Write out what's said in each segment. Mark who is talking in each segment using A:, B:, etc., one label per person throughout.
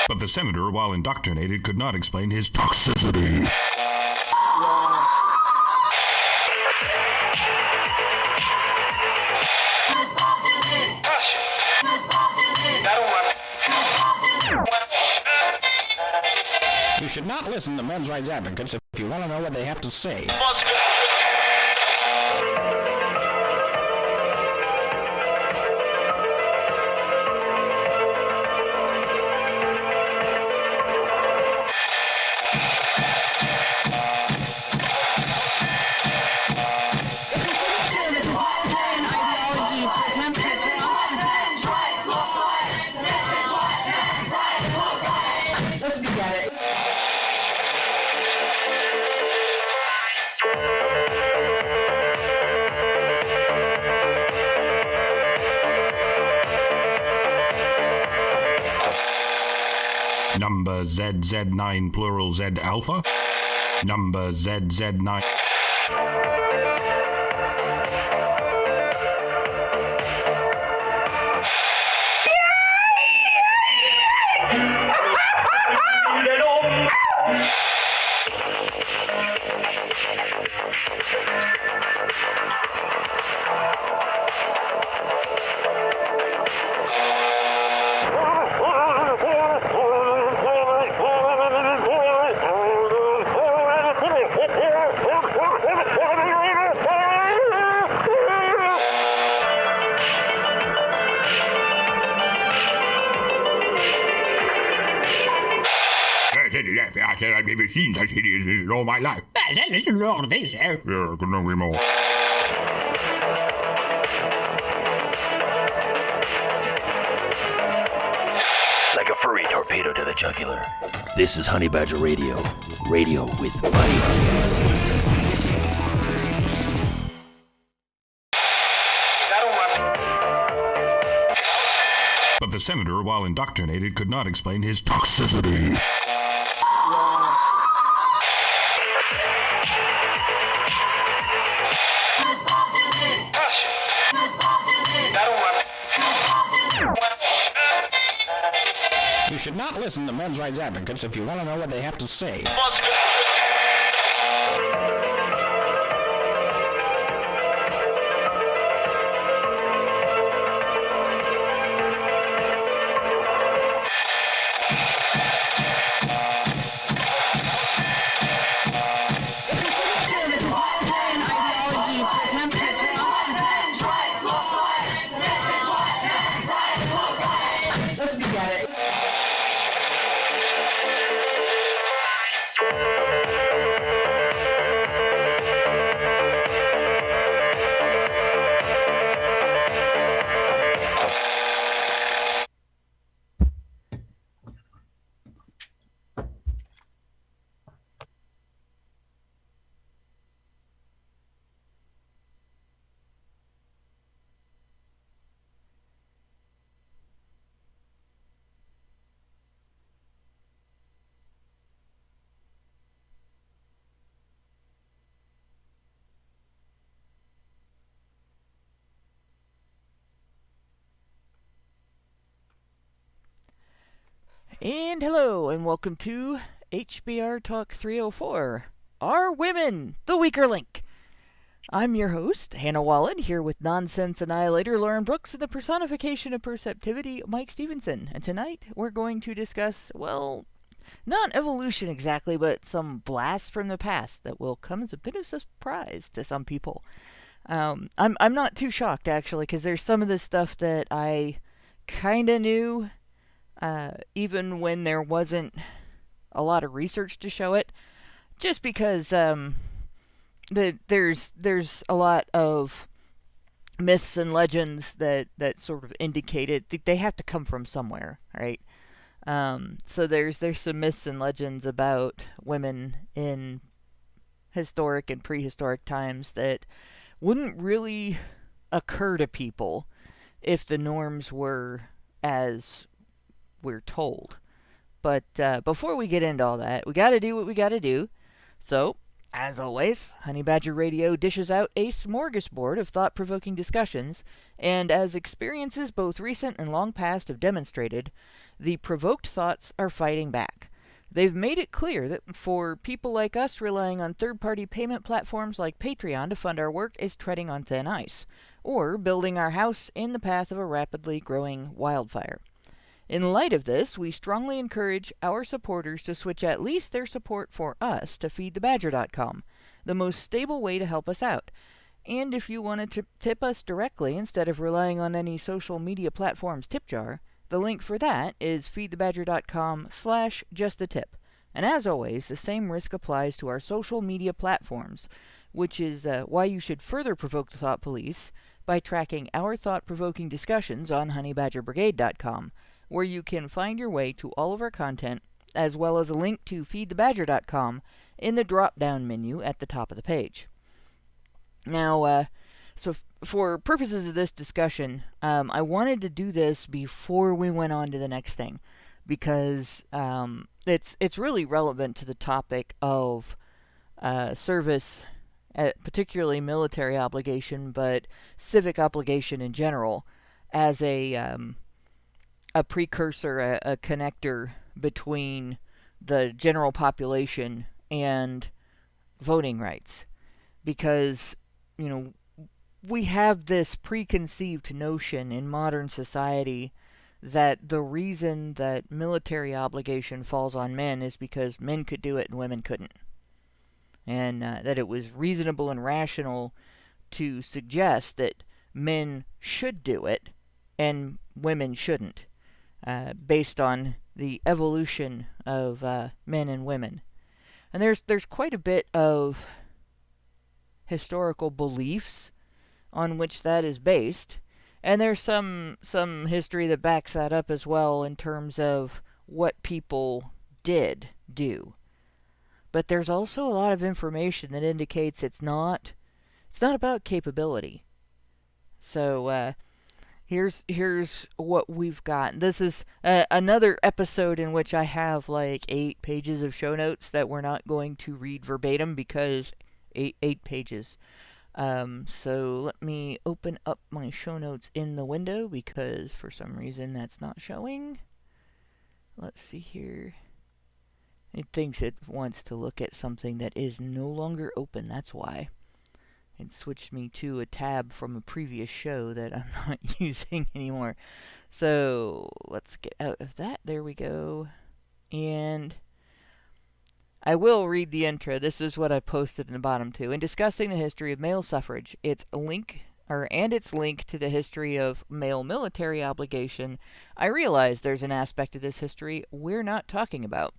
A: But the senator, while indoctrinated, could not explain his toxicity.
B: You should not listen to men's rights advocates if you want to know what they have to say.
C: Let's begin it.
A: Number ZZ9 plural Z alpha. Number ZZ9. I said I've never seen such hideousness in all my life.
D: Listen to all this,
A: Yeah, couldn't agree more.
E: Like a furry torpedo to the jugular. This is Honey Badger Radio. Radio with Buddy.
A: But the senator, while indoctrinated, could not explain his toxicity.
B: You should not listen to men's rights advocates if you want to know what they have to say.
C: Let's begin it.
D: And hello, and welcome to HBR Talk 304. Are women the weaker link? I'm your host, Hannah Wallen, here with Nonsense Annihilator Lauren Brooks and the personification of perceptivity, Mike Stevenson. And tonight we're going to discuss, well, not evolution exactly, but some blasts from the past that will come as a bit of a surprise to some people. I'm not too shocked, actually, because there's some of this stuff that I kind of knew, even when there wasn't a lot of research to show it, just because there's a lot of myths and legends that sort of indicate it. They have to come from somewhere, right? So there's some myths and legends about women in historic and prehistoric times that wouldn't really occur to people if the norms were as we're told. But before we get into all that, we got to do what we got to do. So As always, Honey Badger Radio dishes out a smorgasbord of thought-provoking discussions, and as experiences both recent and long past have demonstrated, the provoked thoughts are fighting back. They've made it clear that for people like us, relying on third-party payment platforms like Patreon to fund our work is treading on thin ice, or building our house in the path of a rapidly growing wildfire. In light of this, we strongly encourage our supporters to switch at least their support for us to feedthebadger.com, the most stable way to help us out. And if you want to tip us directly instead of relying on any social media platform's tip jar, the link for that is feedthebadger.com/justatip. And as always, the same risk applies to our social media platforms, which is why you should further provoke the thought police by tracking our thought-provoking discussions on honeybadgerbrigade.com, where you can find your way to all of our content, as well as a link to feedthebadger.com in the drop-down menu at the top of the page. Now, for purposes of this discussion, I wanted to do this before we went on to the next thing, because it's really relevant to the topic of service, particularly military obligation, but civic obligation in general, as a precursor, a connector between the general population and voting rights. Because, we have this preconceived notion in modern society that the reason that military obligation falls on men is because men could do it and women couldn't. And that it was reasonable and rational to suggest that men should do it and women shouldn't. Based on the evolution of men and women. And there's quite a bit of historical beliefs on which that is based. And there's some history that backs that up as well in terms of what people did do. But there's also a lot of information that indicates it's not about capability. So, Here's what we've got. This is another episode in which I have like 8 pages of show notes that we're not going to read verbatim because 8 pages. So let me open up my show notes in the window because for some reason that's not showing. Let's see here. It thinks it wants to look at something that is no longer open. That's why. It switched me to a tab from a previous show that I'm not using anymore. So let's get out of that. There we go. And I will read the intro. This is what I posted in the bottom too. In discussing the history of male suffrage, its link to the history of male military obligation, I realize there's an aspect of this history we're not talking about.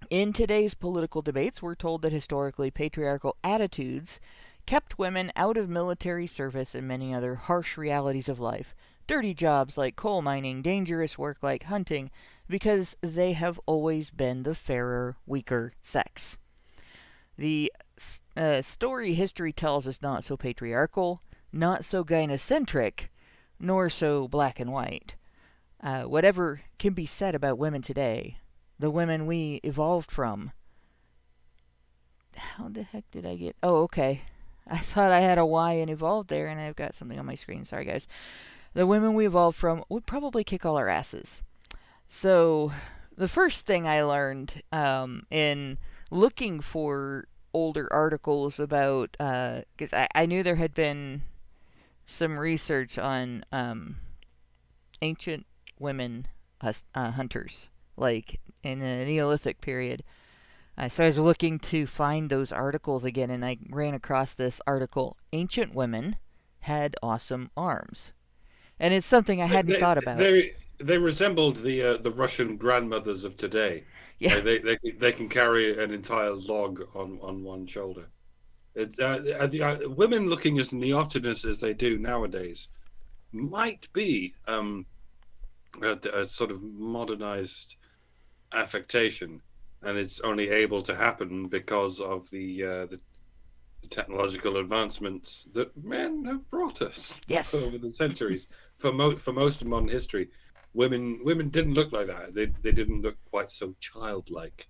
D: In today's political debates, we're told that historically patriarchal attitudes kept women out of military service and many other harsh realities of life. Dirty jobs like coal mining, dangerous work like hunting, because they have always been the fairer, weaker sex. The story history tells is not so patriarchal, not so gynocentric, nor so black and white. Whatever can be said about women today, the women we evolved from. How the heck did I get... Oh, okay. I thought I had a Y and evolved there, and I've got something on my screen. Sorry, guys. The women we evolved from would probably kick all our asses. So, the first thing I learned in looking for older articles about... because I knew there had been some research on ancient women hunters, like in the Neolithic period. So I was looking to find those articles again, and I ran across this article. Ancient women had awesome arms. And it's something I hadn't thought about.
F: They resembled the Russian grandmothers of today.
D: Yeah.
F: They can carry an entire log on one shoulder. Women looking as neotenous as they do nowadays might be a sort of modernized affectation. And it's only able to happen because of the technological advancements that men have brought us over the centuries. For most of modern history, women didn't look like that. They didn't look quite so childlike.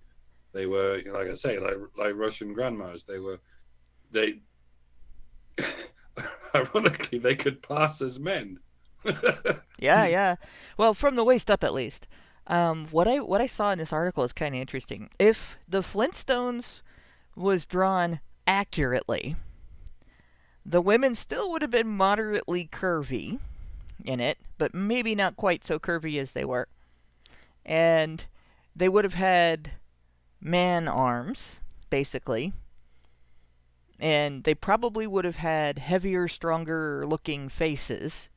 F: They were, like I say, like Russian grandmas. They ironically, they could pass as men.
D: Yeah, yeah. Well, from the waist up at least. What I saw in this article is kind of interesting. If the Flintstones was drawn accurately, the women still would have been moderately curvy in it, but maybe not quite so curvy as they were. And they would have had man arms, basically. And they probably would have had heavier, stronger looking faces.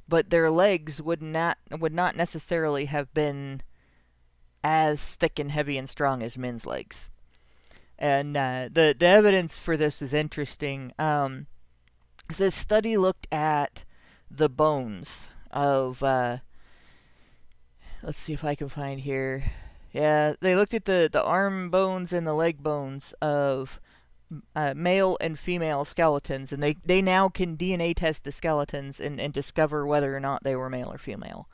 D: But their legs would not necessarily have been as thick and heavy and strong as men's legs. And the evidence for this is interesting. This study looked at the bones of, let's see if I can find here. Yeah, they looked at the arm bones and the leg bones of male and female skeletons, and they now can DNA test the skeletons and discover whether or not they were male or female.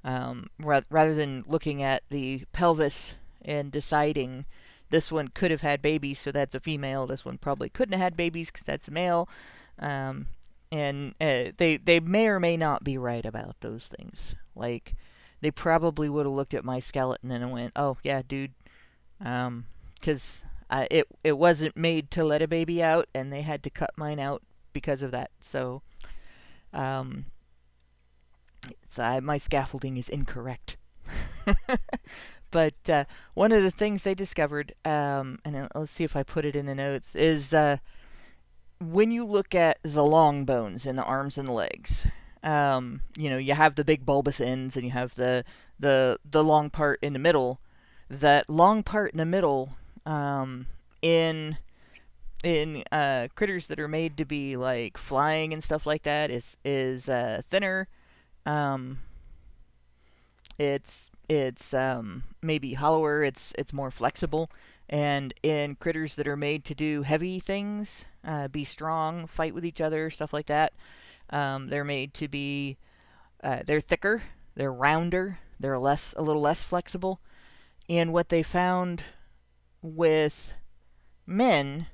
D: Rather than looking at the pelvis and deciding this one could have had babies, so that's a female, this one probably couldn't have had babies because that's a male. And they may or may not be right about those things. Like, they probably would have looked at my skeleton and went, oh, yeah, dude, because it wasn't made to let a baby out, and they had to cut mine out because of that. So, my scaffolding is incorrect. But one of the things they discovered, and let's see if I put it in the notes, is when you look at the long bones in the arms and the legs, you have the big bulbous ends and you have the long part in the middle. That long part in the middle, in critters that are made to be like flying and stuff like that, is thinner. It's maybe hollower. It's more flexible. And in critters that are made to do heavy things, be strong, fight with each other, stuff like that, they're made to be, they're thicker, they're rounder, they're a little less flexible. And what they found with men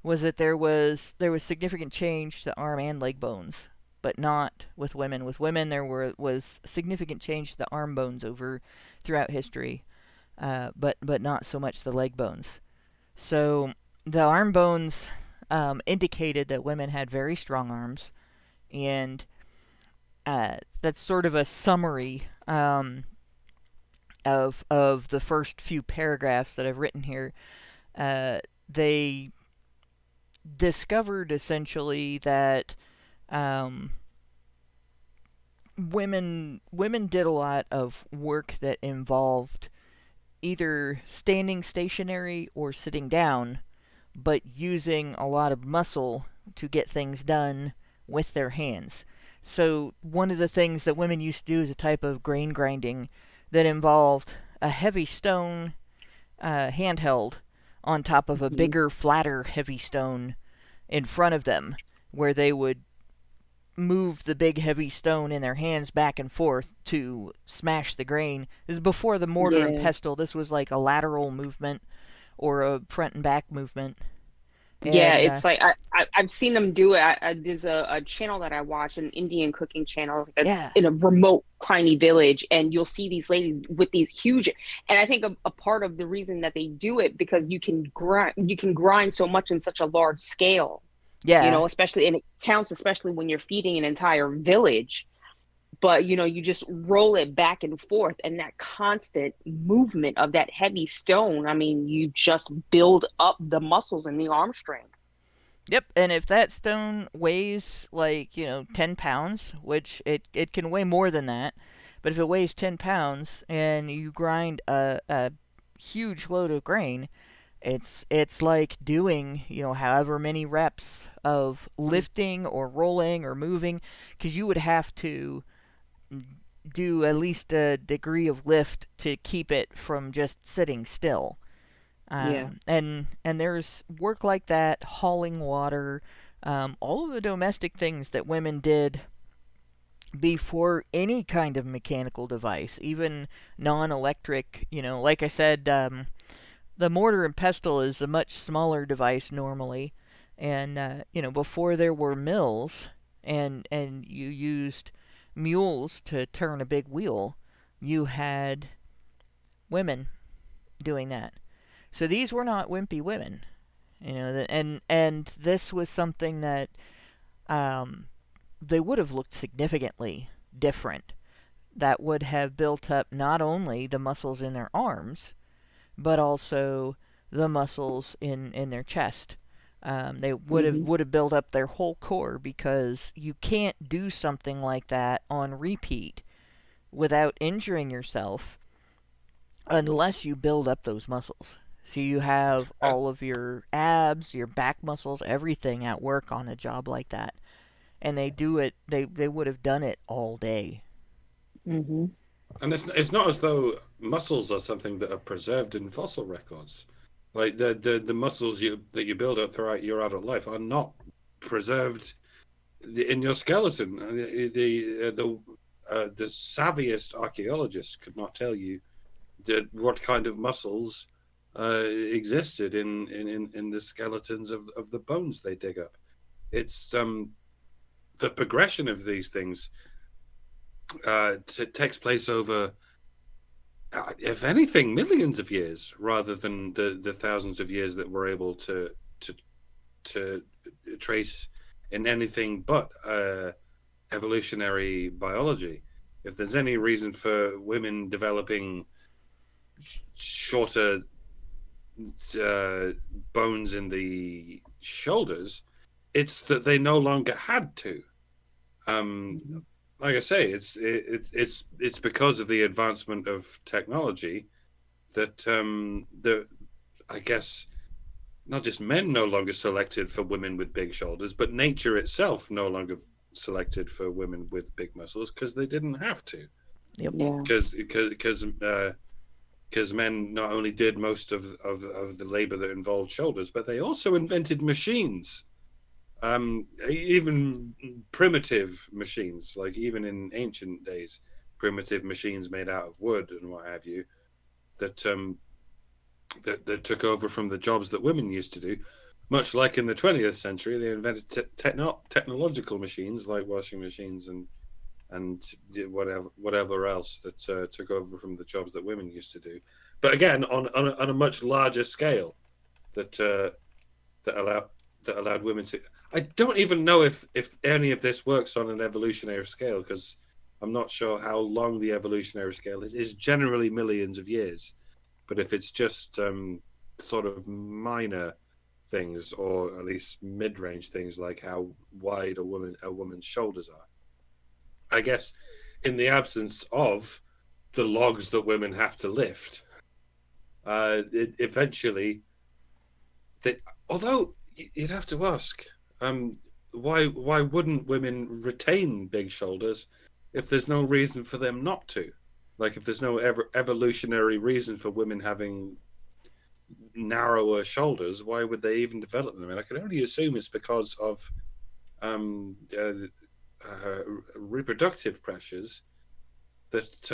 D: was that there was significant change to arm and leg bones, but not with women. With women, there was significant change to the arm bones throughout history. But not so much the leg bones. So the arm bones indicated that women had very strong arms, and that's sort of a summary of the first few paragraphs that I've written here. They discovered essentially that women did a lot of work that involved either standing stationary or sitting down, but using a lot of muscle to get things done with their hands. So one of the things that women used to do is a type of grain grinding that involved a heavy stone handheld on top of a bigger, flatter, heavy stone in front of them, where they would move the big heavy stone in their hands back and forth to smash the grain. This is before the mortar and pestle. This was like a lateral movement or a front and back movement. And,
G: yeah, it's like I've seen them do it. There's a channel that I watch, an Indian cooking channel, in a remote tiny village, and you'll see these ladies with these huge. And I think a part of the reason that they do it because you can grind so much in such a large scale. Yeah, especially, and it counts especially when you're feeding an entire village. But you just roll it back and forth, and that constant movement of that heavy stone, I mean, you just build up the muscles and the arm strength.
D: Yep, and if that stone weighs like 10 pounds, which it can weigh more than that, but if it weighs 10 pounds and you grind a huge load of grain, it's like doing however many reps of lifting or rolling or moving, because you would have to do at least a degree of lift to keep it from just sitting still. And there's work like that, hauling water, all of the domestic things that women did before any kind of mechanical device, even non-electric. Like I said, The mortar and pestle is a much smaller device normally, and before there were mills and you used mules to turn a big wheel, you had women doing that. So these were not wimpy women, and this was something that they would have looked significantly different. That would have built up not only the muscles in their arms, but also the muscles in their chest. They would have built up their whole core, because you can't do something like that on repeat without injuring yourself unless you build up those muscles. So you have all of your abs, your back muscles, everything at work on a job like that. And they do it, they would have done it all day.
G: Mm-hmm.
F: And it's not as though muscles are something that are preserved in fossil records. Like the muscles that you build up throughout your adult life are not preserved in your skeleton. The savviest archaeologist could not tell you what kind of muscles existed in the skeletons of the bones they dig up. It's the progression of these things takes place over, if anything, millions of years, rather than the thousands of years that we're able to trace in anything but evolutionary biology. If there's any reason for women developing shorter bones in the shoulders, it's that they no longer had to. Like I say, it's because of the advancement of technology that I guess not just men no longer selected for women with big shoulders, but nature itself no longer selected for women with big muscles, because they didn't have to.
D: Yep.
G: Yeah.
F: Because men not only did most of the labor that involved shoulders, but they also invented machines. Even primitive machines, like even in ancient days, primitive machines made out of wood and what have you, that took over from the jobs that women used to do. Much like in the 20th century, they invented technological machines like washing machines and whatever else that took over from the jobs that women used to do. But again, on a much larger scale, that allowed women to. I don't even know if any of this works on an evolutionary scale, because I'm not sure how long the evolutionary scale is. It's generally millions of years. But if it's just sort of minor things, or at least mid-range things, like how wide a woman's shoulders are, I guess in the absence of the logs that women have to lift, eventually, although you'd have to ask, why wouldn't women retain big shoulders if there's no reason for them not to? Like, if there's no evolutionary reason for women having narrower shoulders, why would they even develop them? And I can only assume it's because of reproductive pressures that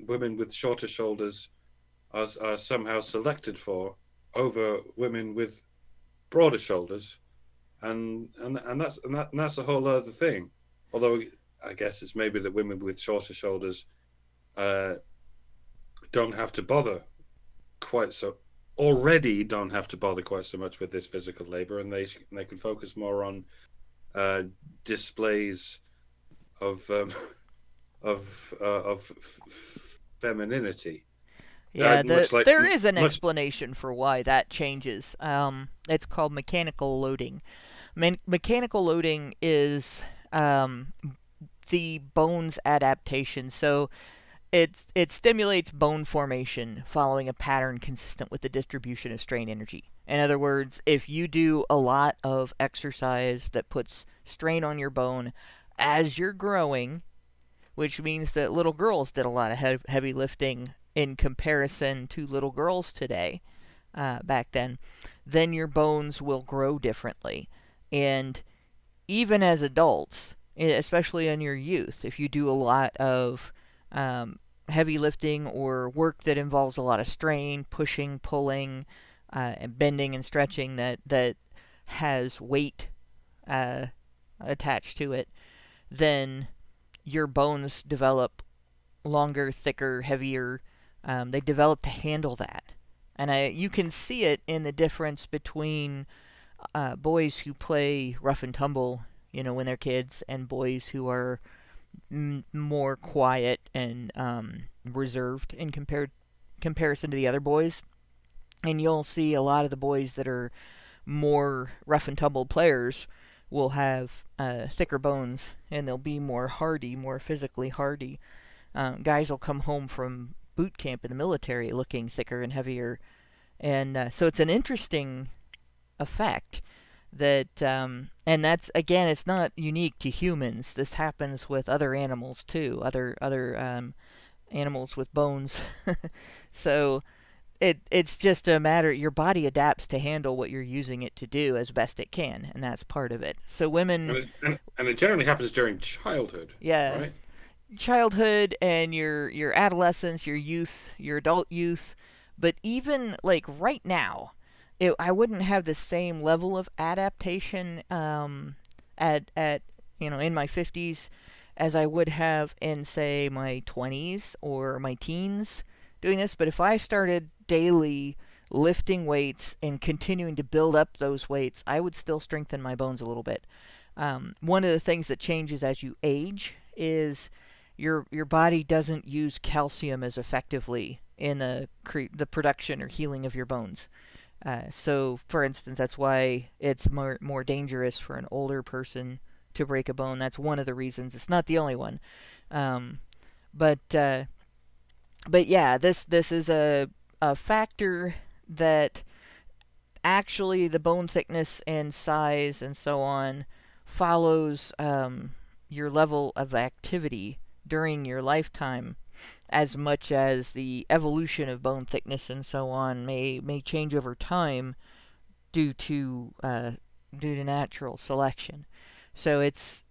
F: women with shorter shoulders are somehow selected for over women with broader shoulders, and that's a whole other thing. Although I guess it's maybe that women with shorter shoulders don't have to bother quite so much with this physical labor, and they can focus more on displays of femininity.
D: Yeah, there is an explanation for why that changes. It's called mechanical loading. Mechanical loading is the bone's adaptation. So it stimulates bone formation following a pattern consistent with the distribution of strain energy. In other words, if you do a lot of exercise that puts strain on your bone as you're growing, which means that little girls did a lot of heavy lifting in comparison to little girls today, back then your bones will grow differently. And even as adults, especially in your youth, if you do a lot of heavy lifting or work that involves a lot of strain, pushing, pulling, and bending and stretching that has weight attached to it, then your bones develop longer, thicker, heavier. They develop to handle that. And you can see it in the difference between boys who play rough and tumble, when they're kids, and boys who are more quiet and reserved in comparison to the other boys. And you'll see a lot of the boys that are more rough and tumble players will have thicker bones, and they'll be more hardy, more physically hardy. Guys will come home from boot camp in the military looking thicker and heavier. And so it's an interesting effect that, and that's, again, it's not unique to humans. This happens with other animals too, other animals with bones. So it's just a matter, your body adapts to handle what you're using it to do as best it can, and that's part of it. So women...
F: And it generally happens during childhood.
D: Yeah.
F: Right?
D: Childhood and your adolescence, your youth, your adult youth. But even, like, right now, I wouldn't have the same level of adaptation at in my 50s as I would have in, say, my 20s or my teens doing this. But if I started daily lifting weights and continuing to build up those weights, I would still strengthen my bones a little bit. One of the things that changes as you age is your body doesn't use calcium as effectively in the production or healing of your bones. So, for instance, that's why it's more dangerous for an older person to break a bone. That's one of the reasons. It's not the only one. But yeah, this is a factor that actually the bone thickness and size and so on follows your level of activity during your lifetime, as much as the evolution of bone thickness and so on may change over time due to natural selection. So it's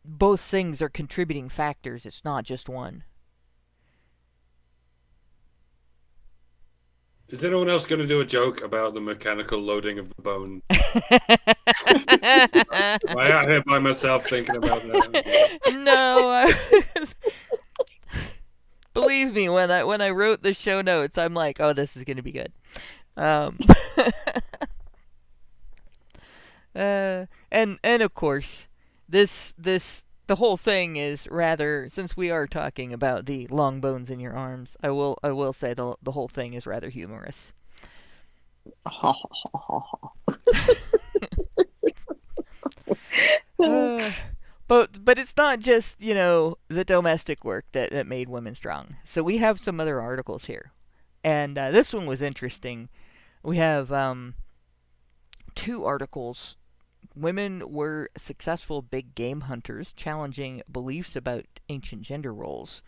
D: both things are contributing factors. It's not just one.
F: Is anyone else going to do a joke about the mechanical loading of the bone? Am I out here by myself thinking about that?
D: No. Believe me, when I wrote the show notes, I'm like, oh, this is going to be good. And of course, the whole thing is rather, since we are talking about the long bones in your arms, I will say the whole thing is rather humorous. But it's not just, the domestic work that made women strong. So we have some other articles here. And this one was interesting. We have 2 articles. Women were successful big game hunters, challenging beliefs about ancient gender roles.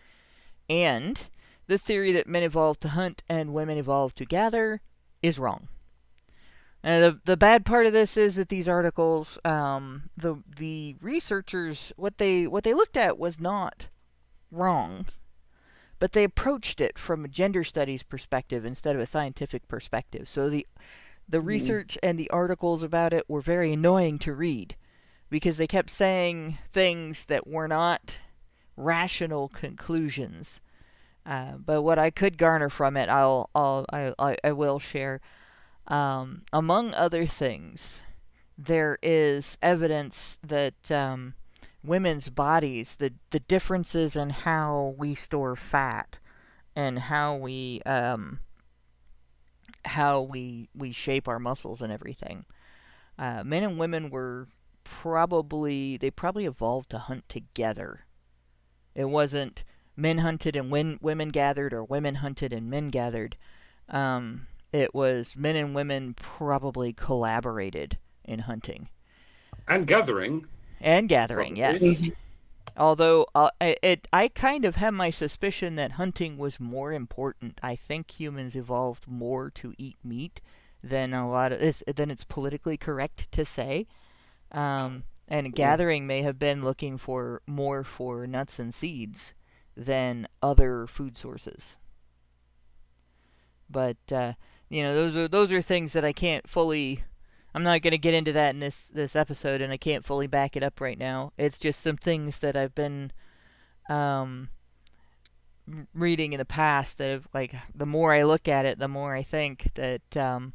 D: And the theory that men evolved to hunt and women evolved to gather is wrong. The bad part of this is that these articles, the researchers, what they looked at was not wrong, but they approached it from a gender studies perspective instead of a scientific perspective. So the research and the articles about it were very annoying to read because they kept saying things that were not rational conclusions. But what I could garner from it, I will share. Among other things, there is evidence that women's bodies, the differences in how we store fat and how we shape our muscles and everything. Men and women were probably evolved to hunt together. It wasn't men hunted and women gathered, or women hunted and men gathered. It was men and women probably collaborated in hunting.
F: And gathering.
D: And gathering,
F: probably.
D: Yes. Although I kind of have my suspicion that hunting was more important. I think humans evolved more to eat meat than than it's politically correct to say. And gathering may have been looking for more for nuts and seeds than other food sources. But those are things that I can't fully. I'm not going to get into that in this episode, and I can't fully back it up right now. It's just some things that I've been reading in the past that have, like, the more I look at it, the more I think that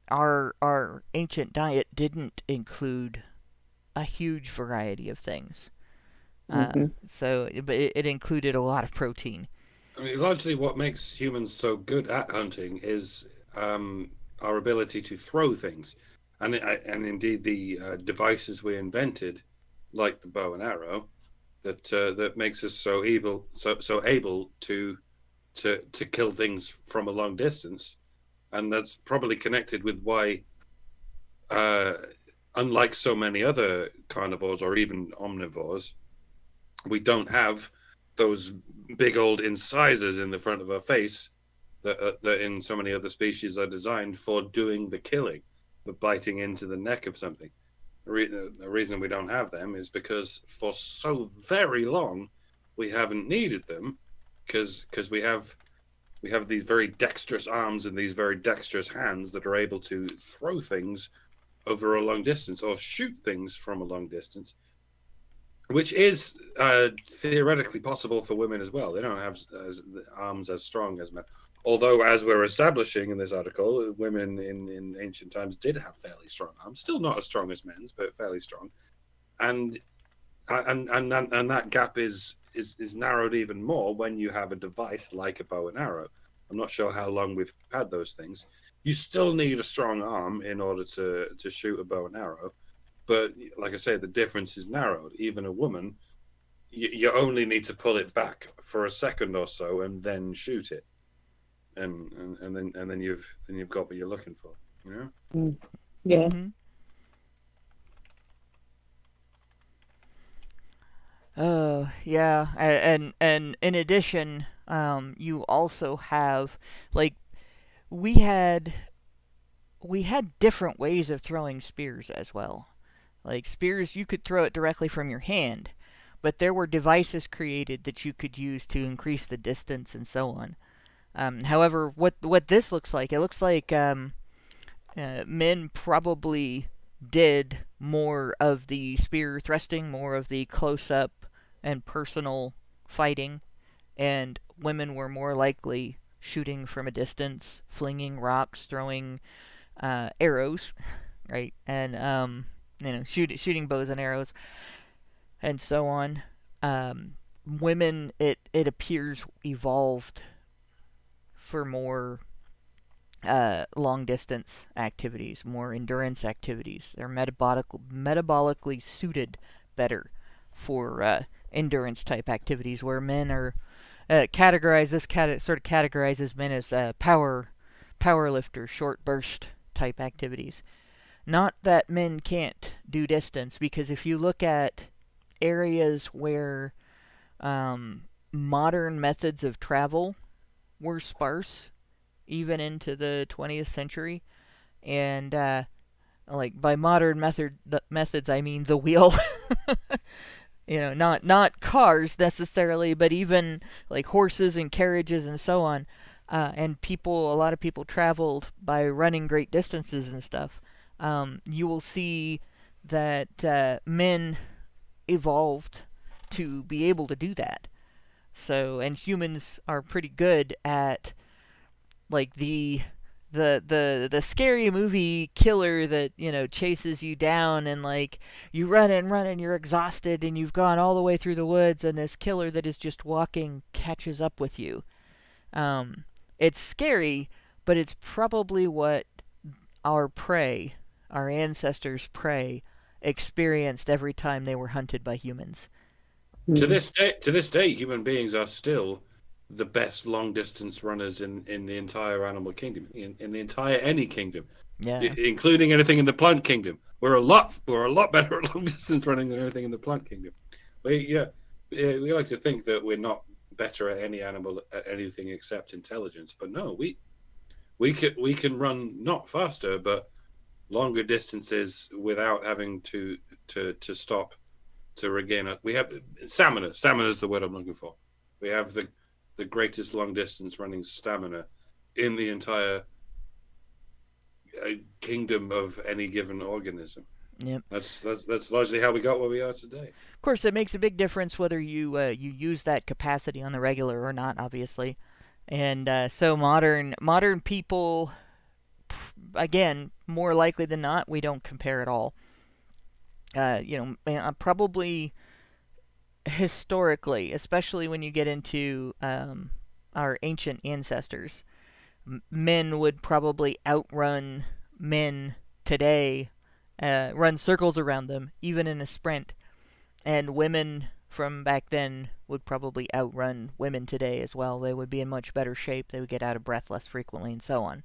D: our ancient diet didn't include a huge variety of things. So, but it included a lot of protein.
F: I mean, largely what makes humans so good at hunting is our ability to throw things, and indeed the devices we invented, like the bow and arrow, that makes us so able to kill things from a long distance, and that's probably connected with why, unlike so many other carnivores or even omnivores, we don't have those big old incisors in the front of our face that in so many other species are designed for doing the killing, for biting into the neck of something. The reason we don't have them is because for so very long we haven't needed them, because we have these very dexterous arms and these very dexterous hands that are able to throw things over a long distance or shoot things from a long distance, which is theoretically possible for women as well. They don't have arms as strong as men. Although, as we're establishing in this article, women in ancient times did have fairly strong arms. Still not as strong as men's, but fairly strong. And that gap is narrowed even more when you have a device like a bow and arrow. I'm not sure how long we've had those things. You still need a strong arm in order to shoot a bow and arrow. But like I say, the difference is narrowed. Even a woman, you only need to pull it back for a second or so and then shoot it, and then you've got what you're looking for. You know?
G: Yeah.
D: Mm-hmm. Oh, yeah, and in addition, you also have, like, we had different ways of throwing spears as well. Like, spears, you could throw it directly from your hand, but there were devices created that you could use to increase the distance and so on. However, what this looks like, it looks like men probably did more of the spear thrusting, more of the close-up and personal fighting, and women were more likely shooting from a distance, flinging rocks, throwing arrows, right? And shooting bows and arrows, and so on. Women, it appears, evolved for more long distance activities, more endurance activities. They're metabolically suited better for endurance type activities, where men are categorizes men as power lifters, short burst type activities. Not that men can't do distance, because if you look at areas where modern methods of travel were sparse, even into the 20th century, and like, by modern methods I mean the wheel. Not cars necessarily, but even like horses and carriages and so on. And a lot of people traveled by running great distances and stuff. You will see that men evolved to be able to do that. So, and humans are pretty good at, like, the scary movie killer that, chases you down, and, like, you run and you're exhausted and you've gone all the way through the woods, and this killer that is just walking catches up with you. It's scary, but it's probably what our ancestors' prey, experienced every time they were hunted by humans.
F: To this day, human beings are still the best long distance runners in the entire animal kingdom, in the entire any kingdom, including anything in the plant kingdom. We're a lot better at long distance running than anything in the plant kingdom. We like to think that we're not better at any animal at anything except intelligence, but no, we can run not faster but longer distances without having to stop to regain it. We have stamina. Stamina is the word I'm looking for. We have the greatest long distance running stamina in the entire kingdom of any given organism.
D: Yep.
F: That's largely how we got where we are today.
D: Of course, it makes a big difference whether you use that capacity on the regular or not, obviously. And so modern people, again, more likely than not, we don't compare at all. Probably historically, especially when you get into our ancient ancestors, men would probably outrun men today, run circles around them, even in a sprint. And women from back then would probably outrun women today as well. They would be in much better shape. They would get out of breath less frequently and so on.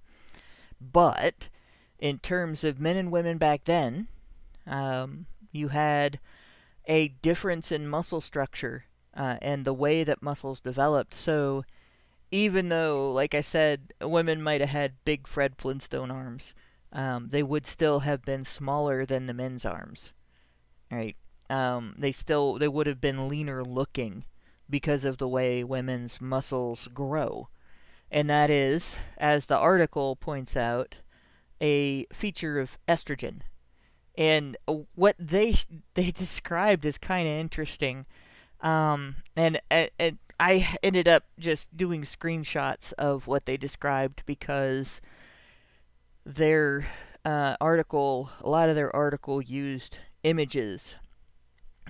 D: But in terms of men and women back then, you had a difference in muscle structure and the way that muscles developed. So even though, like I said, women might have had big Fred Flintstone arms, they would still have been smaller than the men's arms, right? They would have been leaner looking because of the way women's muscles grow. And that is, as the article points out, a feature of estrogen. And what they described is kind of interesting. And I ended up just doing screenshots of what they described because their article, a lot of their article used images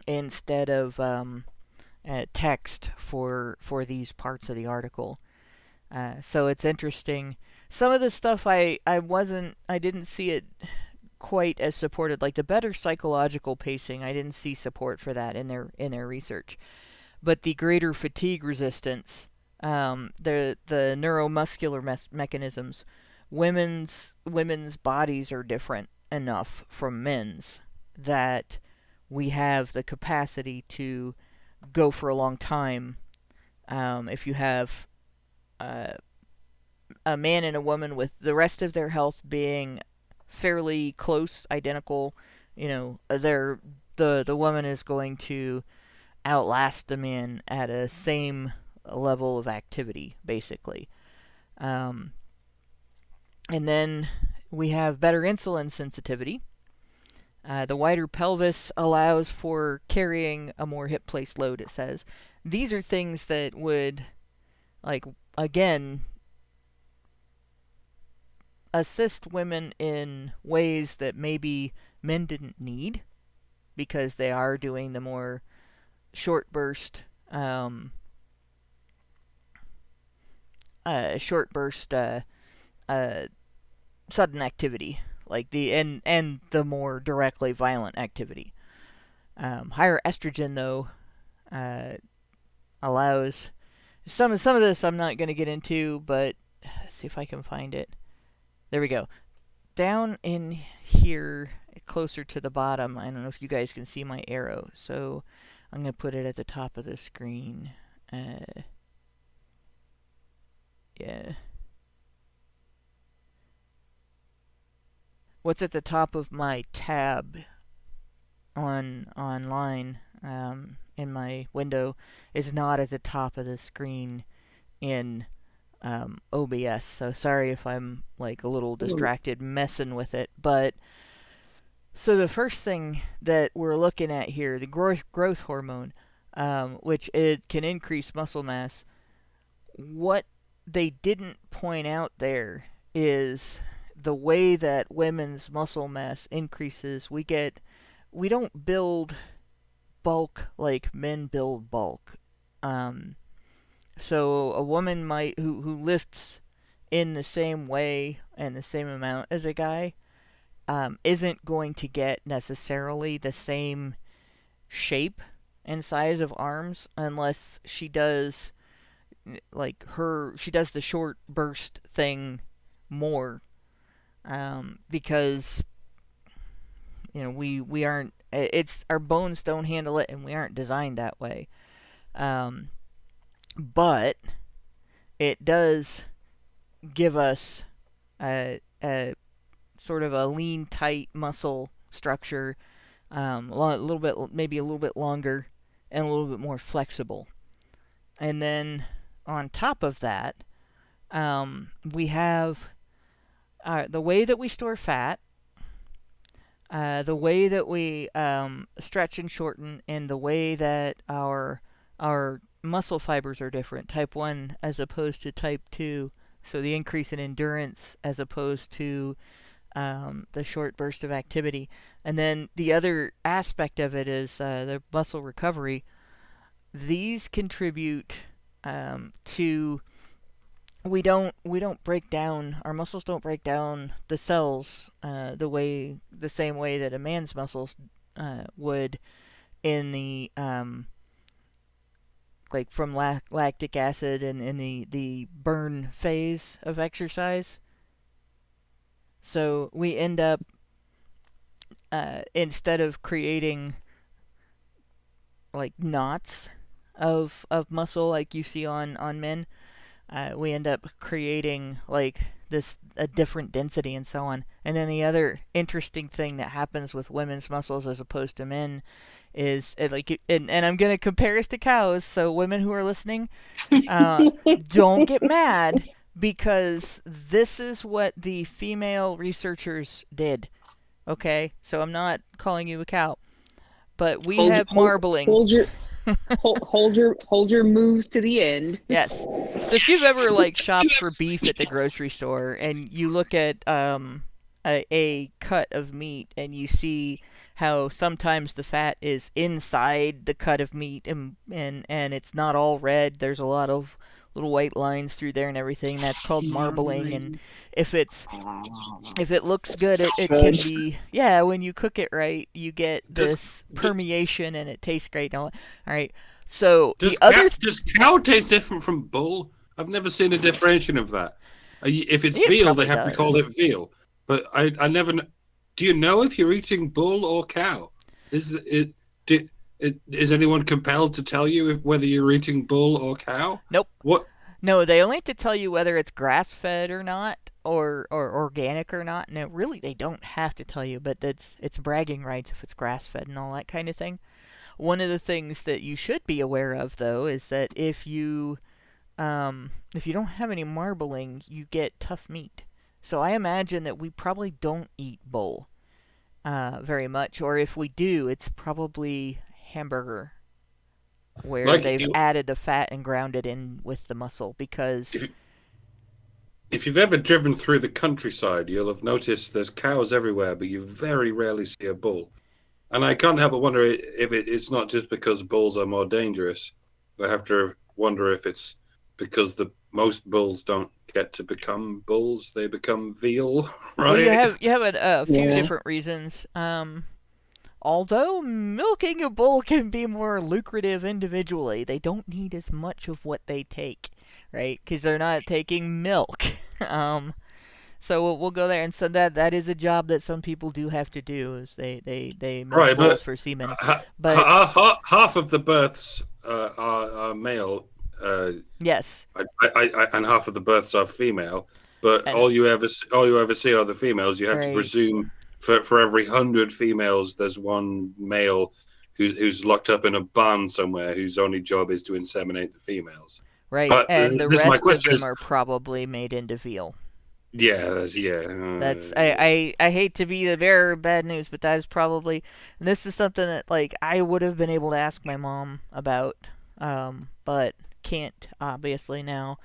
D: instead of text for these parts of the article. So it's interesting. Some of the stuff I didn't see it quite as supported, like the better psychological pacing. I didn't see support for that in their research. But the greater fatigue resistance, the neuromuscular mechanisms, women's bodies are different enough from men's that we have the capacity to go for a long time. If you have a man and a woman with the rest of their health being fairly close, identical, the woman is going to outlast the man at a same level of activity, basically. And then we have better insulin sensitivity. The wider pelvis allows for carrying a more hip-placed load, it says. These are things that would, again, assist women in ways that maybe men didn't need, because they are doing the more short burst sudden activity, like and the more directly violent activity. Higher estrogen, though, allows some of this I'm not going to get into, but let's see if I can find it. There we go. Down in here, closer to the bottom, I don't know if you guys can see my arrow, so I'm going to put it at the top of the screen. Yeah. What's at the top of my tab online in my window is not at the top of the screen in OBS. So sorry if I'm a little distracted messing with it. But so the first thing that we're looking at here, the growth hormone, which it can increase muscle mass. What they didn't point out there is the way that women's muscle mass increases. We don't build bulk like men build bulk. So a woman who lifts in the same way and the same amount as a guy isn't going to get necessarily the same shape and size of arms unless she does the short burst thing more, because we aren't, it's our bones don't handle it and we aren't designed that way. But it does give us a sort of a lean, tight muscle structure, maybe a little bit longer and a little bit more flexible. And then on top of that, we have the way that we store fat, the way that we stretch and shorten, and the way that our muscle fibers are different, type 1 as opposed to type 2. So the increase in endurance as opposed to the short burst of activity. And then the other aspect of it is the muscle recovery. These contribute to we don't break down, our muscles don't break down the cells the same way that a man's muscles would in the like from lactic acid and in the burn phase of exercise. So we end up instead of creating like knots of muscle like you see on men, we end up creating like a different density and so on. And then the other interesting thing that happens with women's muscles as opposed to men is like, and I'm going to compare us to cows, so women who are listening, don't get mad, because this is what the female researchers did. Okay, so I'm not calling you a cow, but we have marbling.
G: Hold your moves to the end.
D: Yes. So if you've ever like shopped for beef at the grocery store and you look at a cut of meat and you see how sometimes the fat is inside the cut of meat and it's not all red, there's a lot of little white lines through there and everything, that's called marbling. And if it looks good, it can be, yeah, when you cook it right, you get this permeation and it tastes great. All right, so
F: does cow taste different from bull? I've never seen a differentiation of that. If it's veal, they have to call it veal, but I never do you know if you're eating bull or cow? Is anyone compelled to tell you whether you're eating bull or cow?
D: Nope.
F: What?
D: No, they only have to tell you whether it's grass-fed or not, or organic or not. No, really, they don't have to tell you, but it's bragging rights if it's grass-fed and all that kind of thing. One of the things that you should be aware of, though, is that if you don't have any marbling, you get tough meat. So I imagine that we probably don't eat bull very much, or if we do, it's probably hamburger, where they've added the fat and ground it in with the muscle. Because
F: if you've ever driven through the countryside, you'll have noticed there's cows everywhere, but you very rarely see a bull. And I can't help but wonder if it's not just because bulls are more dangerous. I have to wonder if it's because most bulls don't get to become bulls; they become veal, right?
D: Well, you have a few different reasons. Although milking a bull can be more lucrative individually, they don't need as much of what they take, right? Because they're not taking milk. So we'll go there, and so that is a job that some people do have to do. Is they milk bulls for semen.
F: But half of the births are male.
D: Yes.
F: And half of the births are female. But all you ever see are the females. You have to presume for every 100 females, there's one male who's locked up in a barn somewhere whose only job is to inseminate the females.
D: Right, but and the rest of them are probably made into veal.
F: Yeah,
D: that's I hate to be the bearer of bad news, but that is probably, and this is something that like I would have been able to ask my mom about, but can't obviously now.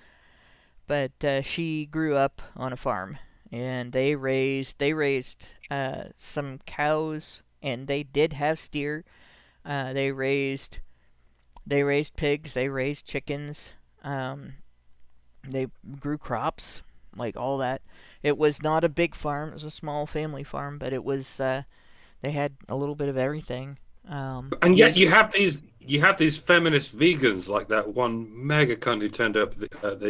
D: But she grew up on a farm, and they raised some cows, and they did have steer. They raised pigs. They raised chickens. They grew crops, like all that. It was not a big farm. It was a small family farm, but it was. They had a little bit of everything.
F: And yet you have these feminist vegans, like that one mega cunt who turned up at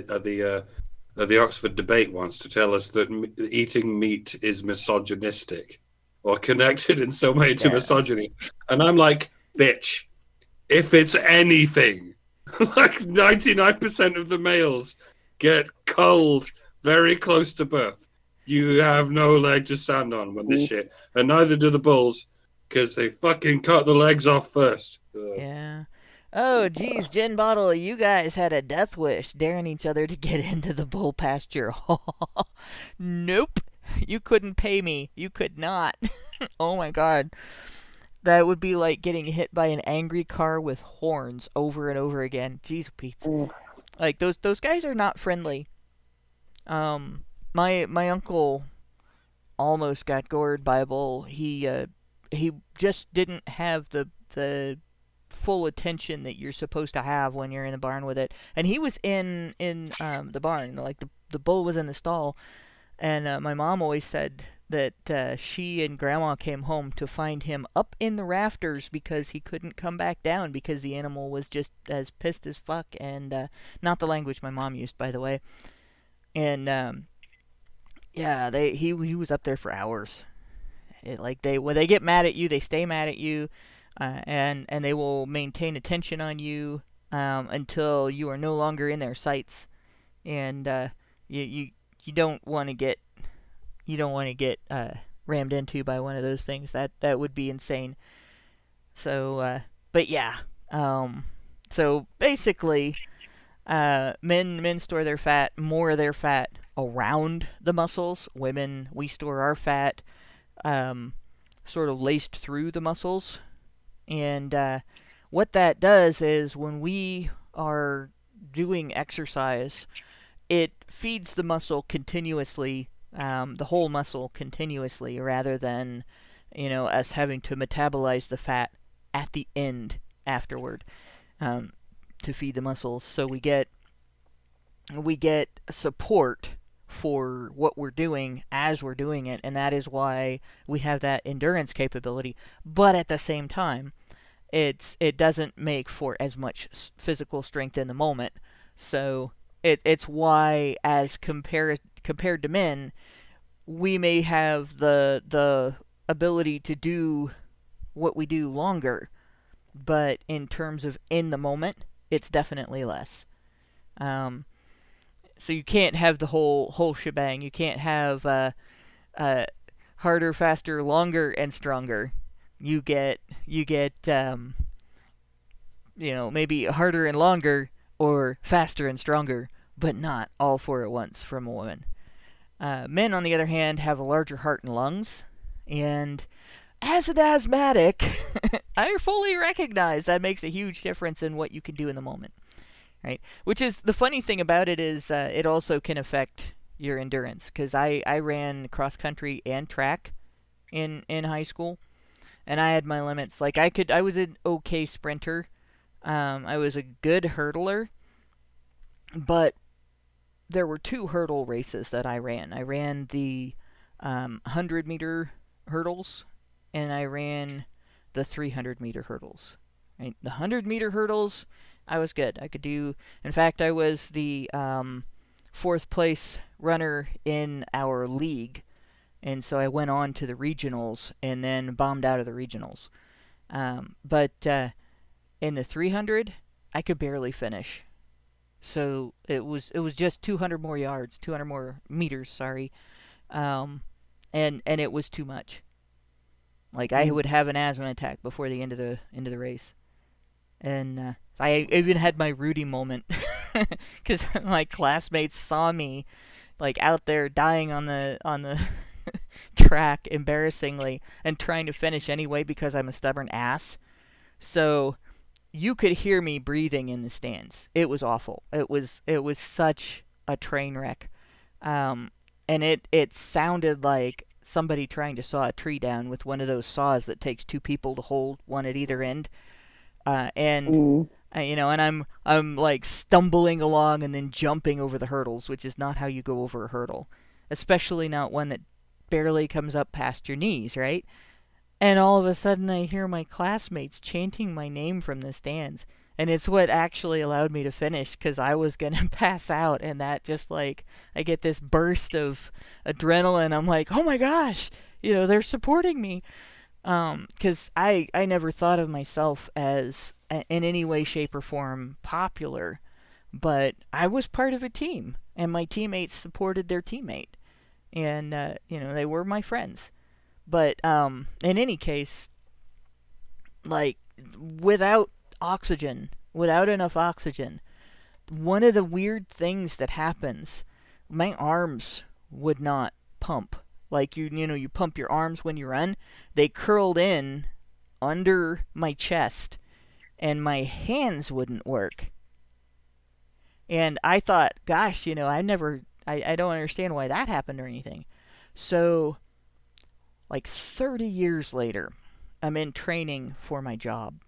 F: the Oxford debate once to tell us that eating meat is misogynistic or connected in some way to misogyny. And I'm like, bitch, if it's anything, like 99% of the males get culled very close to birth. You have no leg to stand on with this shit. And neither do the bulls, because they fucking cut the legs off first.
D: Yeah. Oh, geez, Gin Bottle, you guys had a death wish, daring each other to get into the bull pasture. Nope. You couldn't pay me. You could not. Oh my god. That would be like getting hit by an angry car with horns over and over again. Jeez Pete. Like those guys are not friendly. My uncle almost got gored by a bull. He just didn't have the full attention that you're supposed to have when you're in the barn with it. And he was in the barn, like the bull was in the stall. And my mom always said that she and Grandma came home to find him up in the rafters because he couldn't come back down because the animal was just as pissed as fuck. And not the language my mom used, by the way. And yeah, he was up there for hours. When they get mad at you, they stay mad at you, and they will maintain attention on you until you are no longer in their sights. And you don't want to get rammed into by one of those things. That would be insane. So, but yeah. So basically, men store their fat, more of their fat around the muscles. Women, we store our fat sort of laced through the muscles. And what that does is when we are doing exercise, it feeds the muscle continuously, the whole muscle continuously, rather than, us having to metabolize the fat at the end afterward to feed the muscles. So we get support for what we're doing as we're doing it, and that is why we have that endurance capability. But at the same time, it doesn't make for as much physical strength in the moment. So it's why, as compared to men, we may have the ability to do what we do longer, but in terms of in the moment, it's definitely less. So you can't have the whole shebang. You can't have harder, faster, longer, and stronger. You get maybe harder and longer, or faster and stronger, but not all four at once from a woman. Men, on the other hand, have a larger heart and lungs, and as an asthmatic, I fully recognize that makes a huge difference in what you can do in the moment. Right, which is the funny thing about it is it also can affect your endurance, because I ran cross country and track in high school, and I had my limits. Like I was an okay sprinter, I was a good hurdler, but there were 2 hurdle races that I ran. I ran the 100-meter hurdles, and I ran the 300-meter hurdles. Right, the 100-meter hurdles, I was good. I could do. In fact, I was the 4th place runner in our league, and so I went on to the regionals and then bombed out of the regionals. But in the 300, I could barely finish. So it was just 200 more yards, 200 more meters, sorry, and it was too much. Like I would have an asthma attack before the end of the race. And I even had my Rudy moment, because my classmates saw me, like, out there dying on the track, embarrassingly, and trying to finish anyway because I'm a stubborn ass. So you could hear me breathing in the stands. It was awful. It was such a train wreck, and it sounded like somebody trying to saw a tree down with one of those saws that takes 2 people to hold one at either end. And I'm like stumbling along and then jumping over the hurdles, which is not how you go over a hurdle, especially not one that barely comes up past your knees, right? And all of a sudden I hear my classmates chanting my name from the stands, and it's what actually allowed me to finish, because I was gonna pass out, and that just, like, I get this burst of adrenaline. I'm like, oh my gosh, they're supporting me. Because I never thought of myself as, in any way, shape, or form, popular, but I was part of a team, and my teammates supported their teammate, and, they were my friends. But, in any case, like, without oxygen, without enough oxygen, one of the weird things that happens, my arms would not pump. Like you pump your arms when you run. They curled in under my chest, and my hands wouldn't work. And I thought, gosh, I don't understand why that happened or anything. So, like 30 years later, I'm in training for my job,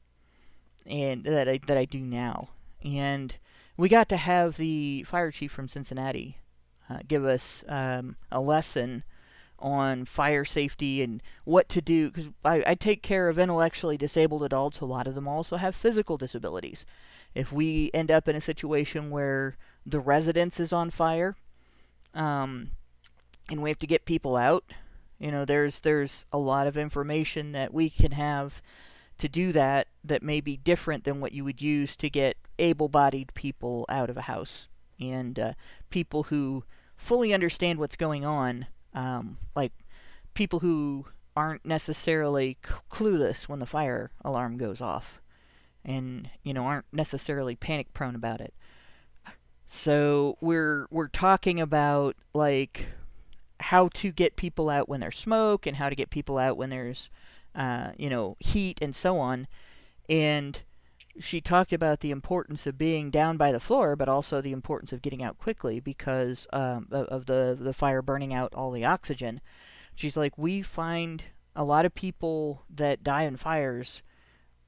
D: and that I do now. And we got to have the fire chief from Cincinnati give us a lesson on fire safety and what to do, because I take care of intellectually disabled adults. A lot of them also have physical disabilities. If we end up in a situation where the residence is on fire, and we have to get people out, there's a lot of information that we can have to do that may be different than what you would use to get able-bodied people out of a house, and people who fully understand what's going on, like people who aren't necessarily clueless when the fire alarm goes off, and aren't necessarily panic prone about it. So we're talking about like how to get people out when there's smoke, and how to get people out when there's heat and so on. And she talked about the importance of being down by the floor, but also the importance of getting out quickly because of the fire burning out all the oxygen. She's like, we find a lot of people that die in fires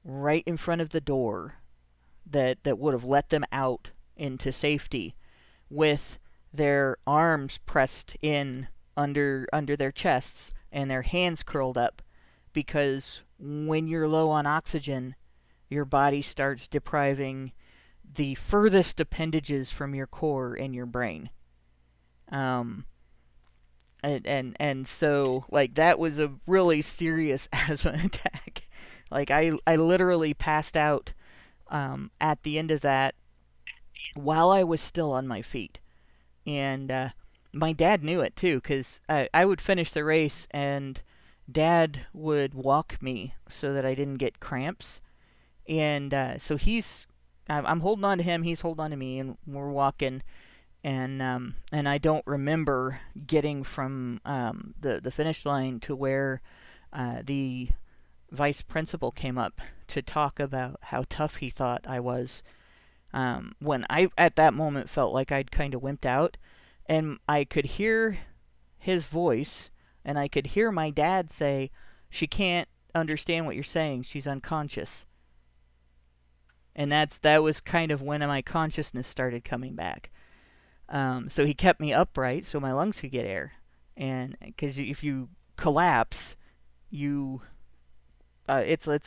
D: right in front of the door that would have let them out into safety, with their arms pressed in under their chests and their hands curled up, because when you're low on oxygen, your body starts depriving the furthest appendages from your core and your brain. And so, like, that was a really serious asthma attack. Like, I literally passed out at the end of that while I was still on my feet. And my dad knew it, too, because I would finish the race, and Dad would walk me so that I didn't get cramps. And so I'm holding on to him, he's holding on to me, and we're walking. And I don't remember getting from the finish line to where the vice principal came up to talk about how tough he thought I was. When I, at that moment, felt like I'd kind of wimped out. And I could hear his voice, and I could hear my dad say, "She can't understand what you're saying. She's unconscious." And that was kind of when my consciousness started coming back. So he kept me upright so my lungs could get air. And because if you collapse, it's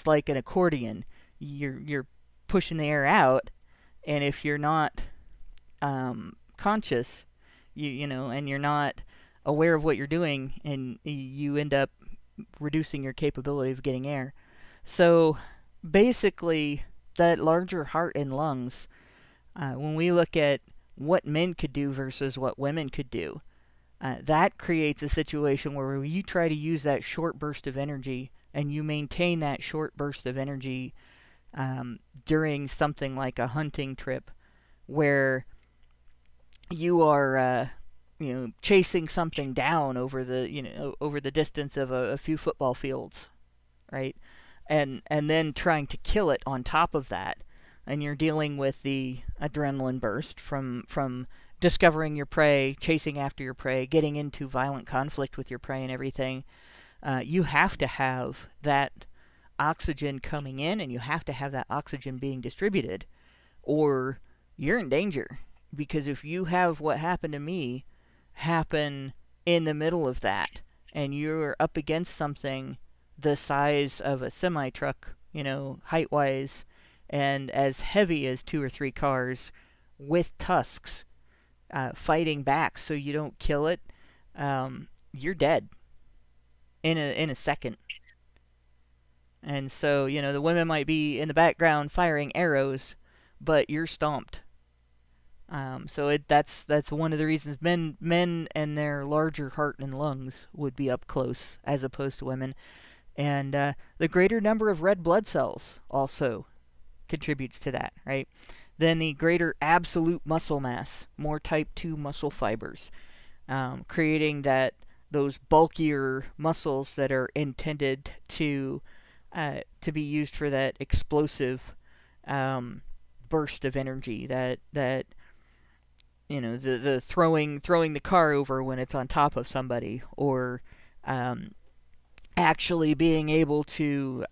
D: like an accordion. You're pushing the air out, and if you're not conscious, and you're not aware of what you're doing, and you end up reducing your capability of getting air. So basically, that larger heart and lungs, when we look at what men could do versus what women could do, that creates a situation where you try to use that short burst of energy, and you maintain that short burst of energy during something like a hunting trip, where you are chasing something down over the distance of a few football fields, right? And then trying to kill it on top of that. And you're dealing with the adrenaline burst from discovering your prey, chasing after your prey, getting into violent conflict with your prey and everything. You have to have that oxygen coming in, and you have to have that oxygen being distributed, or you're in danger. Because if you have what happened to me happen in the middle of that, and you're up against something the size of a semi-truck, height-wise, and as heavy as 2 or 3 cars with tusks, fighting back so you don't kill it, you're dead in a second. And so, the women might be in the background firing arrows, but you're stomped. So that's one of the reasons men and their larger heart and lungs would be up close as opposed to women. And the greater number of red blood cells also contributes to that, right? Then the greater absolute muscle mass, more type 2 muscle fibers, creating those bulkier muscles that are intended to be used for that explosive burst of energy, that the throwing the car over when it's on top of somebody, or actually being able to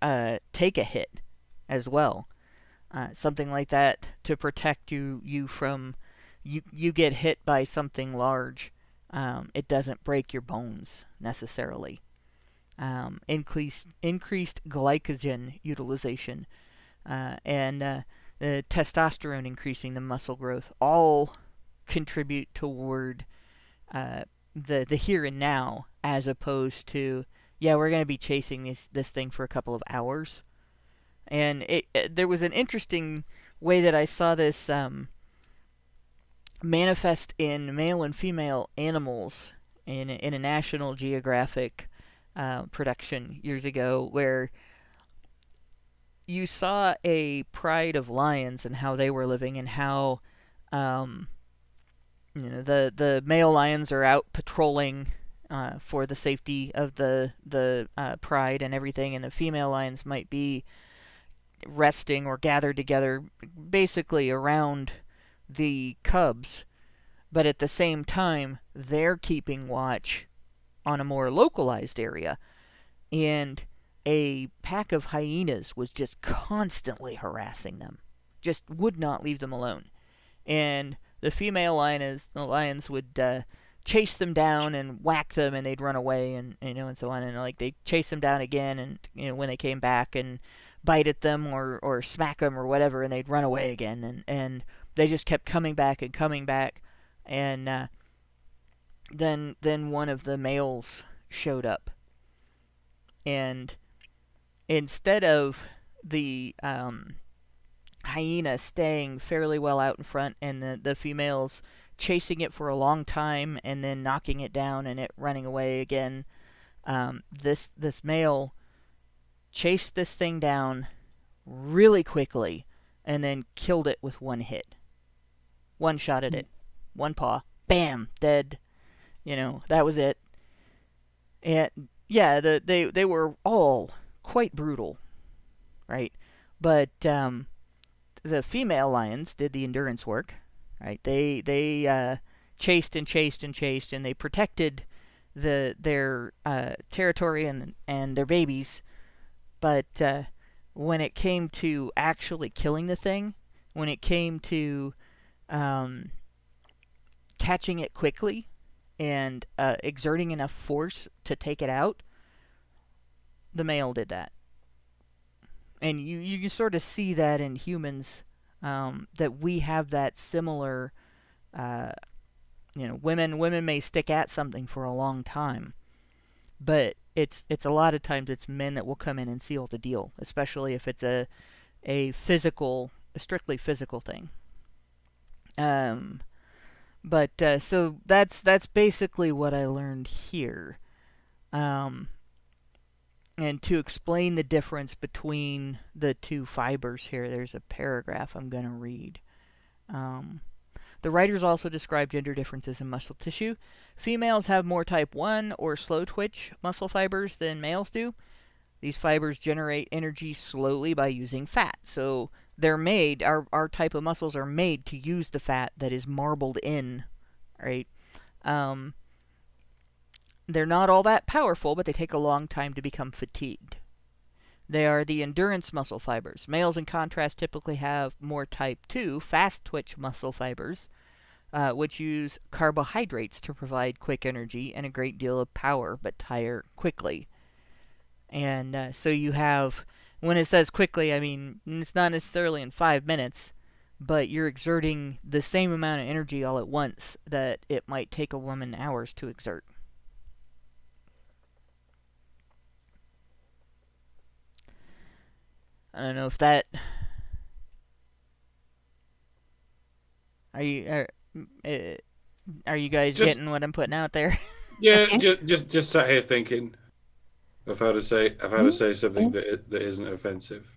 D: take a hit as well. Something like that to protect you from you get hit by something large. It doesn't break your bones necessarily. Increased glycogen utilization, and the testosterone increasing the muscle growth all contribute toward the here and now, as opposed to, we're going to be chasing this thing for a couple of hours. And there was an interesting way that I saw this manifest in male and female animals in a National Geographic production years ago, where you saw a pride of lions and how they were living, and how the male lions are out patrolling for the safety of the pride and everything, and the female lions might be resting or gathered together basically around the cubs, but at the same time they're keeping watch on a more localized area, and a pack of hyenas was just constantly harassing them, just would not leave them alone. And the female lions would chase them down and whack them, and they'd run away, and and so on, and like they chase them down again, and when they came back, and bite at them or smack them or whatever, and they'd run away again, and they just kept coming back, and then one of the males showed up, and instead of the hyena staying fairly well out in front, and the females chasing it for a long time and then knocking it down and it running away again, this male chased this thing down really quickly and then killed it with one hit. One shot at it. One paw. Bam! Dead. That was it. And yeah, they were all quite brutal, right? But the female lions did the endurance work, right? They chased and chased and chased, and they protected their territory and their babies. But when it came to actually killing the thing, when it came to catching it quickly and exerting enough force to take it out, the male did that. And you can sort of see that in humans, that we have that similar, women may stick at something for a long time, but it's a lot of times it's men that will come in and seal the deal, especially if it's a strictly physical thing. So that's basically what I learned here. And to explain the difference between the two fibers here, there's a paragraph I'm going to read. The writers also describe gender differences in muscle tissue. Females have more type 1 or slow twitch muscle fibers than males do. These fibers generate energy slowly by using fat. So they're made, our type of muscles are made to use the fat that is marbled in, right? They're not all that powerful, but they take a long time to become fatigued. They are the endurance muscle fibers. Males, in contrast, typically have more type 2, fast twitch muscle fibers, which use carbohydrates to provide quick energy and a great deal of power, but tire quickly. And so you have, when it says quickly, I mean, it's not necessarily in 5 minutes, but you're exerting the same amount of energy all at once that it might take a woman hours to exert. I don't know if that... Are you guys getting what I'm putting out there?
F: Yeah, just sat here thinking of how to say something that isn't offensive.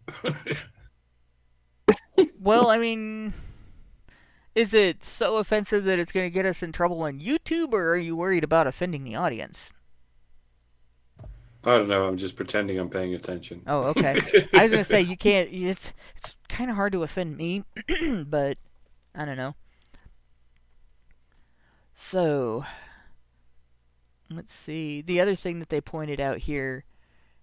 D: Well, I mean, is it so offensive that it's going to get us in trouble on YouTube, or are you worried about offending the audience?
F: I don't know. I'm just pretending I'm paying attention.
D: Oh, okay. I was going to say, you can't... It's kind of hard to offend me, but I don't know. So, let's see. The other thing that they pointed out here,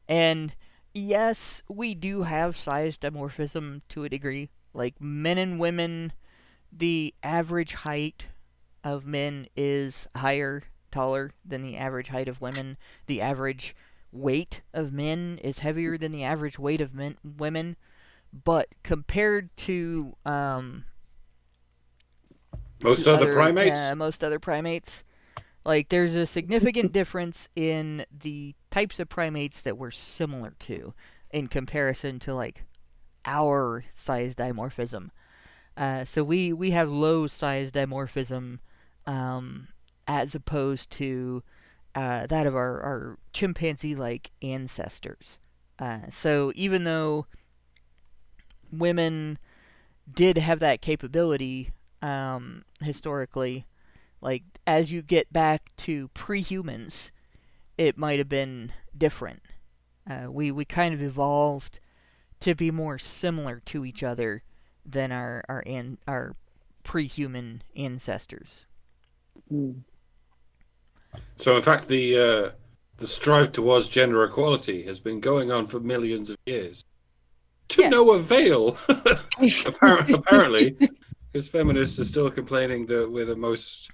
D: and yes, we do have size dimorphism to a degree. Like, men and women, the average height of men is higher, taller than the average height of women. The average weight of men is heavier than the average weight of women. But compared to
F: most other primates?
D: Yeah, most other primates. Like, there's a significant difference in the types of primates that we're similar to in comparison to, like, our size dimorphism. So we have low size dimorphism as opposed to that of our chimpanzee-like ancestors. So even though women did have that capability historically, like, as you get back to pre-humans, it might have been different. We kind of evolved to be more similar to each other than our pre-human ancestors.
F: So, in fact, the strive towards gender equality has been going on for millions of years, to no avail. Apparently, because feminists are still complaining that we're the most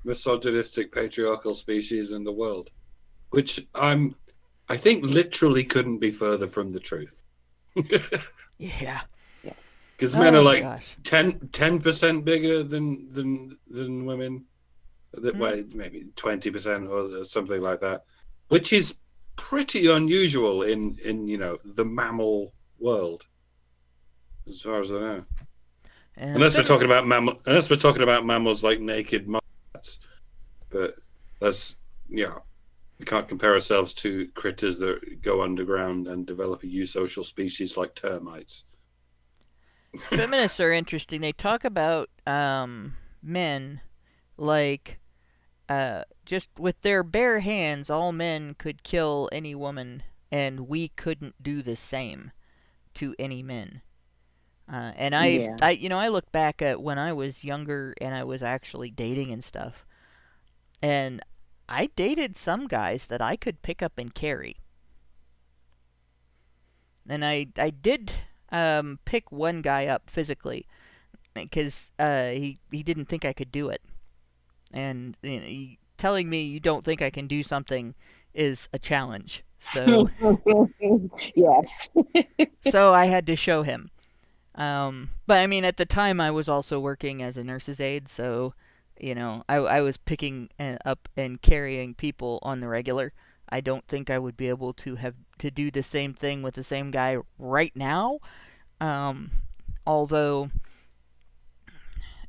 F: misogynistic, patriarchal species in the world, which I think literally couldn't be further from the truth.
D: Yeah.
F: Because men are like 10% bigger than women. Well, maybe 20% or something like that, which is pretty unusual in the mammal world, as far as I know. Unless we're talking about mammals like naked muskats, but that's we can't compare ourselves to critters that go underground and develop a eusocial species like termites.
D: Feminists are interesting. They talk about men like just with their bare hands, all men could kill any woman, and we couldn't do the same to any men. And I look back at when I was younger and I was actually dating and stuff, and I dated some guys that I could pick up and carry. And I did pick one guy up physically because he didn't think I could do it. And telling me you don't think I can do something is a challenge. So
G: yes.
D: So I had to show him. But I mean, at the time I was also working as a nurse's aide, so I was picking up and carrying people on the regular. I don't think I would be able to do the same thing with the same guy right now. Although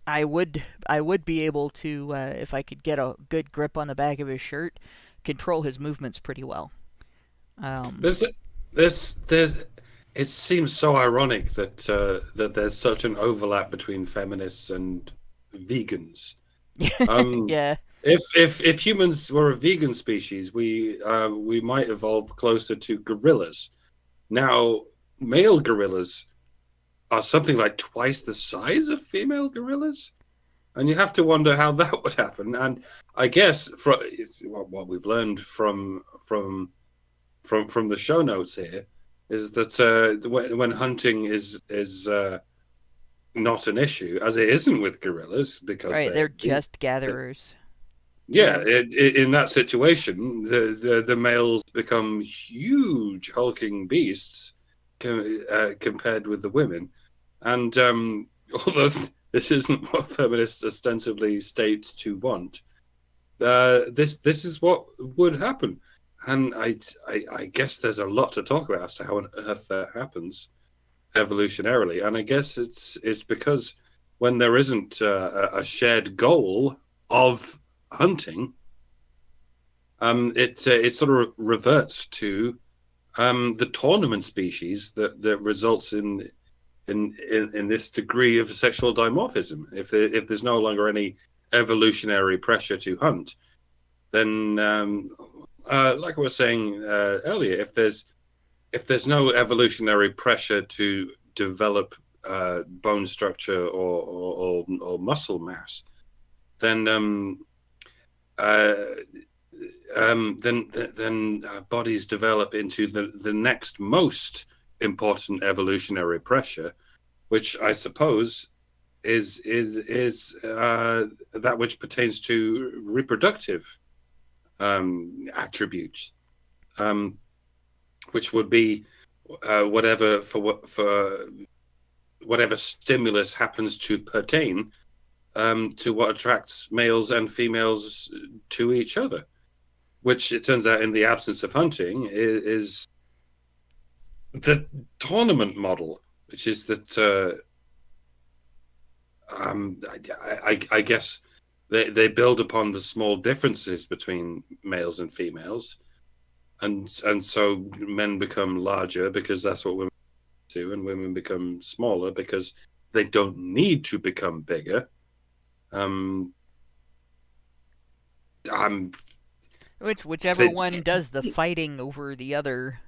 D: I would be able to, if I could get a good grip on the back of his shirt, control his movements pretty well.
F: It seems so ironic that there's such an overlap between feminists and vegans.
D: Yeah.
F: If humans were a vegan species, we might evolve closer to gorillas. Now, male gorillas are something like twice the size of female gorillas, and you have to wonder how that would happen. And I guess what we've learned from the show notes here is that when hunting is not an issue, as it isn't with gorillas, because
D: they're just gatherers.
F: Yeah, in that situation, the males become huge hulking beasts compared with the women. And although this isn't what feminists ostensibly state to want, this is what would happen. And I guess there's a lot to talk about as to how on earth that happens evolutionarily. And I guess it's because when there isn't a shared goal of hunting, it sort of reverts to the tournament species that results in in this degree of sexual dimorphism. If there's no longer any evolutionary pressure to hunt, then like I was saying earlier, if there's no evolutionary pressure to develop bone structure or muscle mass, then bodies develop into the next most important evolutionary pressure, which I suppose is that which pertains to reproductive attributes, which would be whatever stimulus happens to pertain to what attracts males and females to each other, which it turns out in the absence of hunting is the tournament model, which is that I guess they build upon the small differences between males and females, and so men become larger because that's what women do, and women become smaller because they don't need to become bigger.
D: Whichever one does the fighting over the other,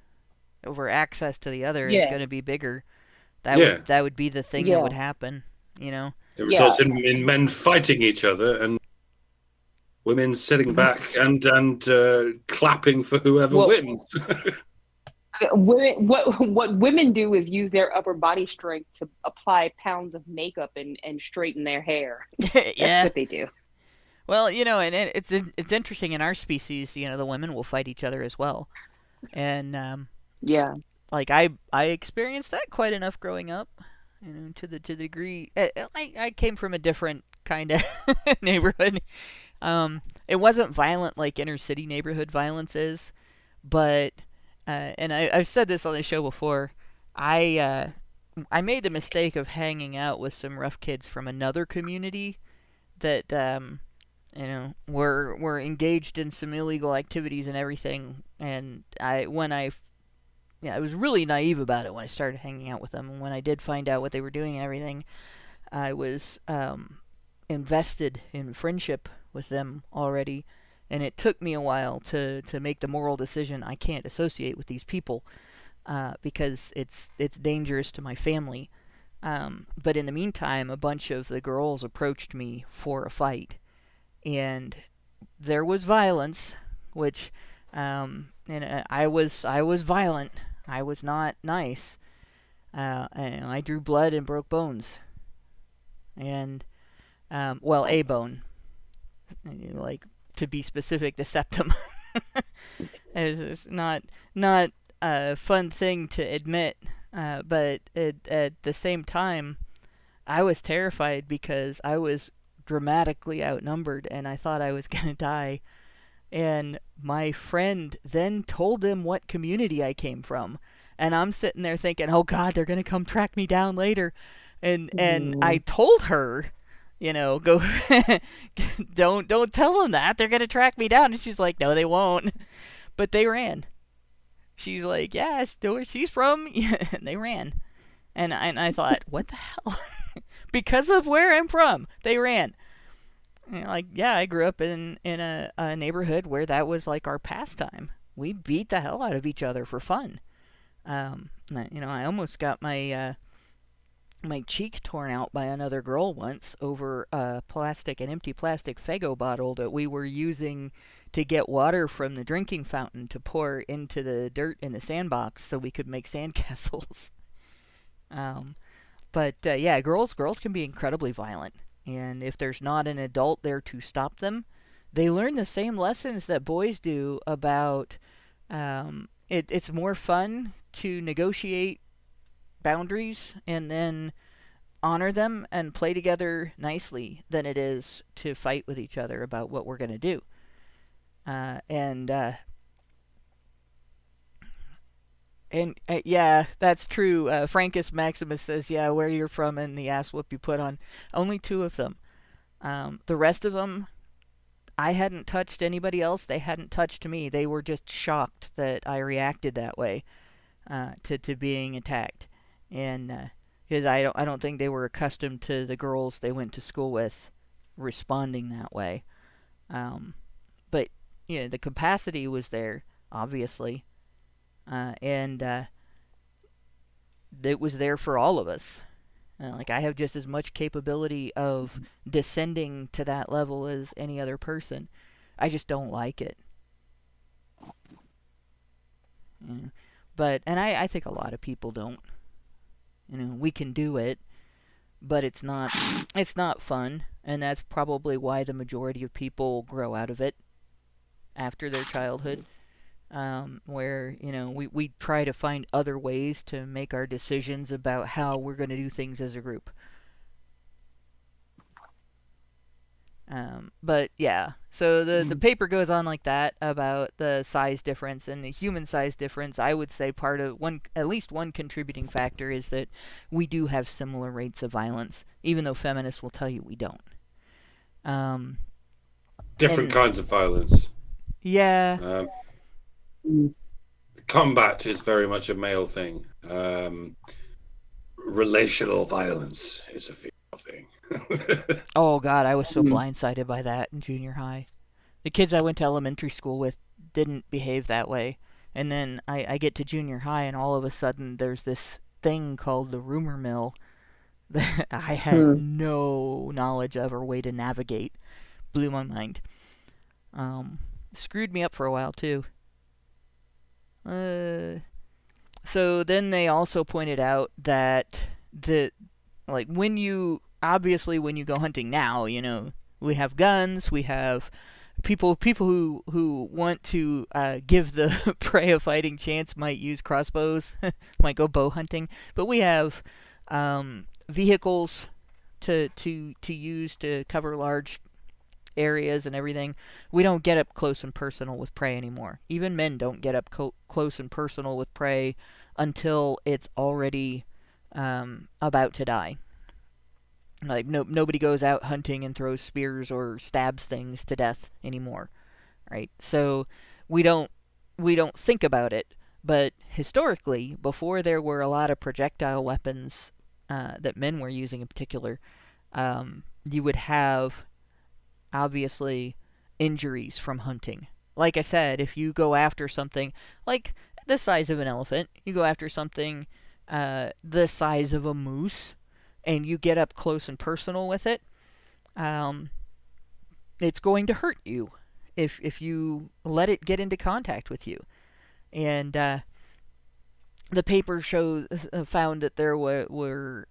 D: over access to the other, is going to be bigger. That would be the thing that would happen, you know.
F: It results in men fighting each other and women sitting back and clapping for whoever wins.
G: What women do is use their upper body strength to apply pounds of makeup and straighten their hair. That's what they do.
D: Well, you know, and it's interesting in our species. You know, the women will fight each other as well, and like I experienced that quite enough growing up. You know, to the degree I came from a different kind of neighborhood. It wasn't violent like inner city neighborhood violence is, but and I've said this on the show before. I made the mistake of hanging out with some rough kids from another community that you know were engaged in some illegal activities and everything. And I was really naive about it when I started hanging out with them. And when I did find out what they were doing and everything, I was invested in friendship with them already. And it took me a while to make the moral decision I can't associate with these people because it's dangerous to my family. But in the meantime, a bunch of the girls approached me for a fight. And there was violence, which and I was violent. I was not nice. And I drew blood and broke bones. And a bone, like, to be specific, the septum. It's not a fun thing to admit, but at the same time, I was terrified because I was dramatically outnumbered and I thought I was gonna die. And my friend then told them what community I came from, and I'm sitting there thinking, oh God, they're gonna come track me down later. And I told her, you know, go don't tell them that, they're gonna track me down. And she's like, no, they won't. But they ran. She's like, yeah, I know where she's from. And they ran. And I thought, what the hell? Because of where I'm from, they ran. You know, like, yeah, I grew up in a neighborhood where that was like our pastime. We beat the hell out of each other for fun. You know, I almost got my cheek torn out by another girl once over an empty plastic Faygo bottle that we were using to get water from the drinking fountain to pour into the dirt in the sandbox so we could make sandcastles. But girls can be incredibly violent. And if there's not an adult there to stop them, they learn the same lessons that boys do about it's more fun to negotiate boundaries and then honor them and play together nicely than it is to fight with each other about what we're going to do. Yeah, that's true. Francus Maximus says, yeah, where you're from and the ass whoop you put on. Only 2 of them. The rest of them, I hadn't touched anybody else. They hadn't touched me. They were just shocked that I reacted that way to being attacked. And because I don't think they were accustomed to the girls they went to school with responding that way. But the capacity was there, obviously, and it was there for all of us. Like, I have just as much capability of descending to that level as any other person. I just don't like it. But I think a lot of people don't. We can do it, but it's not fun, and that's probably why the majority of people grow out of it after their childhood. Where we try to find other ways to make our decisions about how we're going to do things as a group. But yeah, so the paper goes on like that about the size difference and the human size difference. I would say at least one contributing factor is that we do have similar rates of violence, even though feminists will tell you we don't.
F: Different kinds of violence.
D: Yeah.
F: Combat is very much a male thing. Relational violence is a female thing.
D: Oh God, I was so blindsided by that in junior high. The kids I went to elementary school with didn't behave that way. And then I get to junior high, and all of a sudden there's this thing called the rumor mill that I had no knowledge of or way to navigate. Blew my mind. Screwed me up for a while too. So then they also pointed out that when you go hunting now, we have guns, we have people who want to give the prey a fighting chance might use crossbows, might go bow hunting, but we have vehicles to use to cover large areas and everything. We don't get up close and personal with prey anymore. Even men don't get up close and personal with prey until it's already about to die. Like nobody goes out hunting and throws spears or stabs things to death anymore, right? So we don't think about it. But historically, before there were a lot of projectile weapons that men were using in particular, you would have obviously injuries from hunting. Like I said, if you go after something like the size of an elephant, you go after something the size of a moose, and you get up close and personal with it, it's going to hurt you if you let it get into contact with you. And the paper found that there were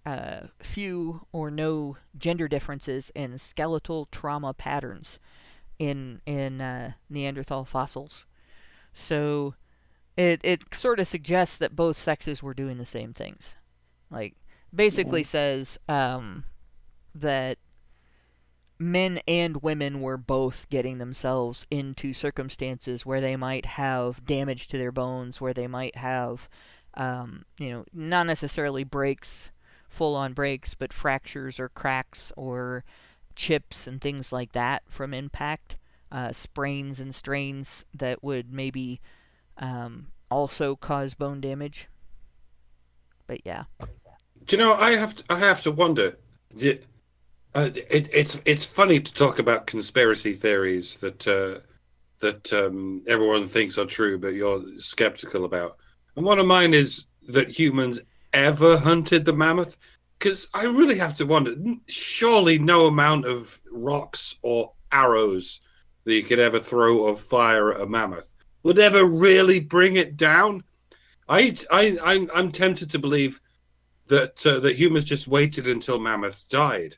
D: few or no gender differences in skeletal trauma patterns in Neanderthal fossils. So it sort of suggests that both sexes were doing the same things. Like, basically says that men and women were both getting themselves into circumstances where they might have damage to their bones, where they might have not necessarily full-on breaks, but fractures or cracks or chips and things like that from impact, sprains and strains that would maybe also cause bone damage. But yeah.
F: Do you know, I have to wonder. It's funny to talk about conspiracy theories that everyone thinks are true, but you're skeptical about. And one of mine is that humans ever hunted the mammoth, because I really have to wonder. Surely no amount of rocks or arrows that you could ever throw or fire at a mammoth would ever really bring it down. I'm tempted to believe that humans just waited until mammoths died,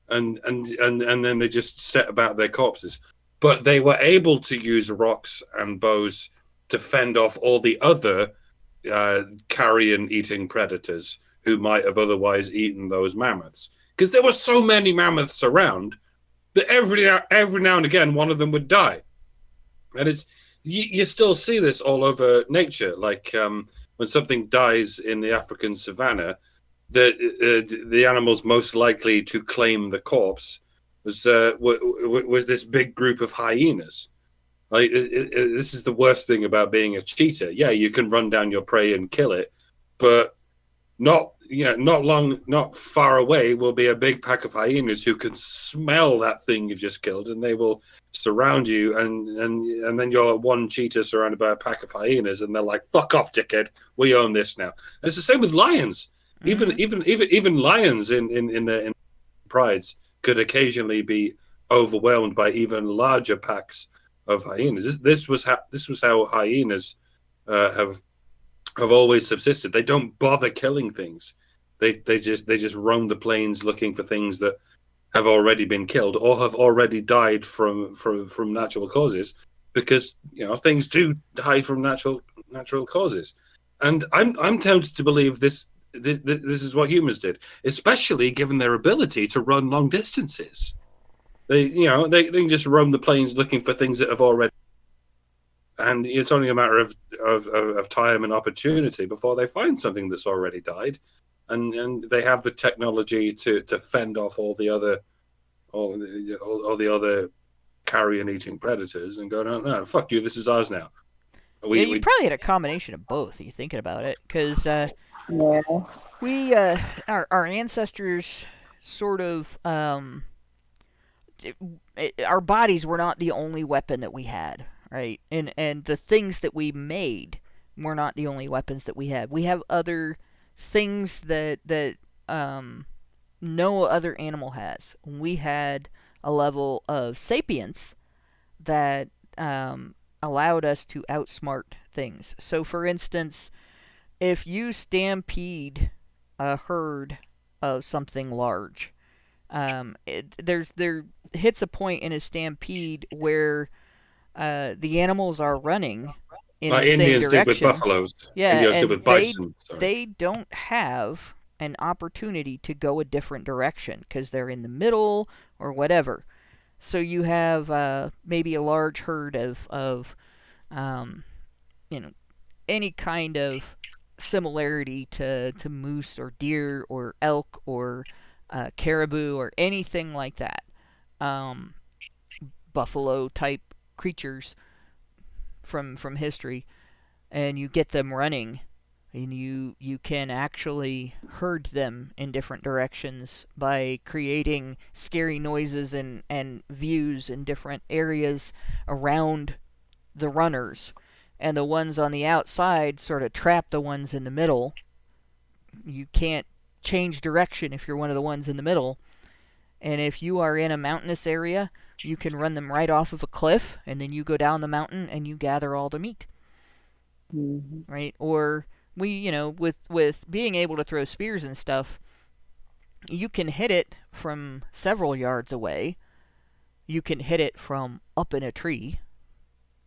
F: and then they just set about their corpses. But they were able to use rocks and bows to fend off all the other carrion-eating predators who might have otherwise eaten those mammoths. Because there were so many mammoths around that every now and again one of them would die. And you still see this all over nature. Like when something dies in the African savannah, the animals most likely to claim the corpse was this big group of hyenas. Like this is the worst thing about being a cheetah. Yeah, you can run down your prey and kill it, but not not far away will be a big pack of hyenas who can smell that thing you've just killed, and they will surround you, and then you're one cheetah surrounded by a pack of hyenas, and they're like, "Fuck off, dickhead! We own this now." And it's the same with lions. Even lions in their prides could occasionally be overwhelmed by even larger packs of hyenas. This was how hyenas have always subsisted. They don't bother killing things. They just roam the plains looking for things that have already been killed or have already died from natural causes, because things do die from natural causes. And I'm tempted to believe this is what humans did, especially given their ability to run long distances. They can just roam the plains looking for things that have already, and it's only a matter of time and opportunity before they find something that's already died, and they have the technology to fend off all the other carrion eating predators and go, no, fuck you, this is ours now.
D: You probably had a combination of both. You're thinking about it, because our ancestors sort of our bodies were not the only weapon that we had, right? And the things that we made were not the only weapons that we had. We have other things that no other animal has. We had a level of sapience that allowed us to outsmart things. So, for instance, if you stampede a herd of something large, there hits a point in a stampede where the animals are running in the same
F: Indians
D: direction.
F: did with buffaloes.
D: Yeah,
F: Indians
D: and
F: did with bison.
D: They don't have an opportunity to go a different direction because they're in the middle or whatever. So you have maybe a large herd of any kind of similarity to moose or deer or elk or caribou or anything like that. Buffalo type creatures from history, and you get them running, and you can actually herd them in different directions by creating scary noises and views in different areas around the runners, and the ones on the outside sort of trap the ones in the middle. You can't change direction if you're one of the ones in the middle, and if you are in a mountainous area, you can run them right off of a cliff, and then you go down the mountain and you gather all the meat. Mm-hmm. Right? Or with being able to throw spears and stuff, you can hit it from several yards away. You can hit it from up in a tree.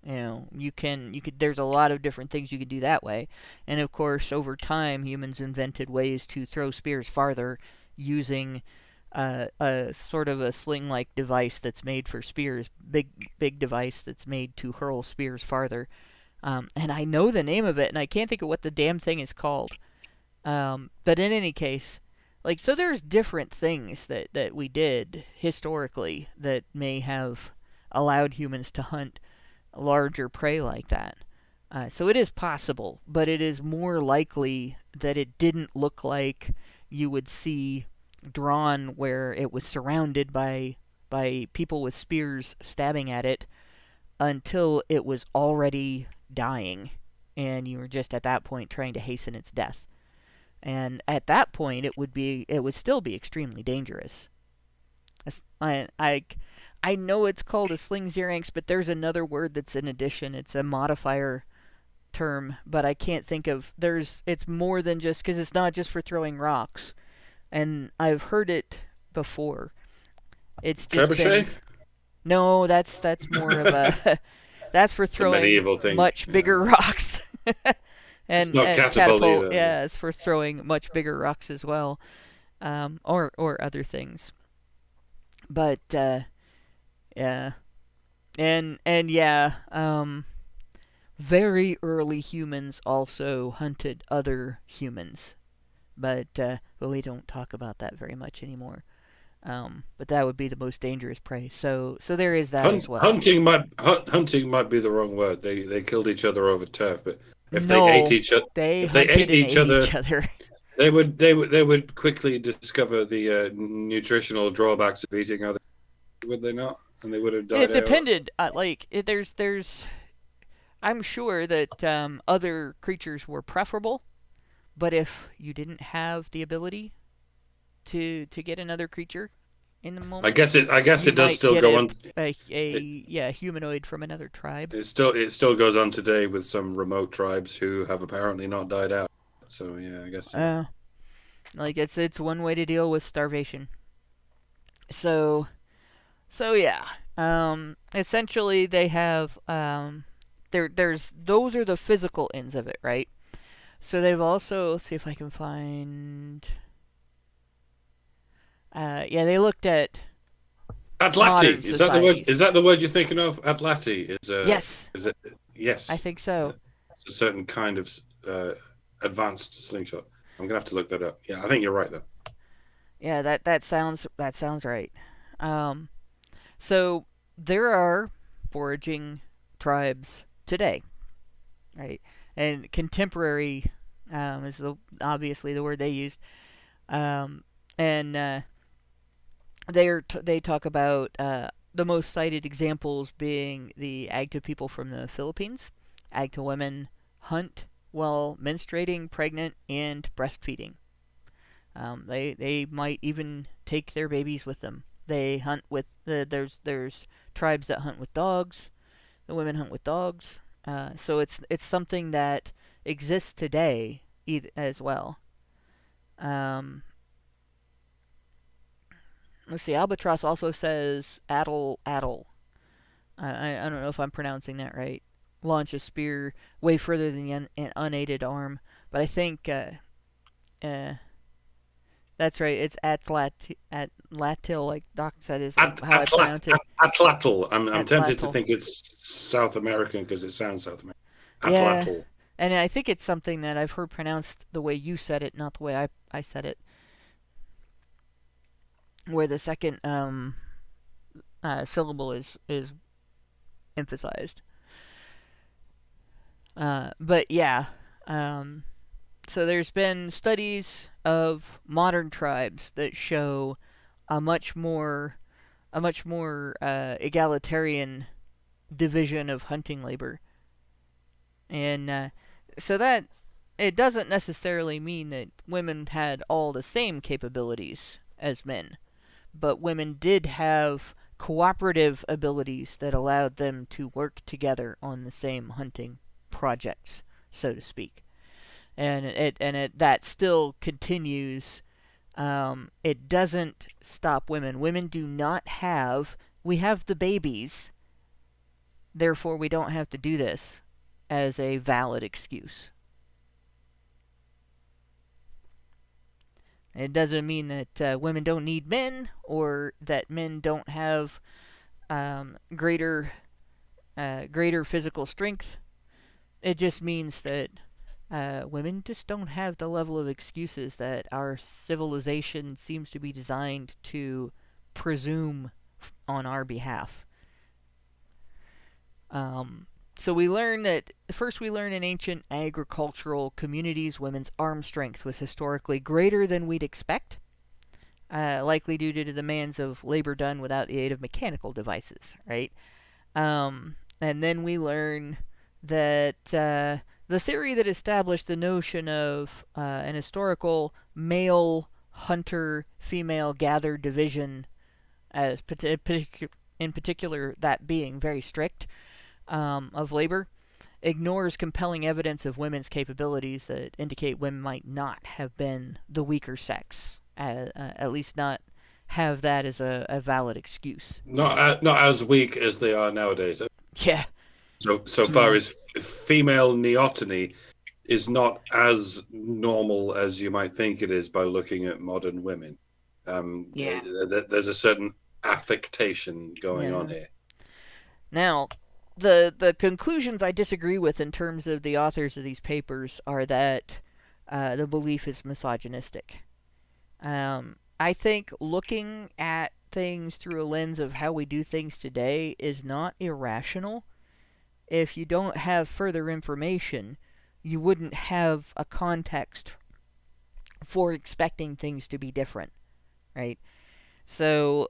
D: You could. There's a lot of different things you could do that way. And of course, over time, humans invented ways to throw spears farther using a sort of a sling-like device that's made for spears, big device that's made to hurl spears farther. And I know the name of it, and I can't think of what the damn thing is called. But in any case, so there's different things that we did historically that may have allowed humans to hunt larger prey like that. So it is possible, but it is more likely that it didn't look like you would see drawn where it was surrounded by people with spears stabbing at it until it was already dying, and you were just at that point trying to hasten its death. And at that point, it would still be extremely dangerous. I know it's called a sling xerxes, but there's another word that's in addition. It's a modifier term, but I can't think of. It's more than just, because it's not just for throwing rocks. And I've heard it before. It's just been, no, that's more of a that's for throwing much bigger rocks. and
F: it's not
D: catapult
F: either.
D: Yeah, it's for throwing much bigger rocks as well, or other things. But yeah, and very early humans also hunted other humans. But we don't talk about that very much anymore. But that would be the most dangerous prey. So there is that as well.
F: Hunting might be the wrong word. They killed each other over turf, but if they ate each other, They would quickly discover the nutritional drawbacks of eating other, would they not? And they would have died
D: It
F: out.
D: depended. There's. I'm sure that other creatures were preferable, but if you didn't have the ability to get another creature in the moment,
F: I guess it does still go on.
D: A humanoid from another tribe.
F: It still goes on today with some remote tribes who have apparently not died out. So yeah, I guess.
D: Like it's one way to deal with starvation. So yeah. Essentially they have there's those are the physical ends of it, right? So they've also, let's see if I can find. They looked at
F: Atlati. Is that the word? Is that the word you're thinking of? Atlati is.
D: Yes.
F: Is it? Yes.
D: I think so.
F: It's a certain kind of advanced slingshot. I'm gonna have to look that up. Yeah, I think you're right though.
D: Yeah, that sounds right. So there are foraging tribes today, right? And contemporary is obviously the word they used. And they talk about the most cited examples being the Agta people from the Philippines. Agta women hunt while menstruating, pregnant, and breastfeeding. They might even take their babies with them. They hunt with there's tribes that hunt with dogs. The women hunt with dogs. So it's something that exists today as well. Let's see. Albatross also says "addle." I don't know if I'm pronouncing that right. Launch a spear way further than the unaided arm, but I think that's right. It's Atlatil, like Doc said, is how I pronounce it.
F: Atlatl. I'm tempted to think it's South American because it sounds South American. Atlatl.
D: Yeah, and I think it's something that I've heard pronounced the way you said it, not the way I said it. Where the second syllable is emphasized. But yeah, so there's been studies of modern tribes that show a much more egalitarian division of hunting labor, and so that it doesn't necessarily mean that women had all the same capabilities as men, but women did have cooperative abilities that allowed them to work together on the same hunting projects, so to speak. And that still continues. It doesn't stop women. Women do not have. We have the babies, therefore we don't have to do this as a valid excuse. It doesn't mean that women don't need men or that men don't have greater physical strength. It just means that women just don't have the level of excuses that our civilization seems to be designed to presume on our behalf. So we learn that first we learn in ancient agricultural communities women's arm strength was historically greater than we'd expect, likely due to the demands of labor done without the aid of mechanical devices, right? And then we learn that the theory that established the notion of an historical male hunter female gathered division, as in particular that being very strict, of labor, ignores compelling evidence of women's capabilities that indicate women might not have been the weaker sex, at least not have that as a valid excuse.
F: Not as weak as they are nowadays.
D: Yeah.
F: So far as female neoteny is not as normal as you might think it is by looking at modern women. There's a certain affectation going on here.
D: Now, the conclusions I disagree with in terms of the authors of these papers are that the belief is misogynistic. I think looking at things through a lens of how we do things today is not irrational. If you don't have further information, you wouldn't have a context for expecting things to be different, right? So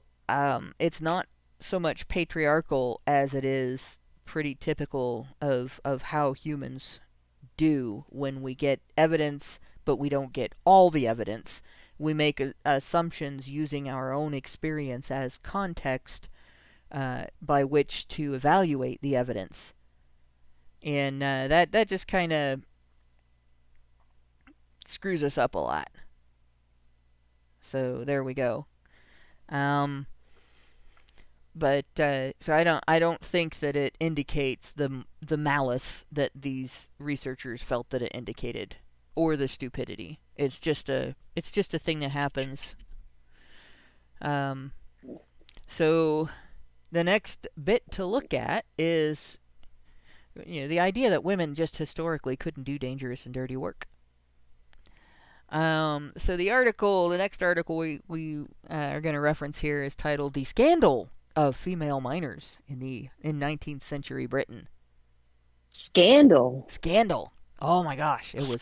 D: it's not so much patriarchal as it is pretty typical of how humans do when we get evidence, but we don't get all the evidence. We make assumptions using our own experience as context by which to evaluate the evidence. And that just kind of screws us up a lot. So there we go. But so I don't think that it indicates the malice that these researchers felt that it indicated, or the stupidity. It's just a thing that happens. So the next bit to look at is, the idea that women just historically couldn't do dangerous and dirty work. So the next article we are going to reference here is titled "The Scandal of Female Miners in 19th Century Britain."
G: Scandal.
D: Oh my gosh, it was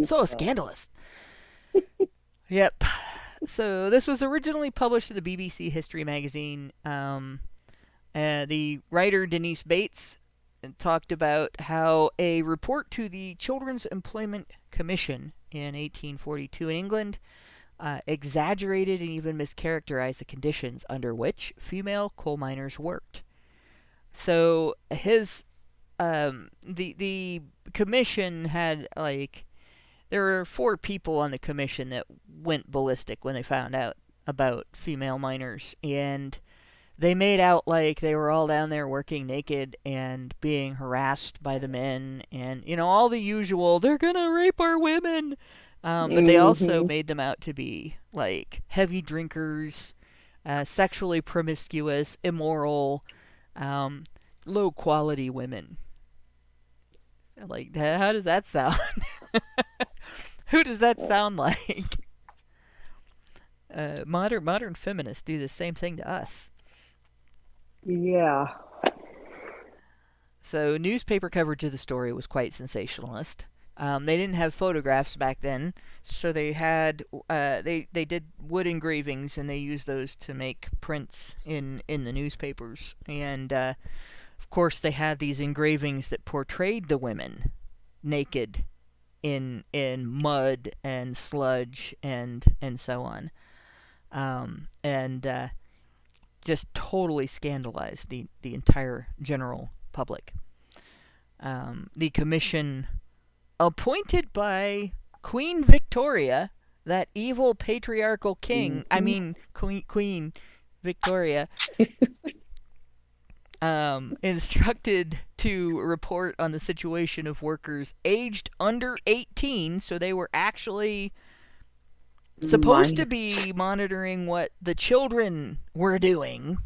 D: so scandalous. Yep. So this was originally published in the BBC History magazine. The writer Denise Bates talked about how a report to the Children's Employment Commission in 1842 in England exaggerated and even mischaracterized the conditions under which female coal miners worked. So his the commission had, like, there were 4 people on the commission that went ballistic when they found out about female miners, and they made out like they were all down there working naked and being harassed by the men, and all the usual, they're gonna rape our women. But they also made them out to be like heavy drinkers, sexually promiscuous, immoral, low quality women. Like, how does that sound? Who does that sound like? Modern feminists do the same thing to us.
G: Yeah.
D: So newspaper coverage of the story was quite sensationalist. They didn't have photographs back then, so they had they did wood engravings, and they used those to make prints in the newspapers. And of course, they had these engravings that portrayed the women naked in mud and sludge and so on, and just totally scandalized the entire general public. The commission, appointed by Queen Victoria, that evil patriarchal king, Queen Victoria, instructed to report on the situation of workers aged under 18, so they were actually supposed to be monitoring what the children were doing.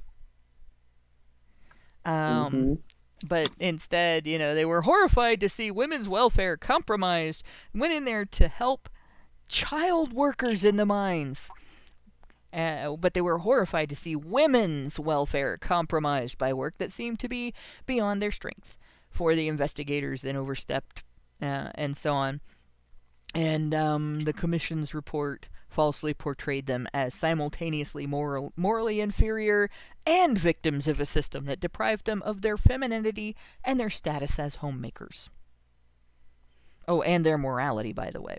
D: But instead, they were horrified to see women's welfare compromised, went in there to help child workers in the mines. But they were horrified to see women's welfare compromised by work that seemed to be beyond their strength. For the investigators then overstepped, and so on. And the commission's report falsely portrayed them as simultaneously morally inferior and victims of a system that deprived them of their femininity and their status as homemakers. Oh, and their morality, by the way.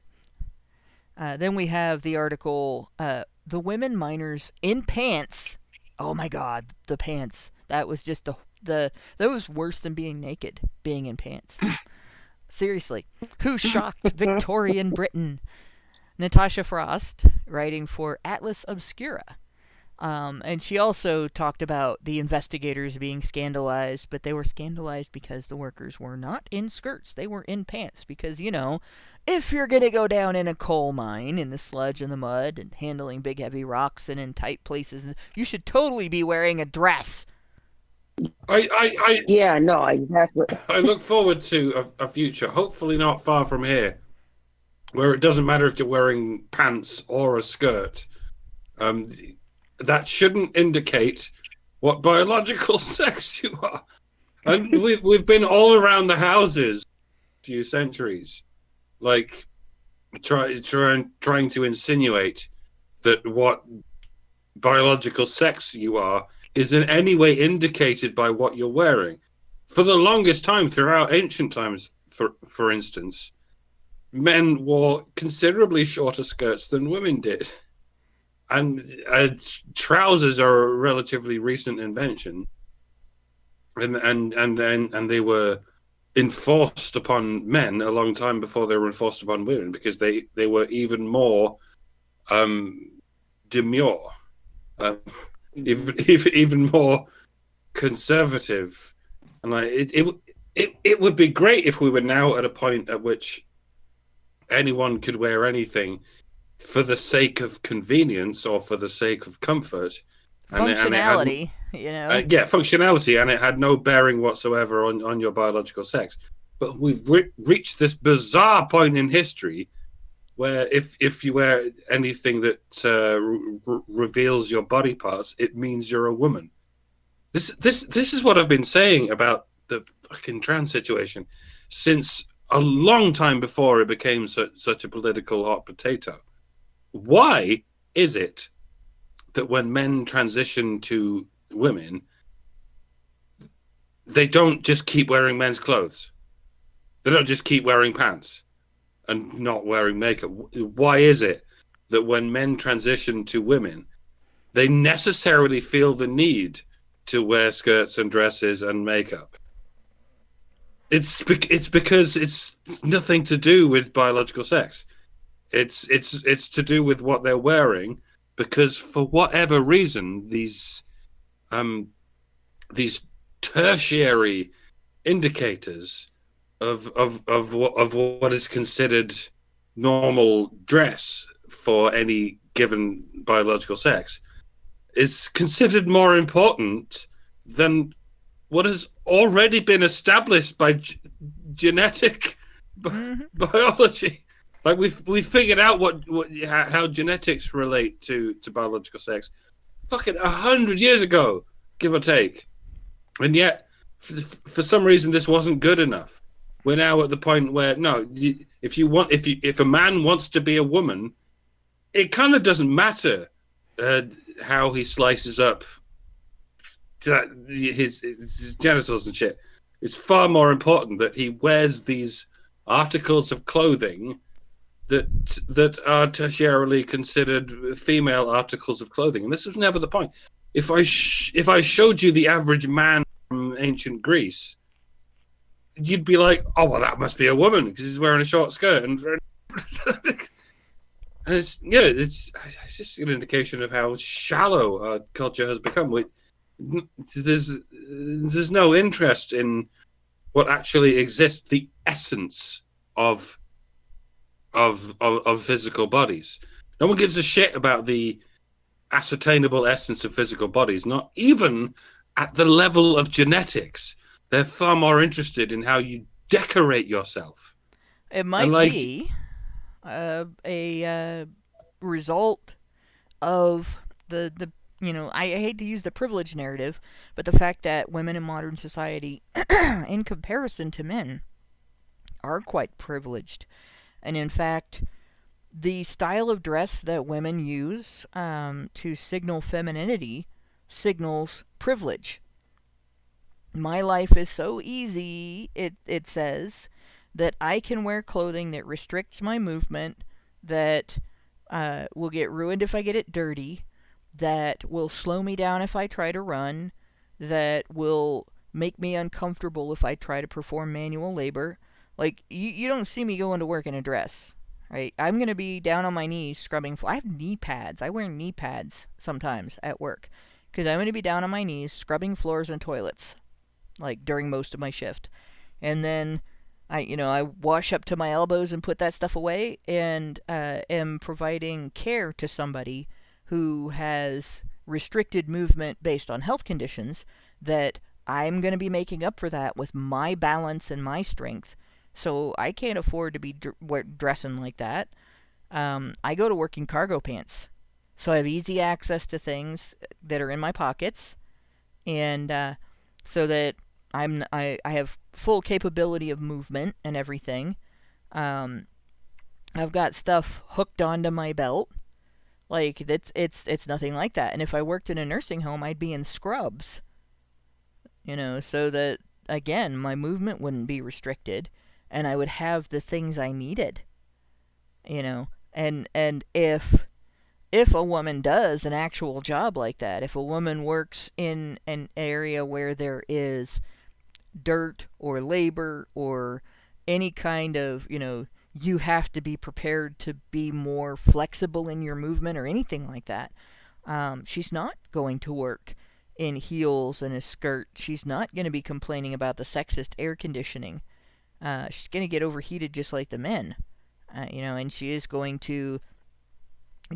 D: Then we have the article, "The Women Miners in Pants." Oh my God, the pants. That was just that was worse than being naked, being in pants. Seriously. Who shocked Victorian Britain? Natasha Frost, writing for Atlas Obscura. And she also talked about the investigators being scandalized, but they were scandalized because the workers were not in skirts. They were in pants because, if you're going to go down in a coal mine in the sludge and the mud and handling big heavy rocks and in tight places, you should totally be wearing a dress.
G: Yeah, no, exactly.
F: I look forward to a future, hopefully not far from here, where it doesn't matter if you're wearing pants or a skirt. That shouldn't indicate what biological sex you are. And we've been all around the houses a few centuries. Like, trying to insinuate that what biological sex you are is in any way indicated by what you're wearing. For the longest time, throughout ancient times, for instance, men wore considerably shorter skirts than women did, and trousers are a relatively recent invention, and they were enforced upon men a long time before they were enforced upon women, because they were even more demure, even more conservative. And like it would be great if we were now at a point at which anyone could wear anything for the sake of convenience or for the sake of comfort.
D: Functionality,
F: functionality, and it had no bearing whatsoever on your biological sex. But we've reached this bizarre point in history where if you wear anything that reveals your body parts, it means you're a woman. This is what I've been saying about the fucking trans situation since a long time before it became such a political hot potato. Why is it that when men transition to women, they don't just keep wearing men's clothes? They don't just keep wearing pants and not wearing makeup. Why is it that when men transition to women, they necessarily feel the need to wear skirts and dresses and makeup? It's because it's nothing to do with biological sex. It's to do with what they're wearing, because for whatever reason, these tertiary indicators of what is considered normal dress for any given biological sex is considered more important than what has already been established by genetic biology. Like we've figured out how genetics relate to biological sex fucking 100 years ago, give or take. And yet, for some reason, this wasn't good enough. We're now at the point where if a man wants to be a woman, it kind of doesn't matter how he slices up his genitals and shit. It's far more important that he wears these articles of clothing that are tertiarily considered female articles of clothing. And this was never the point. If I showed you the average man from ancient Greece, you'd be like, oh, well, that must be a woman because he's wearing a short skirt. And it's just an indication of how shallow our culture has become. There's no interest in what actually exists, the essence of physical bodies. No one gives a shit about the ascertainable essence of physical bodies, not even at the level of genetics. They're far more interested in how you decorate yourself.
D: It might be a result of the I hate to use the privilege narrative, but the fact that women in modern society, in comparison to men, are quite privileged. And in fact, the style of dress that women use to signal femininity signals privilege. My life is so easy, it says, that I can wear clothing that restricts my movement, that will get ruined if I get it dirty, that will slow me down if I try to run, that will make me uncomfortable if I try to perform manual labor. Like, you don't see me going to work in a dress, right? I'm going to be down on my knees scrubbing. I have knee pads. I wear knee pads sometimes at work because I'm going to be down on my knees scrubbing floors and toilets, like, during most of my shift. And then I wash up to my elbows and put that stuff away and am providing care to somebody who has restricted movement based on health conditions, that I'm going to be making up for that with my balance and my strength. So I can't afford to be dressing like that. I go to work in cargo pants. So I have easy access to things that are in my pockets. And so that I have full capability of movement and everything. I've got stuff hooked onto my belt. Like, it's nothing like that. And if I worked in a nursing home, I'd be in scrubs. So that, again, my movement wouldn't be restricted, and I would have the things I needed. And if a woman does an actual job like that, if a woman works in an area where there is dirt or labor or any kind of, you have to be prepared to be more flexible in your movement or anything like that, she's not going to work in heels and a skirt. She's not going to be complaining about the sexist air conditioning. She's going to get overheated just like the men, and she is going to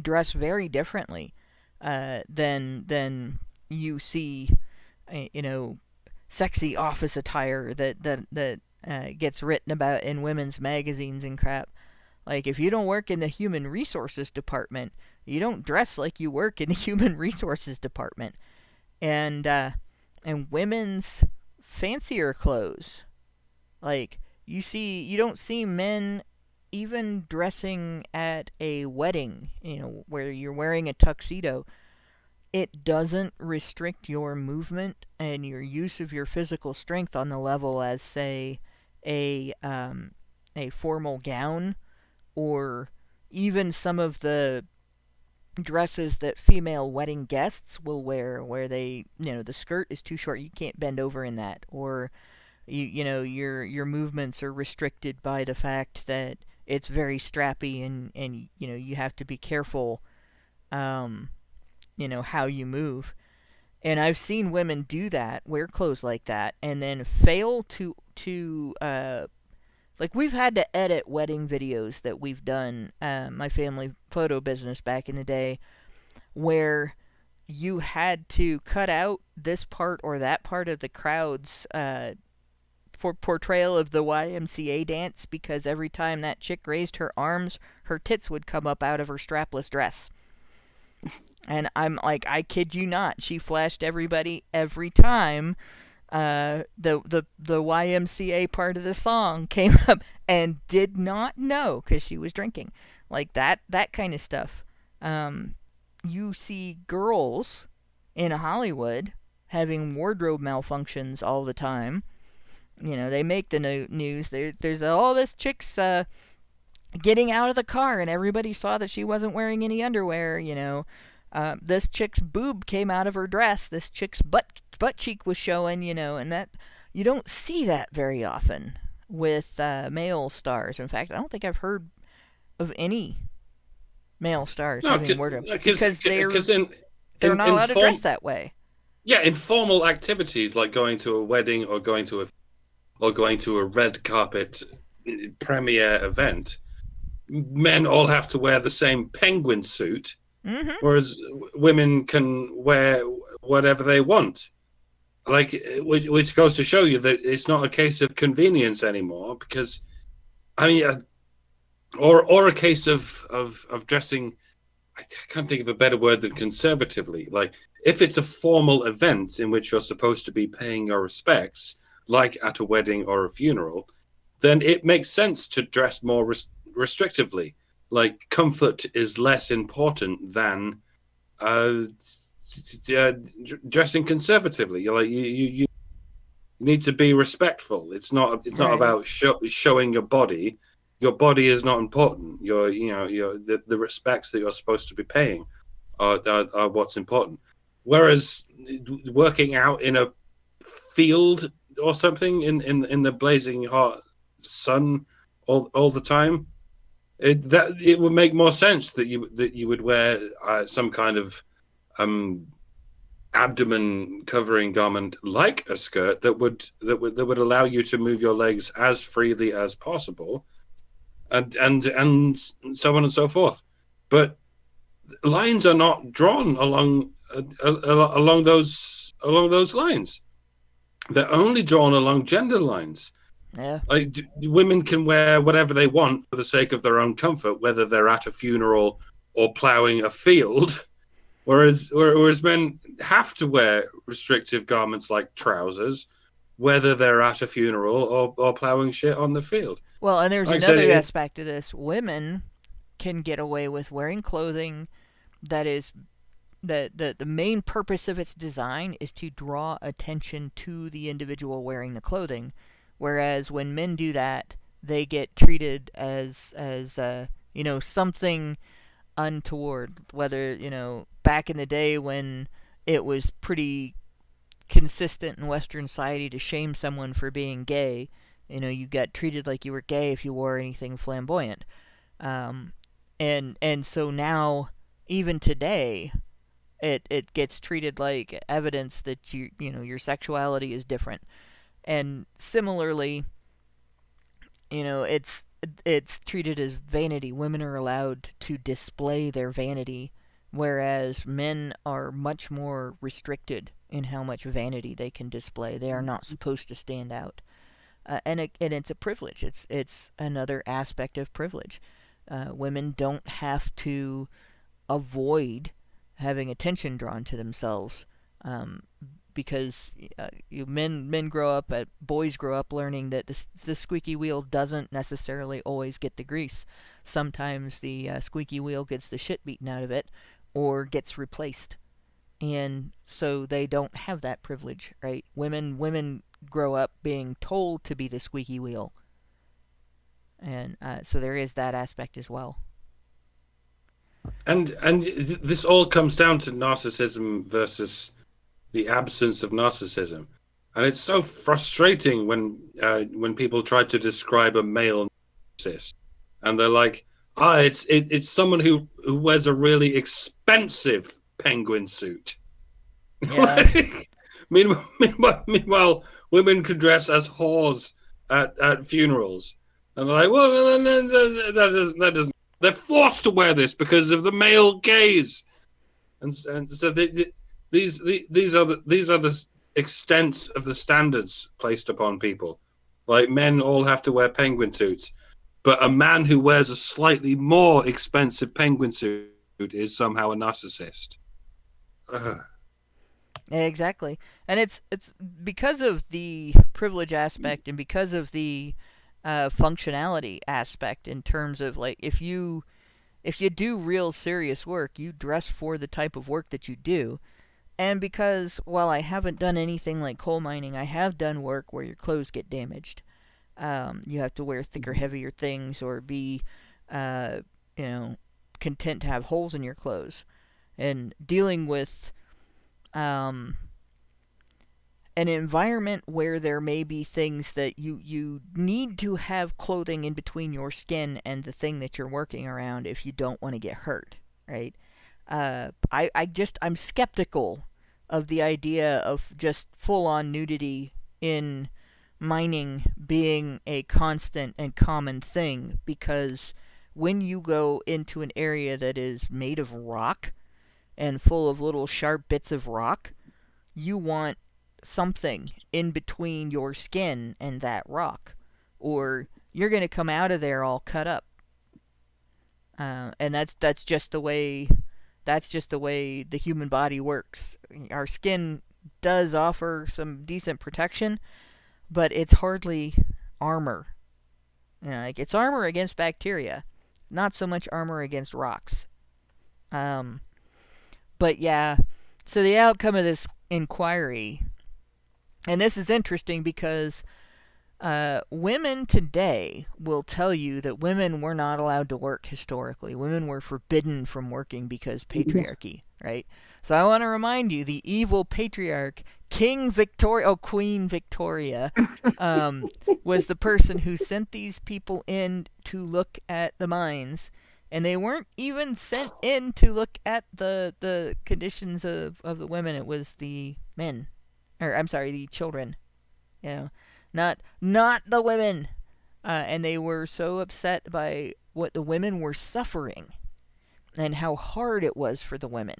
D: dress very differently than you see, sexy office attire that gets written about in women's magazines and crap. Like, if you don't work in the human resources department, you don't dress like you work in the human resources department. And women's fancier clothes, like, you don't see men even dressing at a wedding, where you're wearing a tuxedo. It doesn't restrict your movement and your use of your physical strength on the level as, say, a formal gown, or even some of the dresses that female wedding guests will wear, where they, the skirt is too short, you can't bend over in that, or your movements are restricted by the fact that it's very strappy, and you have to be careful how you move. And I've seen women do that, wear clothes like that, and then fail to like, we've had to edit wedding videos that we've done, my family photo business back in the day, where you had to cut out this part or that part of the crowd's portrayal of the YMCA dance, because every time that chick raised her arms, her tits would come up out of her strapless dress. And I'm like, I kid you not, she flashed everybody every time the YMCA part of the song came up, and did not know because she was drinking. Like, that kind of stuff. You see girls in Hollywood having wardrobe malfunctions all the time. They make the news. There's all this chick's getting out of the car, and everybody saw that she wasn't wearing any underwear. This chick's boob came out of her dress. This chick's butt cheek was showing. And that, you don't see that very often with male stars. In fact, I don't think I've heard of any male stars having wardrobe, because they're not allowed to dress that way.
F: Yeah, in formal activities like going to a wedding or going to a red carpet premiere event, men all have to wear the same penguin suit, whereas women can wear whatever they want. Like, which goes to show you that it's not a case of convenience anymore, because, I mean, or a case of dressing. I can't think of a better word than conservatively. Like, if it's a formal event in which you're supposed to be paying your respects, like at a wedding or a funeral, then it makes sense to dress more restrictively. Like, comfort is less important than dressing conservatively. You need to be respectful. It's not about showing your body. Your body is not important. The respects that you're supposed to be paying are what's important. Whereas working out in a field or something in the blazing hot sun all the time, it would make more sense that you would wear some kind of abdomen covering garment like a skirt that would allow you to move your legs as freely as possible, and so on and so forth. But lines are not drawn along those lines. They're only drawn along gender lines.
D: Yeah.
F: Like, women can wear whatever they want for the sake of their own comfort, whether they're at a funeral or plowing a field, whereas men have to wear restrictive garments like trousers whether they're at a funeral or plowing shit on the field.
D: Well, and there's
F: Like I said,
D: another aspect of this. Women can get away with wearing clothing that is the main purpose of its design is to draw attention to the individual wearing the clothing, whereas when men do that, they get treated as something untoward. Whether back in the day when it was pretty consistent in Western society to shame someone for being gay, you got treated like you were gay if you wore anything flamboyant, and so now even today it gets treated like evidence that your sexuality is different. And similarly, it's treated as vanity. Women are allowed to display their vanity, whereas men are much more restricted in how much vanity they can display. They are not supposed to stand out, and it's a privilege. It's another aspect of privilege. Women don't have to avoid having attention drawn to themselves, because boys grow up learning that the squeaky wheel doesn't necessarily always get the grease. Sometimes the squeaky wheel gets the shit beaten out of it, or gets replaced, and so they don't have that privilege, right? Women grow up being told to be the squeaky wheel, and so there is that aspect as well.
F: And this all comes down to narcissism versus the absence of narcissism, and it's so frustrating when people try to describe a male narcissist, and they're like, it's someone who wears a really expensive penguin suit.
D: Yeah.
F: Meanwhile, women can dress as whores at funerals, and they're like, well, that doesn't. They're forced to wear this because of the male gaze, and so these are the extents of the standards placed upon people. Like, men all have to wear penguin suits, but a man who wears a slightly more expensive penguin suit is somehow a narcissist.
D: Exactly, and it's because of the privilege aspect and because of the functionality aspect, in terms of, like, if you do real serious work, you dress for the type of work that you do. And because, while I haven't done anything like coal mining, I have done work where your clothes get damaged. You have to wear thicker, heavier things, or be content to have holes in your clothes. And dealing with an environment where there may be things that you need to have clothing in between your skin and the thing that you're working around if you don't want to get hurt, right? I'm skeptical of the idea of just full-on nudity in mining being a constant and common thing, because when you go into an area that is made of rock and full of little sharp bits of rock, you want something in between your skin and that rock, or you're going to come out of there all cut up. And that's just the way the human body works. Our skin does offer some decent protection, but it's hardly armor. Like, it's armor against bacteria, not so much armor against rocks. But yeah, so the outcome of this inquiry, and this is interesting because women today will tell you that women were not allowed to work historically. Women were forbidden from working because patriarchy, right? So I want to remind you, the evil patriarch, Queen Victoria, was the person who sent these people in to look at the mines. And they weren't even sent in to look at the conditions of the women. It was the men. Or, I'm sorry, the children. Not the women. And they were so upset by what the women were suffering and how hard it was for the women.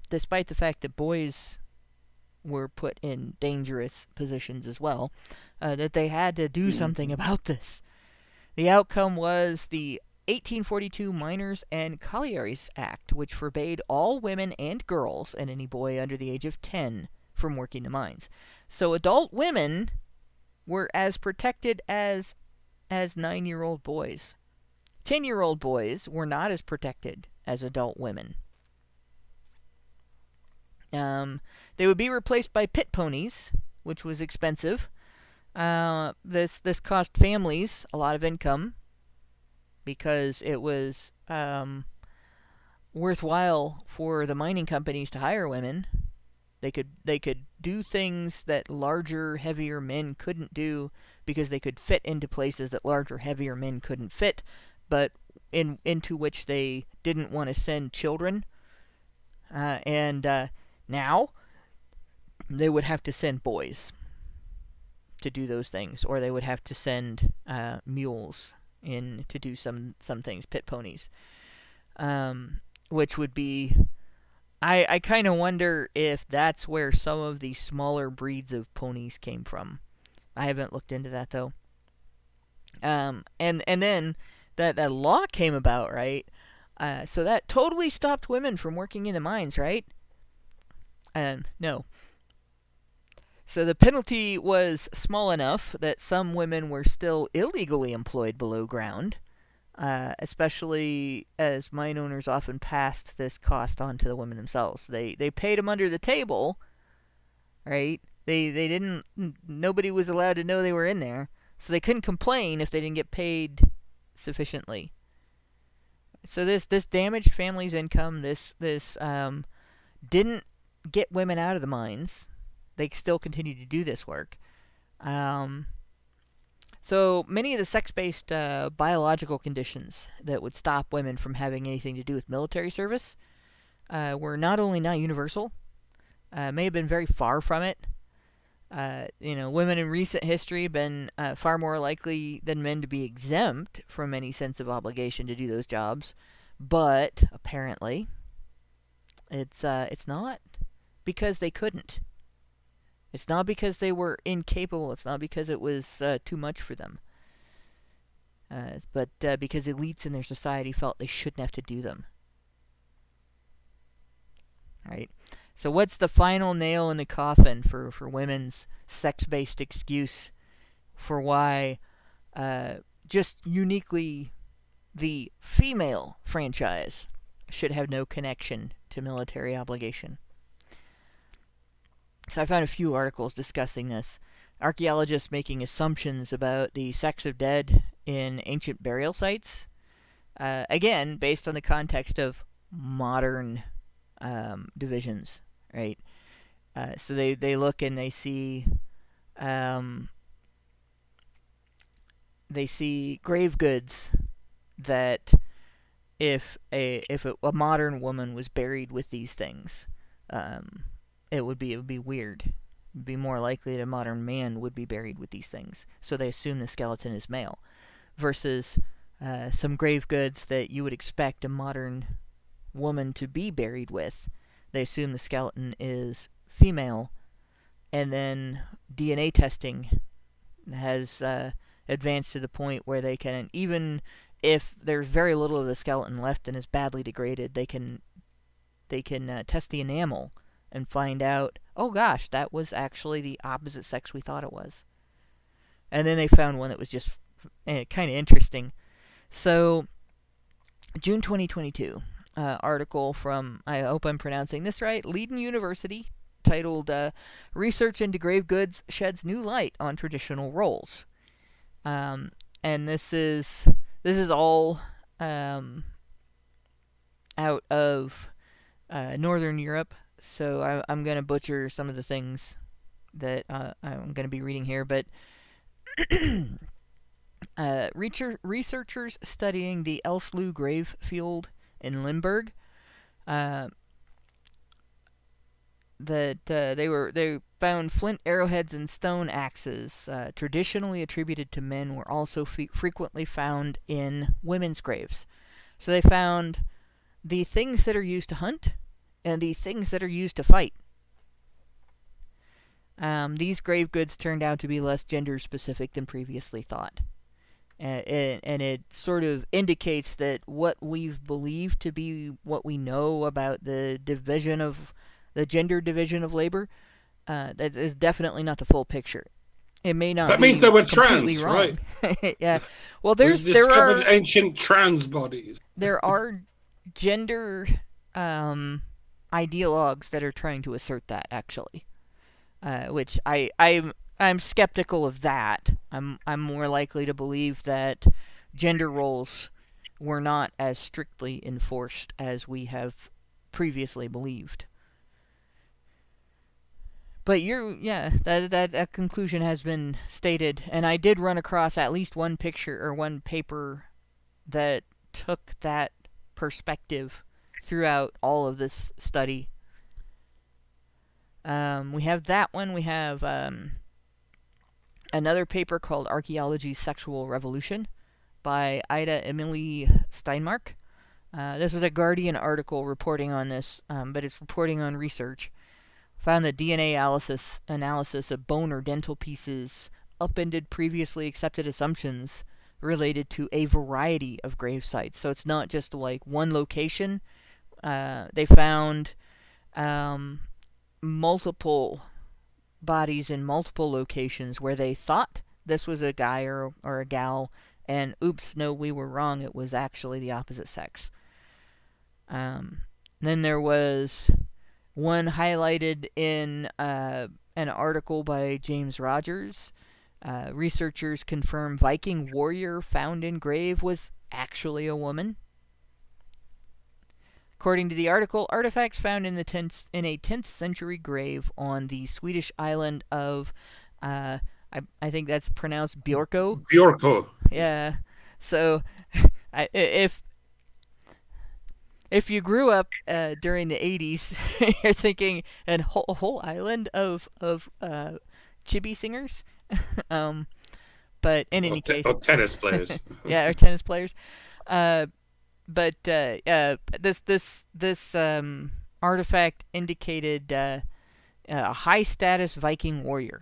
D: Despite the fact that boys were put in dangerous positions as well, that they had to do something about this. The outcome was the 1842 Miners and Collieries Act, which forbade all women and girls and any boy under the age of 10 from working the mines. So adult women were as protected as 9-year-old boys. 10-year-old boys were not as protected as adult women. They would be replaced by pit ponies, which was expensive. This cost families a lot of income because it was worthwhile for the mining companies to hire women. They could do things that larger, heavier men couldn't do because they could fit into places that larger, heavier men couldn't fit, but into which they didn't want to send children. Now they would have to send boys to do those things, or they would have to send mules in to do some things, pit ponies, which would be. I kind of wonder if that's where some of the smaller breeds of ponies came from. I haven't looked into that though. And then that law came about, right? So that totally stopped women from working in the mines, right? No. So the penalty was small enough that some women were still illegally employed below ground, especially as mine owners often passed this cost on to the women themselves. They paid them under the table, right? They didn't. Nobody was allowed to know they were in there, so they couldn't complain if they didn't get paid sufficiently. So this damaged families' income. This didn't get women out of the mines. They still continue to do this work. So many of the sex-based biological conditions that would stop women from having anything to do with military service were not only not universal, may have been very far from it. Women in recent history have been far more likely than men to be exempt from any sense of obligation to do those jobs, but apparently it's not because they couldn't. It's not because they were incapable. It's not because it was too much for them. But because elites in their society felt they shouldn't have to do them. Right? So what's the final nail in the coffin for women's sex-based excuse for why just uniquely the female franchise should have no connection to military obligation? So I found a few articles discussing this. Archaeologists making assumptions about the sex of dead in ancient burial sites. Again, based on the context of modern divisions, right? So they look and they see grave goods that if a modern woman was buried with these things, it would be weird. It would be more likely that a modern man would be buried with these things. So they assume the skeleton is male, versus some grave goods that you would expect a modern woman to be buried with. They assume the skeleton is female, and then DNA testing has advanced to the point where they can, even if there's very little of the skeleton left and is badly degraded, they can test the enamel and find out, oh gosh, that was actually the opposite sex we thought it was. And then they found one that was just kind of interesting. So, June 2022, article from, I hope I'm pronouncing this right, Leiden University, titled Research into Grave Goods Sheds New Light on Traditional Roles. And this is all out of Northern Europe. So I'm going to butcher some of the things that I'm going to be reading here, but researchers studying the Elslu grave field in Limburg, they found flint arrowheads and stone axes traditionally attributed to men were also frequently found in women's graves. So they found the things that are used to hunt and the things that are used to fight. These grave goods turned out to be less gender specific than previously thought. And it sort of indicates that what we've believed to be what we know about the gender division of labor That is definitely not the full picture. It may not.
F: That
D: be
F: means they were
D: completely
F: trans,
D: wrong.
F: right?
D: Yeah. Well,
F: We
D: there
F: discovered
D: are
F: ancient trans bodies.
D: there are gender ideologues that are trying to assert that, actually, which I'm skeptical of that. I'm more likely to believe that gender roles were not as strictly enforced as we have previously believed. But that conclusion has been stated, and I did run across at least one picture or one paper that took that perspective throughout all of this study. We have that one. We have another paper called Archaeology's Sexual Revolution by Ida Emilie Steinmark. This was a Guardian article reporting on this, but it's reporting on research. Found that DNA analysis of bone or dental pieces upended previously accepted assumptions related to a variety of grave sites. So it's not just like one location. They found multiple bodies in multiple locations where they thought this was a guy or a gal, and oops, no, we were wrong. It was actually the opposite sex. Then there was one highlighted in an article by James Rogers. Researchers confirm Viking warrior found in grave was actually a woman. According to the article, artifacts found in a 10th century grave on the Swedish island of, I think that's pronounced Bjorko.
F: Bjorko.
D: Yeah. So, if you grew up during the 80s, you're thinking a whole island of chibi singers. But in any case,
F: tennis players.
D: Yeah, or tennis players. But this artifact indicated a high status Viking warrior.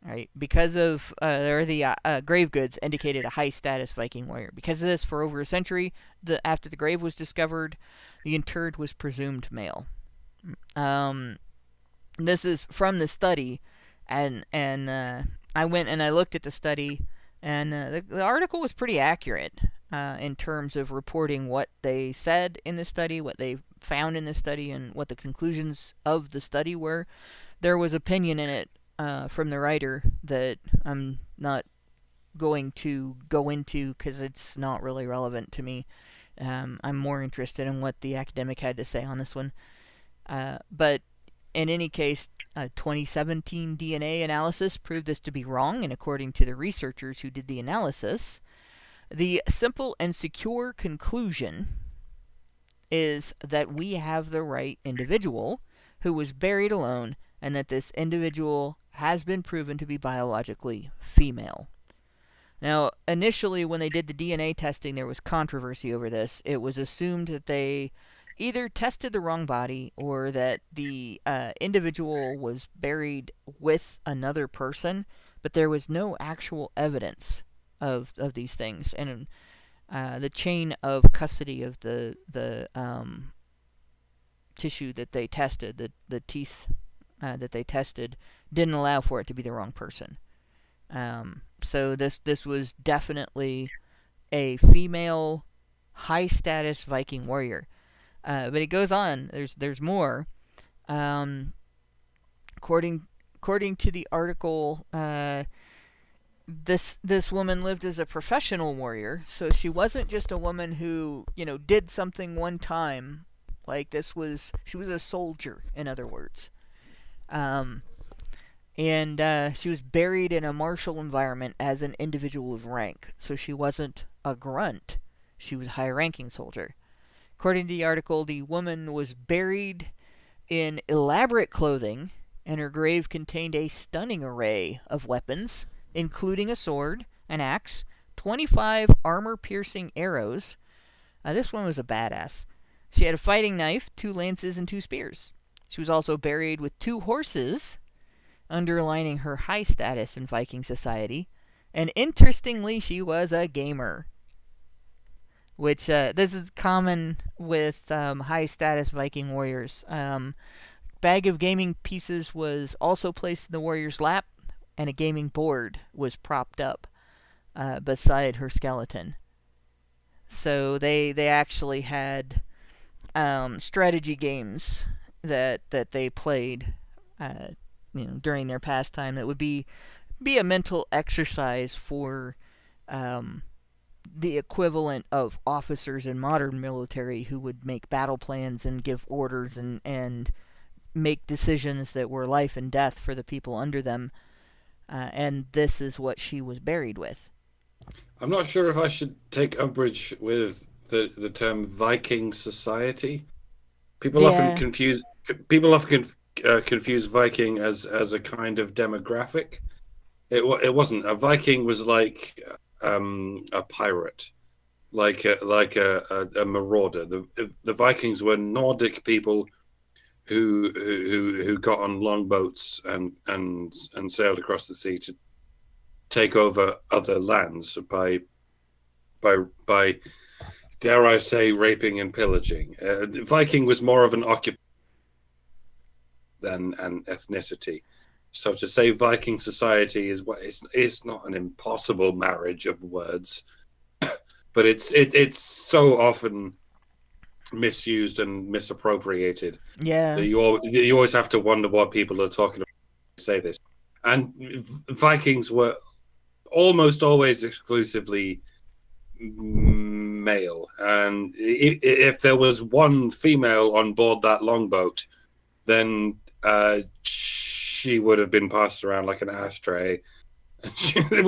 D: Right, because of the grave goods indicated a high status Viking warrior. Because of this, for over a century, after the grave was discovered, the interred was presumed male. This is from the study, and I went and I looked at the study, and the article was pretty accurate in terms of reporting what they said in the study, what they found in the study, and what the conclusions of the study were. There was opinion in it from the writer that I'm not going to go into because it's not really relevant to me. I'm more interested in what the academic had to say on this one. But in any case, 2017 DNA analysis proved this to be wrong, and according to the researchers who did the analysis, the simple and secure conclusion is that we have the right individual who was buried alone, and that this individual has been proven to be biologically female. Now, initially, when they did the DNA testing, there was controversy over this. It was assumed that they either tested the wrong body or that the individual was buried with another person, but there was no actual evidence of these things. And the chain of custody of the tissue that they tested, the teeth that they tested, didn't allow for it to be the wrong person. So this was definitely a female, high-status Viking warrior. But it goes on. There's more. According to the article, this woman lived as a professional warrior, so she wasn't just a woman who did something one time. Like she was a soldier, in other words. And she was buried in a martial environment as an individual of rank. So she wasn't a grunt. She was a high-ranking soldier. According to the article, the woman was buried in elaborate clothing, and her grave contained a stunning array of weapons, including a sword, an axe, 25 armor-piercing arrows. This one was a badass. She had a fighting knife, 2 lances, and 2 spears. She was also buried with 2 horses, underlining her high status in Viking society. And interestingly, she was a gamer. Which, this is common with high status Viking warriors. bag of gaming pieces was also placed in the warrior's lap, and a gaming board was propped up beside her skeleton. So they actually had strategy games that they played, during their pastime. That would be a mental exercise for the equivalent of officers in modern military who would make battle plans and give orders and make decisions that were life and death for the people under them. And this is what she was buried with.
F: I'm not sure if I should take umbrage with the term Viking society. People often confuse Viking as a kind of demographic. It wasn't. A Viking was like a pirate, like a marauder. The Vikings were Nordic people who got on longboats and sailed across the sea to take over other lands by dare I say, raping and pillaging. Viking was more of an occupation than an ethnicity. So to say Viking society is it's not an impossible marriage of words, but it's so often misused and misappropriated.
D: Yeah,
F: You always have to wonder what people are talking about when they say this. And Vikings were almost always exclusively male, and if there was one female on board that longboat, then she would have been passed around like an ashtray. There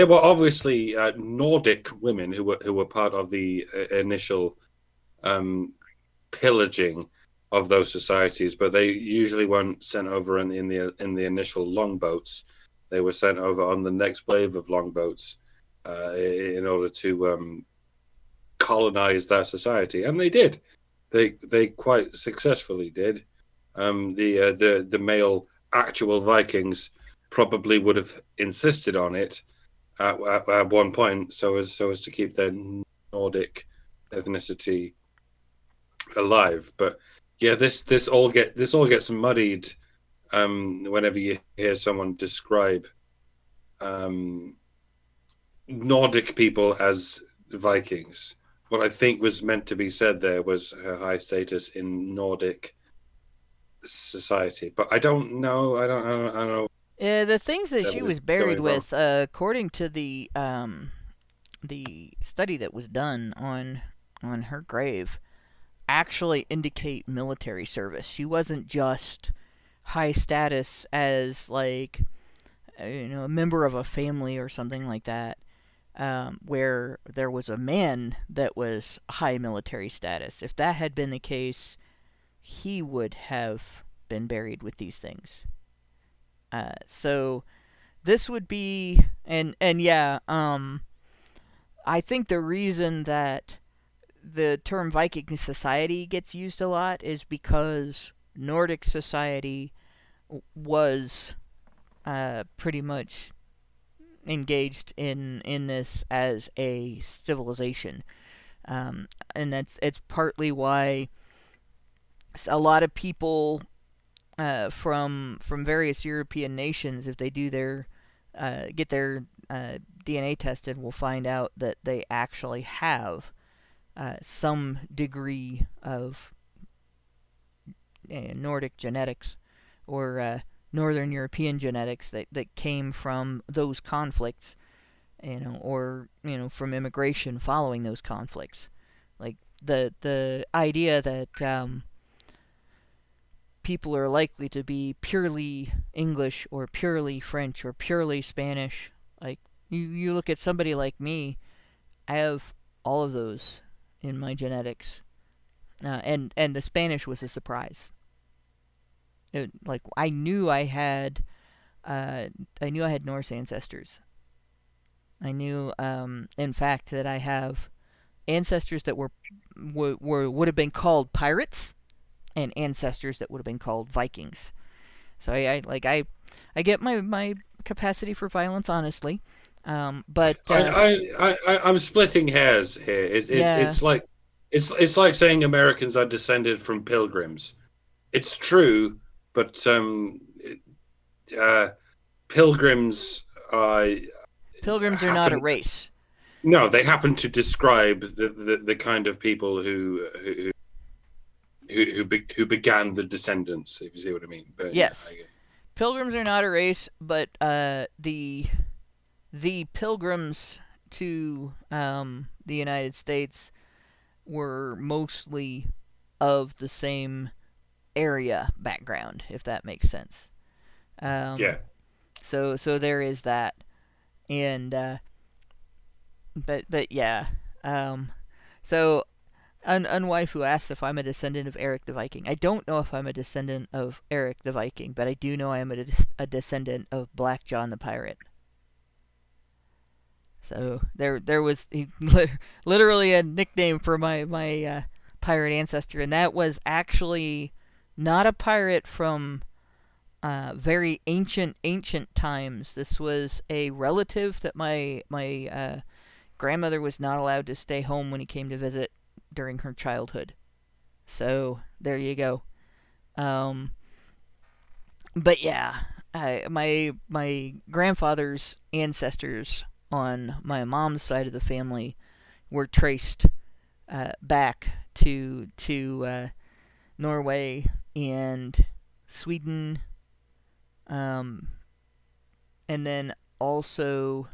F: were obviously Nordic women who were part of the initial pillaging of those societies, but they usually weren't sent over in the initial longboats. They were sent over on the next wave of longboats in order to colonize that society, and they did. They quite successfully did. The male actual Vikings probably would have insisted on it at one point, so as to keep their Nordic ethnicity alive. But yeah, this all gets muddied whenever you hear someone describe Nordic people as Vikings. What I think was meant to be said there was her high status in Nordic society, but I don't know. I don't know.
D: The things that she was buried with, according to the study that was done on her grave, actually indicate military service. She wasn't just high status as like a member of a family or something like that, where there was a man that was high military status. If that had been the case, he would have been buried with these things. So this would be, and yeah, I think the reason that the term Viking society gets used a lot is because Nordic society was pretty much engaged in this as a civilization, and it's partly why a lot of people from various European nations, if they do their get their DNA tested, will find out that they actually have some degree of Nordic genetics or Northern European genetics that came from those conflicts, or from immigration following those conflicts. Like the idea that people are likely to be purely English or purely French or purely Spanish. Like you look at somebody like me, I have all of those in my genetics, and the Spanish was a surprise. I knew I had Norse ancestors. I knew, in fact, that I have ancestors that would have been called pirates, and ancestors that would have been called Vikings. So I get my capacity for violence honestly, but
F: I'm splitting hairs here. It's like It's like saying Americans are descended from pilgrims. It's true, but pilgrims are
D: Pilgrims are not a race.
F: No, they happen to describe the kind of people who began the descendants, if you see what I mean. But,
D: yes, pilgrims are not a race, but the pilgrims to the United States were mostly of the same area background, if that makes sense.
F: Yeah.
D: So there is that, and but yeah. So Unwaifu asks if I'm a descendant of Eric the Viking. I don't know if I'm a descendant of Eric the Viking, but I do know I am a descendant of Black John the Pirate. So there was literally a nickname for my pirate ancestor, and that was actually not a pirate from very ancient times. This was a relative that my grandmother was not allowed to stay home when he came to visit during her childhood. So there you go. But yeah, my grandfather's ancestors on my mom's side of the family were traced back to Norway and Sweden, and then also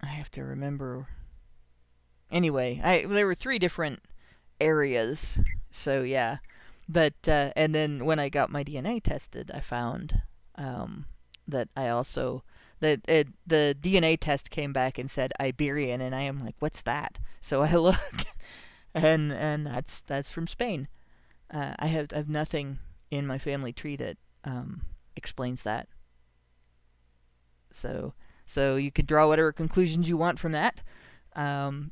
D: I have to remember. Anyway, there were 3 different areas, so yeah. But and then when I got my DNA tested, I found that I also the DNA test came back and said Iberian, and I am like, what's that? So I look, and that's from Spain. I have nothing in my family tree that explains that. So you can draw whatever conclusions you want from that.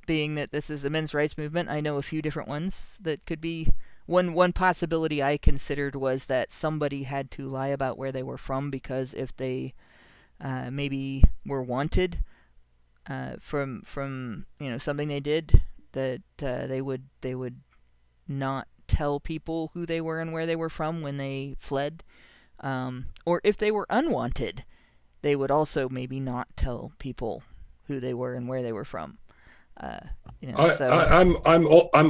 D: Being that this is the men's rights movement, I know a few different ones that could be. One possibility I considered was that somebody had to lie about where they were from, because if they maybe were wanted from something they did, that they would not tell people who they were and where they were from when they fled, or if they were unwanted, they would also maybe not tell people who they were and where they were from.
F: I'm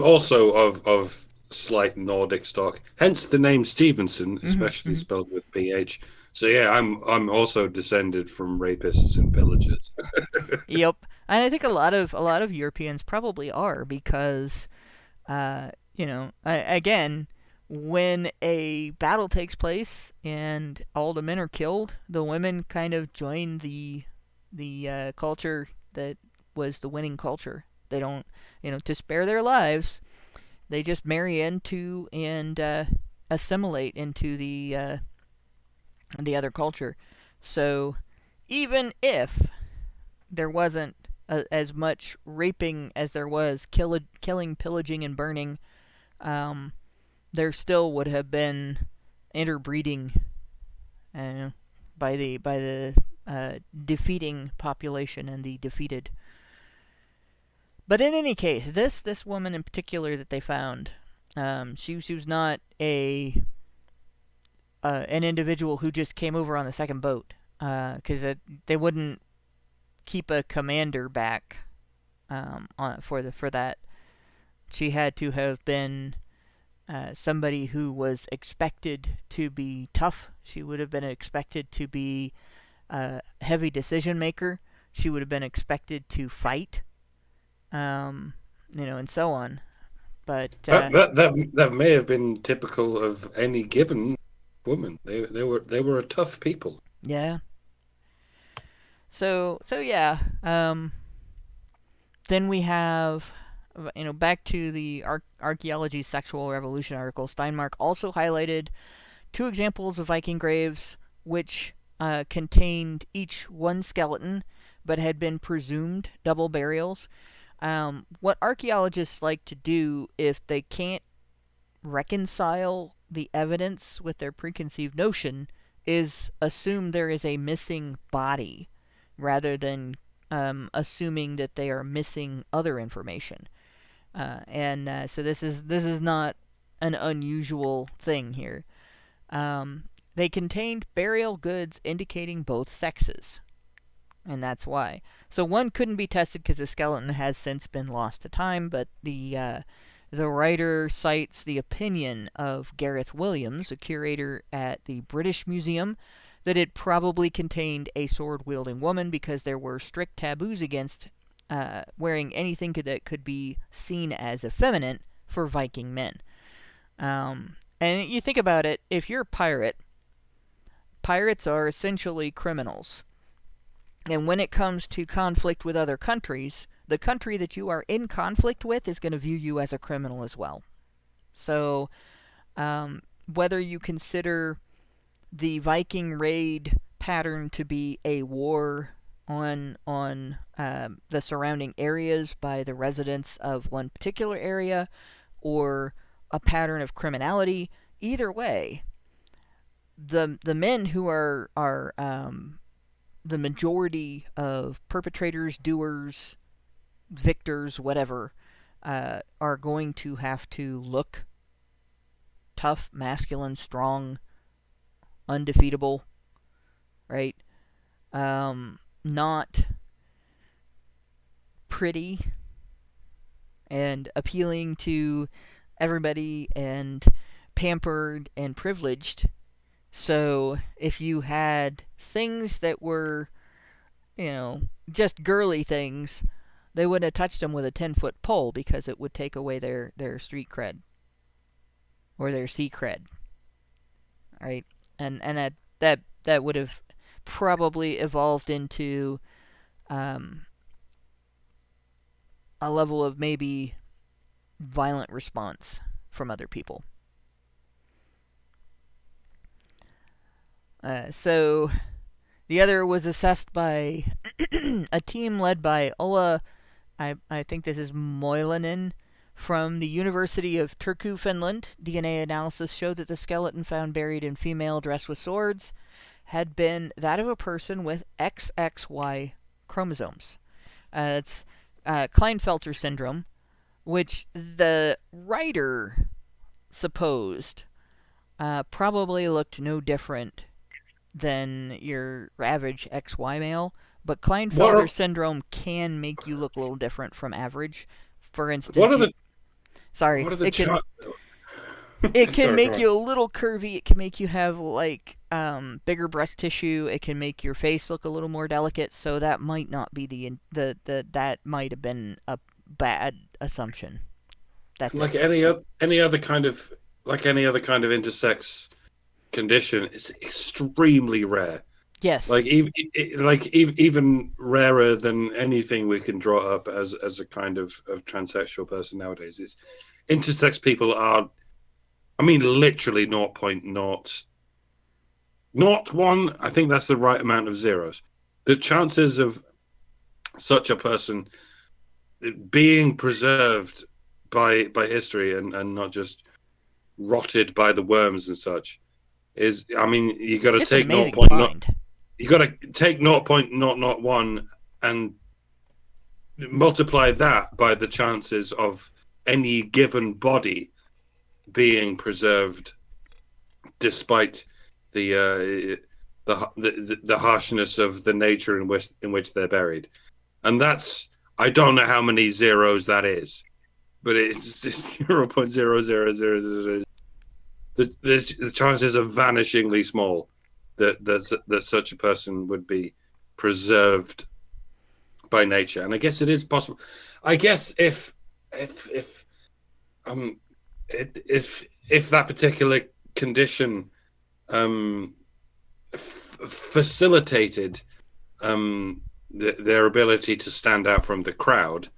F: also of slight Nordic stock, hence the name Stevenson, especially spelled with PH. So yeah, I'm also descended from rapists and pillagers.
D: Yep, and I think a lot of Europeans probably are, because again, when a battle takes place and all the men are killed, the women kind of join the culture that was the winning culture. They don't, to spare their lives, they just marry into and assimilate into the other culture. So even if there wasn't as much raping as there was killing, pillaging, and burning, there still would have been interbreeding by the defeating population and the defeated. But in any case, this woman in particular that they found, she was not an individual who just came over on the second boat, because they wouldn't keep a commander back for that. She had to have been somebody who was expected to be tough. She would have been expected to be a heavy decision maker. She would have been expected to fight. And so on. But
F: that may have been typical of any given woman. They were a tough people.
D: Yeah. So yeah. Then we have, back to the Archaeology Sexual Revolution article. Steinmark also highlighted 2 examples of Viking graves which contained each one skeleton, but had been presumed double burials. What archaeologists like to do, if they can't reconcile the evidence with their preconceived notion, is assume there is a missing body rather than assuming that they are missing other information. So this is not an unusual thing here. They contained burial goods indicating both sexes, and that's why. So one couldn't be tested because the skeleton has since been lost to time, but the writer cites the opinion of Gareth Williams, a curator at the British Museum, that it probably contained a sword-wielding woman because there were strict taboos against wearing anything that could be seen as effeminate for Viking men. And you think about it, if you're a pirate, pirates are essentially criminals. And when it comes to conflict with other countries, the country that you are in conflict with is going to view you as a criminal as well. So, whether you consider the Viking raid pattern to be a war on the surrounding areas by the residents of one particular area, or a pattern of criminality, either way, the men who are the majority of perpetrators, doers, victors, whatever, are going to have to look tough, masculine, strong, undefeatable, right? Not pretty and appealing to everybody and pampered and privileged. So if you had things that were, just girly things, they wouldn't have touched them with a 10-foot pole because it would take away their street cred or their sea cred, right? And that would have probably evolved into a level of maybe violent response from other people. So the other was assessed by a team led by Ulla, I think this is Moilanen, from the University of Turku, Finland. DNA analysis showed that the skeleton found buried in female dressed with swords had been that of a person with XXY chromosomes. It's Klinefelter syndrome, which the writer supposed probably looked no different than your average XY male, but Klinefelter syndrome can make you look a little different from average. For instance, it can make you a little curvy. It can make you have bigger breast tissue. It can make your face look a little more delicate. So that might not be that might have been a bad assumption. That's
F: any other kind of intersex condition. It's extremely rare.
D: Yes.
F: Even rarer than anything we can draw up as a kind of transsexual person nowadays. It's intersex people are, literally 0.001. I think that's the right amount of zeros. The chances of such a person being preserved by history and not just rotted by the worms and such is, you got to take 0.0. You got to take 0.001 and multiply that by the chances of any given body being preserved, despite the harshness of the nature in which they're buried. And that's, I don't know how many zeros that is, but it's 0.0000. The chances are vanishingly small that such a person would be preserved by nature. And I guess it is possible. I guess if that particular condition facilitated their ability to stand out from the crowd,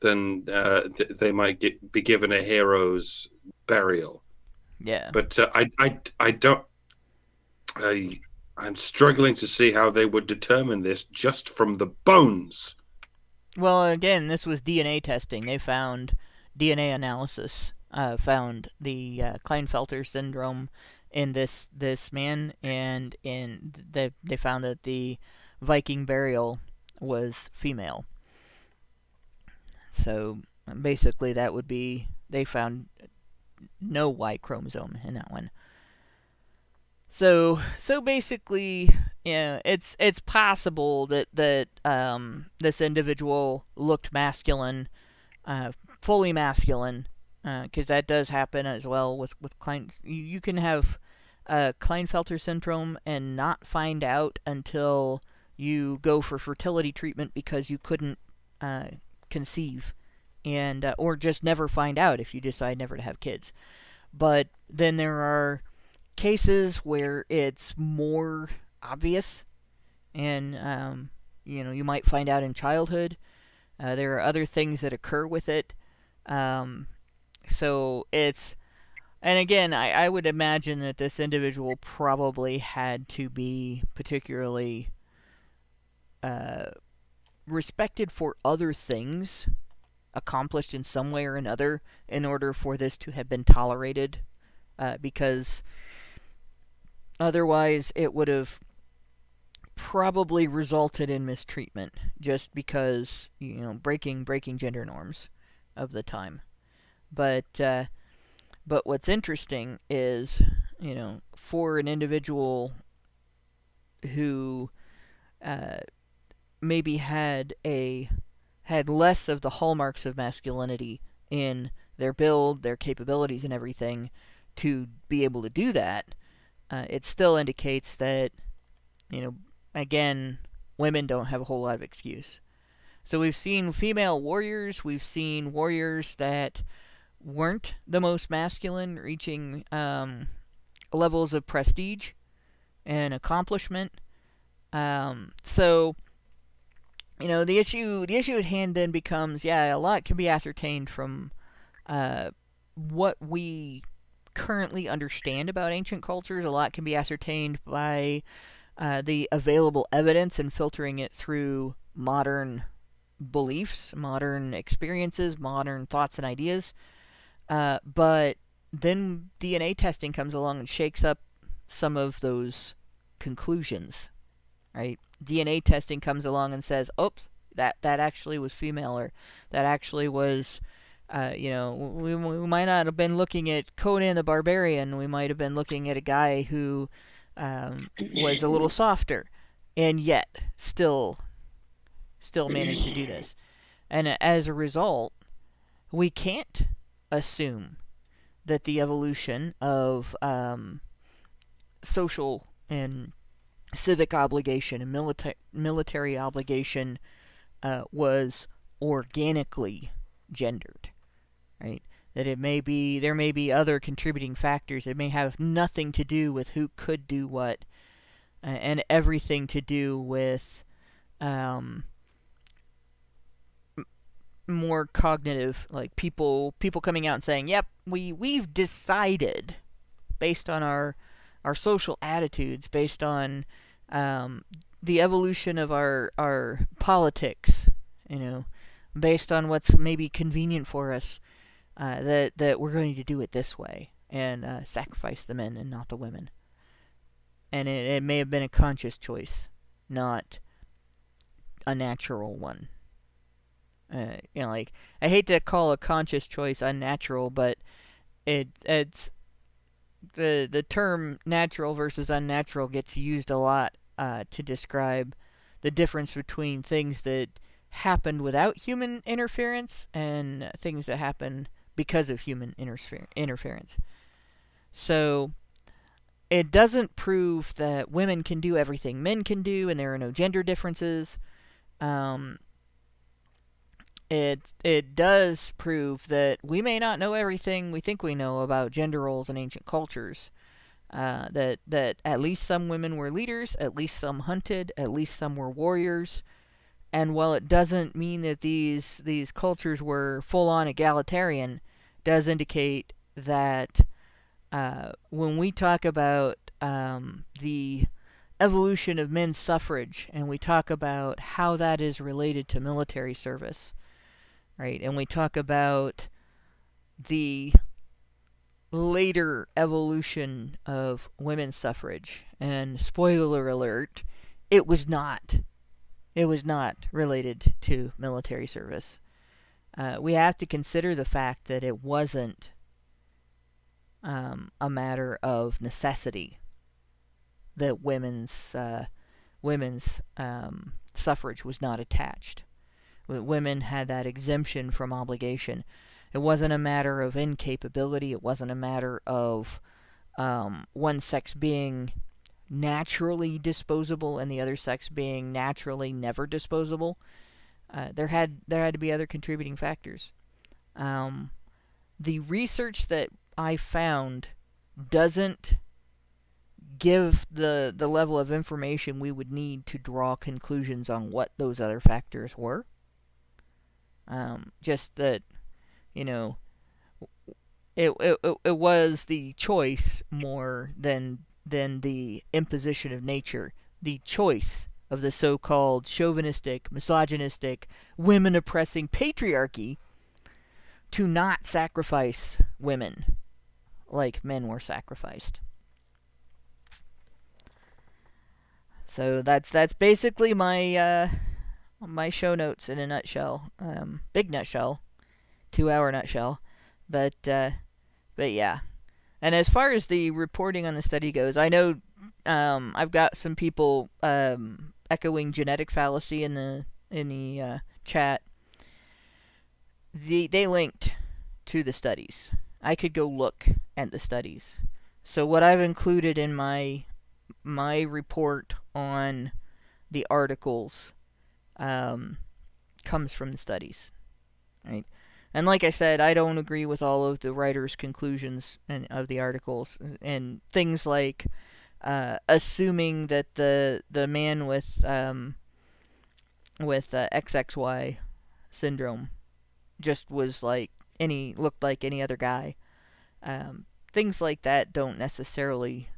F: then they might be given a hero's burial.
D: Yeah.
F: But I'm struggling to see how they would determine this just from the bones.
D: Well, again, this was DNA testing. They found DNA analysis, found the Klinefelter syndrome in this man, and they found that the Viking burial was female. So basically that would be, they found no Y chromosome in that one. So basically, yeah, it's possible that this individual looked masculine, fully masculine, because that does happen as well with Klein. You can have Klinefelter syndrome and not find out until you go for fertility treatment because you couldn't conceive, and or just never find out if you decide never to have kids. But then there are cases where it's more obvious, and you might find out in childhood. There are other things that occur with it. So it's, and again, I would imagine that this individual probably had to be particularly respected for other things accomplished in some way or another in order for this to have been tolerated, because otherwise it would have probably resulted in mistreatment, just because, breaking gender norms of the time. But what's interesting is, for an individual who maybe had less of the hallmarks of masculinity in their build, their capabilities, and everything, to be able to do that, it still indicates that, again, women don't have a whole lot of excuse. So we've seen female warriors, we've seen warriors that weren't the most masculine, reaching levels of prestige and accomplishment. So, the issue at hand then becomes, a lot can be ascertained from what we currently understand about ancient cultures. A lot can be ascertained by the available evidence and filtering it through modern beliefs, modern experiences, modern thoughts and ideas. But then DNA testing comes along and shakes up some of those conclusions, right? DNA testing comes along and says, oops, that actually was female, or that actually was, we might not have been looking at Conan the Barbarian. We might have been looking at a guy who was a little softer, and yet still managed to do this. And as a result, we can't assume that the evolution of social and civic obligation and military obligation was organically gendered, right? That there may be other contributing factors. It may have nothing to do with who could do what, and everything to do with more cognitive, like people coming out and saying, "Yep, we've decided, based on our social attitudes, based on the evolution of our politics, based on what's maybe convenient for us, that we're going to do it this way and sacrifice the men and not the women." And it may have been a conscious choice, not a natural one. I hate to call a conscious choice unnatural, but it's the term natural versus unnatural gets used a lot to describe the difference between things that happened without human interference and things that happen because of human interference. So it doesn't prove that women can do everything men can do and there are no gender differences. It does prove that we may not know everything we think we know about gender roles in ancient cultures. That at least some women were leaders, at least some hunted, at least some were warriors. And while it doesn't mean that these cultures were full-on egalitarian, does indicate that when we talk about the evolution of men's suffrage, and we talk about how that is related to military service, right? And we talk about the later evolution of women's suffrage, and spoiler alert, it was not It was not related to military service. We have to consider the fact that it wasn't a matter of necessity that women's suffrage was not attached. Women had that exemption from obligation. It wasn't a matter of incapability. It wasn't a matter of one sex being naturally disposable and the other sex being naturally never disposable. There had to be other contributing factors. The research that I found doesn't give the level of information we would need to draw conclusions on what those other factors were. Just that, you know, it was the choice more than the imposition of nature. The choice of the so-called chauvinistic, misogynistic, women-oppressing patriarchy to not sacrifice women like men were sacrificed. So that's basically my my show notes in a nutshell. Big nutshell, 2-hour nutshell, but yeah. And as far as the reporting on the study goes, I know I've got some people echoing genetic fallacy in the chat. They linked to the studies. I could go look at the studies. So what I've included in my report on the articles comes from the studies, right? And like I said, I don't agree with all of the writers' conclusions of the articles, and things like assuming that the man with XXY syndrome just was looked like any other guy. Things like that don't necessarily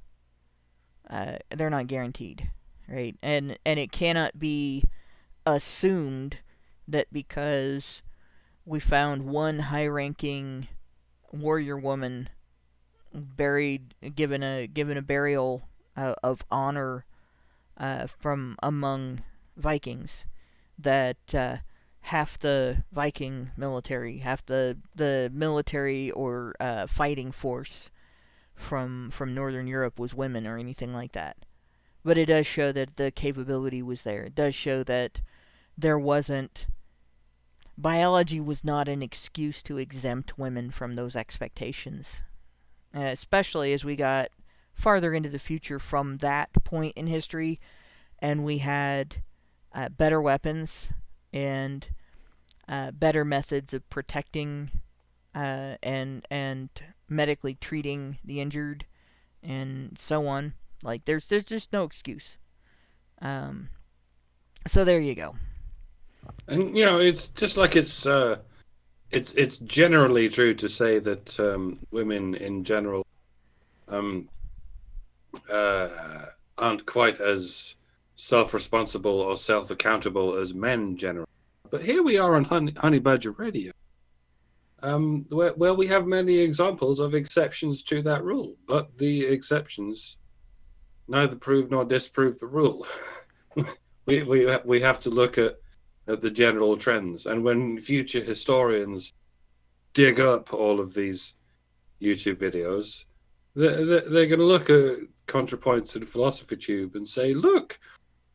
D: they're not guaranteed, right? And it cannot be assumed that because we found one high-ranking warrior woman given a burial of honor from among Vikings, that half the Viking military, half the military or fighting force from Northern Europe was women or anything like that. But it does show that the capability was there. It does show that there wasn't... Biology was not an excuse to exempt women from those expectations. Especially as we got farther into the future from that point in history, and we had better weapons and better methods of protecting and medically treating the injured and so on. Like there's just no excuse. So there you go.
F: And it's just like it's generally true to say that women in general aren't quite as self-responsible or self-accountable as men generally. But here we are on Honey Badger Radio, where we have many examples of exceptions to that rule, but the exceptions neither prove nor disprove the rule. we have to look at the general trends, and when future historians dig up all of these YouTube videos, they're going to look at ContraPoints and Philosophy Tube and say, look,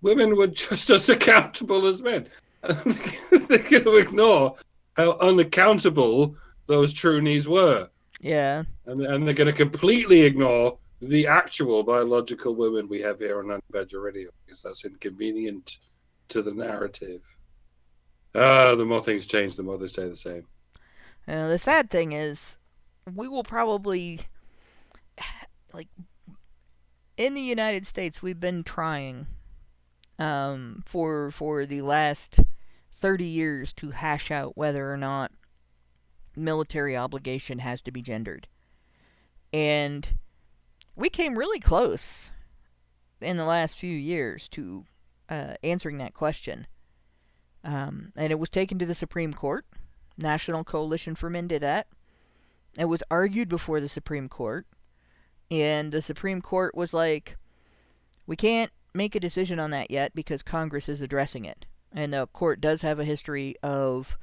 F: women were just as accountable as men. They're going to ignore how unaccountable those Trunies were.
D: Yeah.
F: And they're going to completely ignore the actual biological women we have here on Honey Badger Radio, because that's inconvenient to the narrative. The more things change, the more they stay the same.
D: The sad thing is, we will probably, in the United States, we've been trying for the last 30 years to hash out whether or not military obligation has to be gendered. And we came really close in the last few years to answering that question. And it was taken to the Supreme Court. National Coalition for Men did that. It was argued before the Supreme Court. And the Supreme Court was like, we can't make a decision on that yet because Congress is addressing it. And the court does have a history of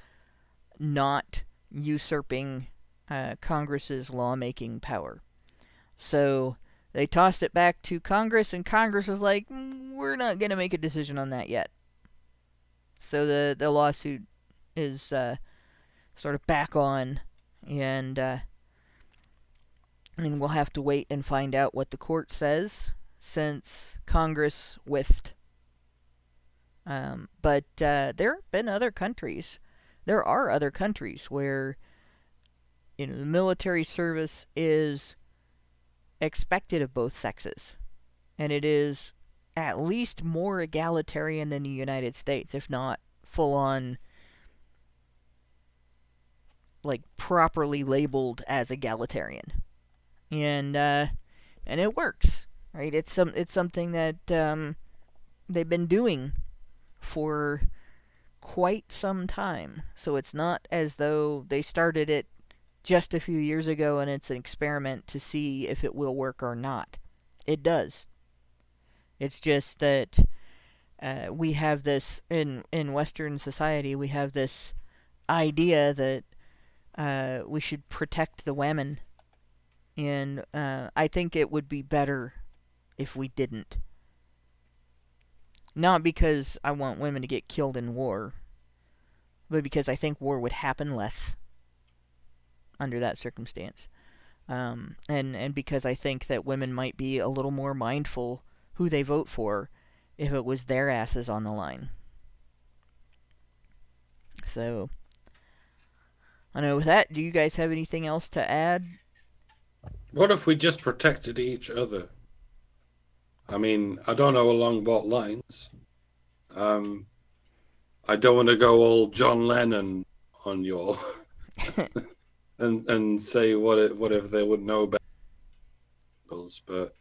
D: not usurping Congress's lawmaking power. So they tossed it back to Congress, and Congress is like, we're not going to make a decision on that yet. So the lawsuit is sort of back on, and we'll have to wait and find out what the court says, since Congress whiffed. But there have been other countries. There are other countries where the military service is expected of both sexes, and it is at least more egalitarian than the United States, if not full on, like, properly labeled as egalitarian. And it works, right? It's something that they've been doing for quite some time. So it's not as though they started it just a few years ago and it's an experiment to see if it will work or not. It does. It's just that we have this, in Western society, we have this idea that we should protect the women. And I think it would be better if we didn't. Not because I want women to get killed in war, but because I think war would happen less under that circumstance. And because I think that women might be a little more mindful who they vote for if it was their asses on the line. So, I don't know, with that, do you guys have anything else to add?
F: What if we just protected each other? I mean, I don't know along what lines. I don't want to go all John Lennon on you and say what if they would know about people's, but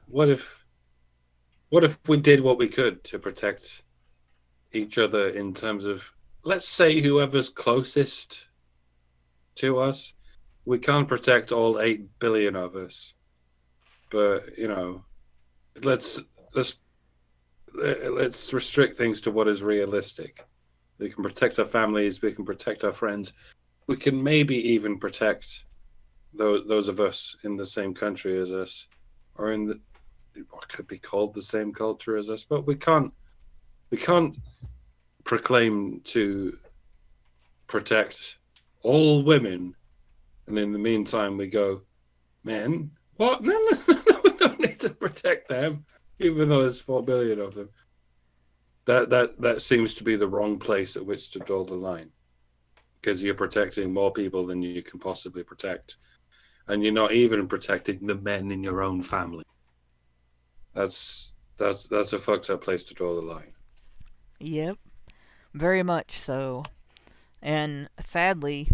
F: what if we did what we could to protect each other in terms of, let's say, whoever's closest to us. We can't protect all 8 billion of us, but let's restrict things to what is realistic. We can protect our families. We can protect our friends. We can maybe even protect those of us in the same country as us, or in what could be called the same culture as us. But we can't proclaim to protect all women. And in the meantime, we go, men, what? No, we don't need to protect them, even though there's 4 billion of them. That seems to be the wrong place at which to draw the line, because you're protecting more people than you can possibly protect, and you're not even protecting the men in your own family. That's a fucked up place to draw the line.
D: Yep, very much so, and sadly.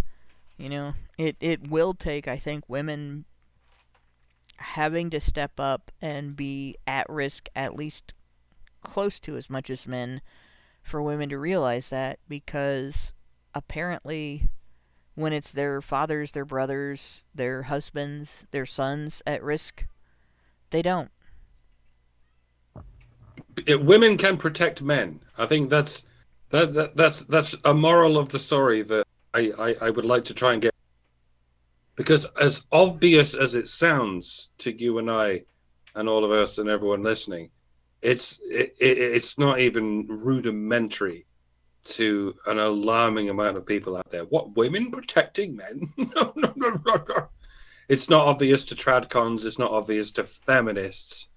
D: It will take, I think, women having to step up and be at risk at least close to as much as men for women to realize that, because apparently when it's their fathers, their brothers, their husbands, their sons at risk, they don't.
F: Women can protect men. I think that's a moral of the story that I would like to try and get, because as obvious as it sounds to you and I and all of us and everyone listening, it's not even rudimentary to an alarming amount of people out there. What, women protecting men? No. It's not obvious to tradcons. It's not obvious to feminists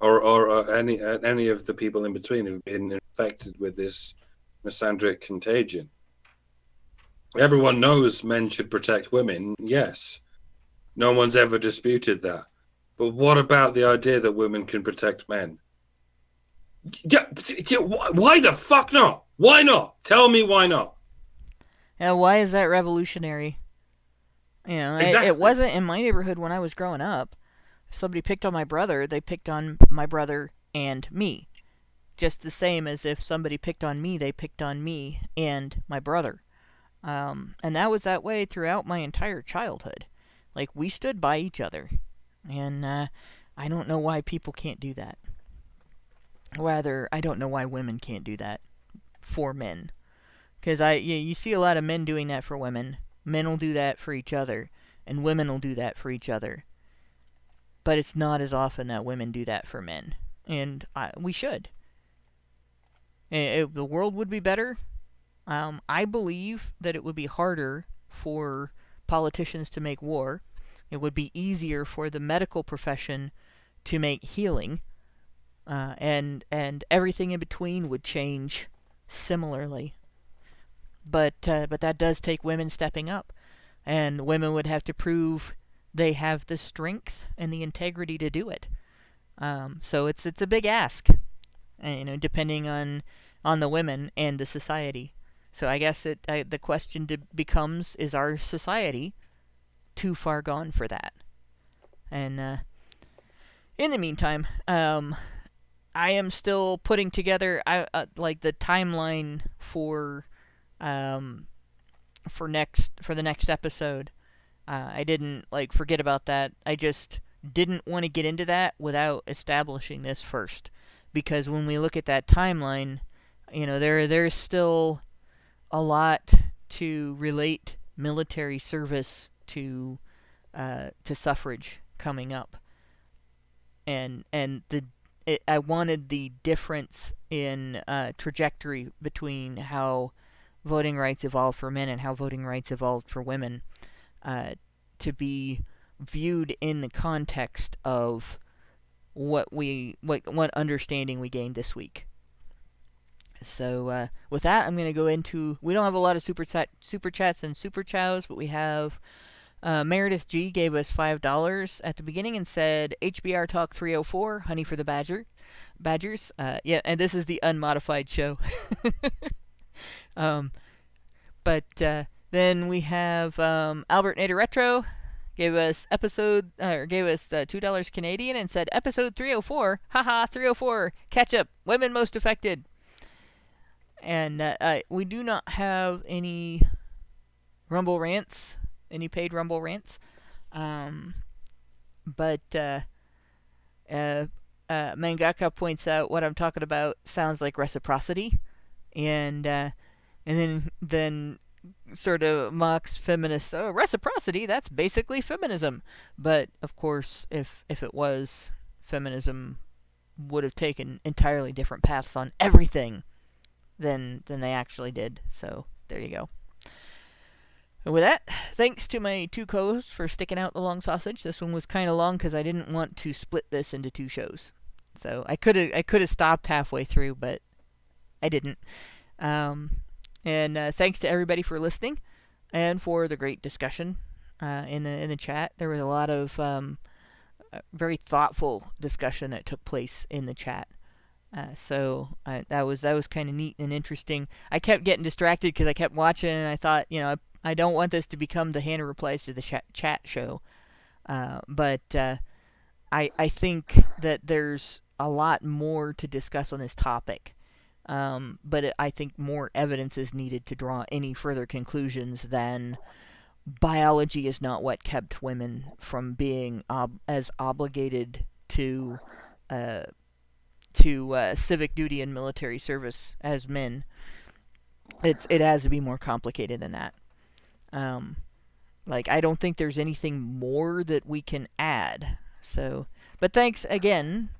F: or any of the people in between who've been infected with this misandric contagion. Everyone knows men should protect women, yes. No one's ever disputed that. But what about the idea that women can protect men? Yeah, why the fuck not? Why not? Tell me why not.
D: Yeah, why is that revolutionary?
F: Exactly.
D: It wasn't in my neighborhood when I was growing up. If somebody picked on my brother, they picked on my brother and me. Just the same as if somebody picked on me, they picked on me and my brother. And that was that way throughout my entire childhood. Like, we stood by each other. And I don't know why people can't do that. Rather, I don't know why women can't do that for men. Because you see a lot of men doing that for women. Men will do that for each other, and women will do that for each other. But it's not as often that women do that for men, and we should. The world would be better. I believe that it would be harder for politicians to make war. It would be easier for the medical profession to make healing, and everything in between would change similarly. But that does take women stepping up, and women would have to prove they have the strength and the integrity to do it. So it's a big ask, depending on the women and the society. So I guess the question becomes: is our society too far gone for that? And in the meantime, I am still putting together like the timeline for the next episode. I didn't forget about that. I just didn't want to get into that without establishing this first, because when we look at that timeline, there's still a lot to relate military service to suffrage coming up, and I wanted the difference in trajectory between how voting rights evolved for men and how voting rights evolved for women to be viewed in the context of what understanding we gained this week. So with that, I'm going to go into... We don't have a lot of super chats and super chows, but we have... Meredith G gave us $5 at the beginning and said, HBR Talk 304, honey for the Badgers. Yeah, and this is the unmodified show. But then we have Albert Nader Retro gave us $2 Canadian and said episode 304, haha 304, catch up, women most affected. And we do not have any Rumble rants, any paid Rumble rants. But Mangaka points out what I'm talking about sounds like reciprocity, and then sort of mocks feminists. Oh, reciprocity, that's basically feminism. But of course, if it was, feminism would have taken entirely different paths on everything than they actually did. So there you go. And with that, thanks to my two co-hosts for sticking out the long sausage. This one was kind of long because I didn't want to split this into two shows. So I could have stopped halfway through, but I didn't. And thanks to everybody for listening and for the great discussion in the chat. There was a lot of very thoughtful discussion that took place in the chat. So that was kind of neat and interesting. I kept getting distracted because I kept watching, and I thought, I don't want this to become the Hannah Replies to the chat show. But I think that there's a lot more to discuss on this topic. But I think more evidence is needed to draw any further conclusions than biology is not what kept women from being as obligated to civic duty and military service as men. It has to be more complicated than that. I don't think there's anything more that we can add. So, but thanks again.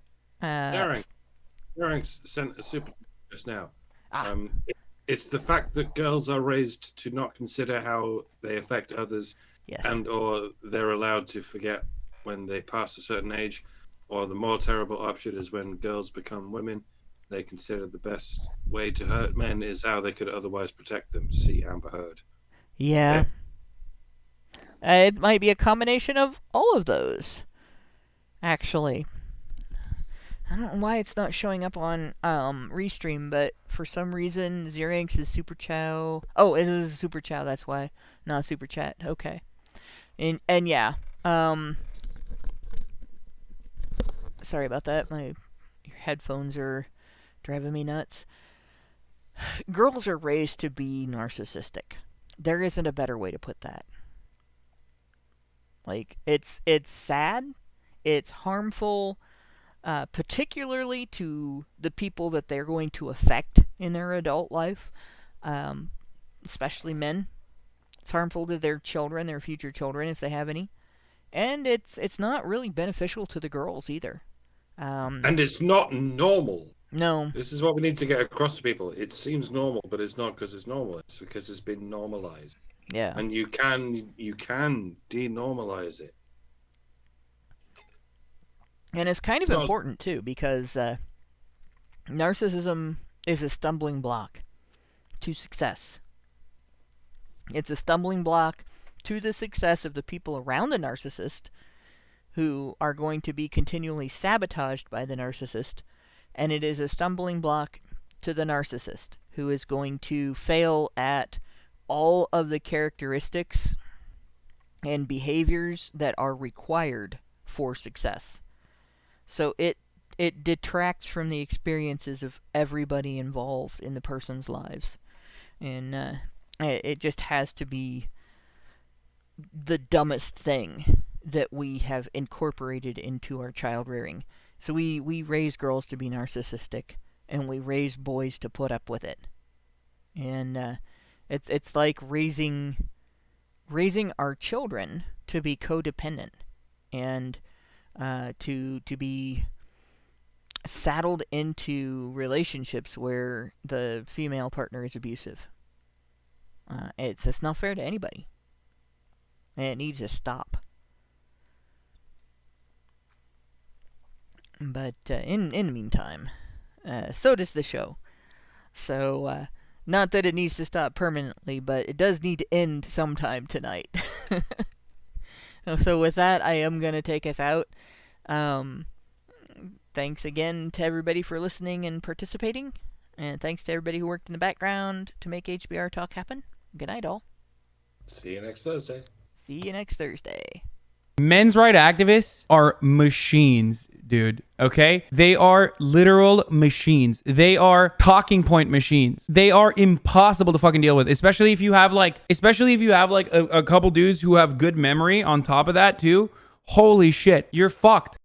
F: Darren sent a super just now. It's the fact that girls are raised to not consider how they affect others,
D: yes,
F: and or they're allowed to forget when they pass a certain age. Or the more terrible option is when girls become women, they consider the best way to hurt men is how they could otherwise protect them. See Amber Heard.
D: Yeah. It might be a combination of all of those, actually. I don't know why it's not showing up on Restream, but for some reason Xeranx is Super Chow. Oh, it is a Super Chow, that's why. Not Super Chat. Okay. And yeah. Sorry about that. My headphones are driving me nuts. Girls are raised to be narcissistic. There isn't a better way to put that. It's sad. It's harmful. particularly to the people that they're going to affect in their adult life, especially men. It's harmful to their children, their future children, if they have any. And it's not really beneficial to the girls either.
F: And it's not normal.
D: No.
F: This is what we need to get across to people. It seems normal, but it's not because it's normal. It's because it's been normalized.
D: Yeah.
F: And you can denormalize it.
D: And it's kind of important, too, because narcissism is a stumbling block to success. It's a stumbling block to the success of the people around the narcissist, who are going to be continually sabotaged by the narcissist. And it is a stumbling block to the narcissist, who is going to fail at all of the characteristics and behaviors that are required for success. So it detracts from the experiences of everybody involved in the person's lives. And it just has to be the dumbest thing that we have incorporated into our child rearing. So we raise girls to be narcissistic, and we raise boys to put up with it. And it's like raising our children to be codependent and to be saddled into relationships where the female partner is abusive. It's not fair to anybody, and it needs to stop. But in the meantime, so does the show. So not that it needs to stop permanently, but it does need to end sometime tonight. So with that, I am going to take us out. Thanks again to everybody for listening and participating. And thanks to everybody who worked in the background to make HBR Talk happen. Good night, all.
F: See you next Thursday.
D: See you next Thursday.
H: Men's rights activists are machines, dude. Okay? They are literal machines. They are talking point machines. They are impossible to fucking deal with, especially if you have like a couple dudes who have good memory on top of that too. Holy shit, you're fucked.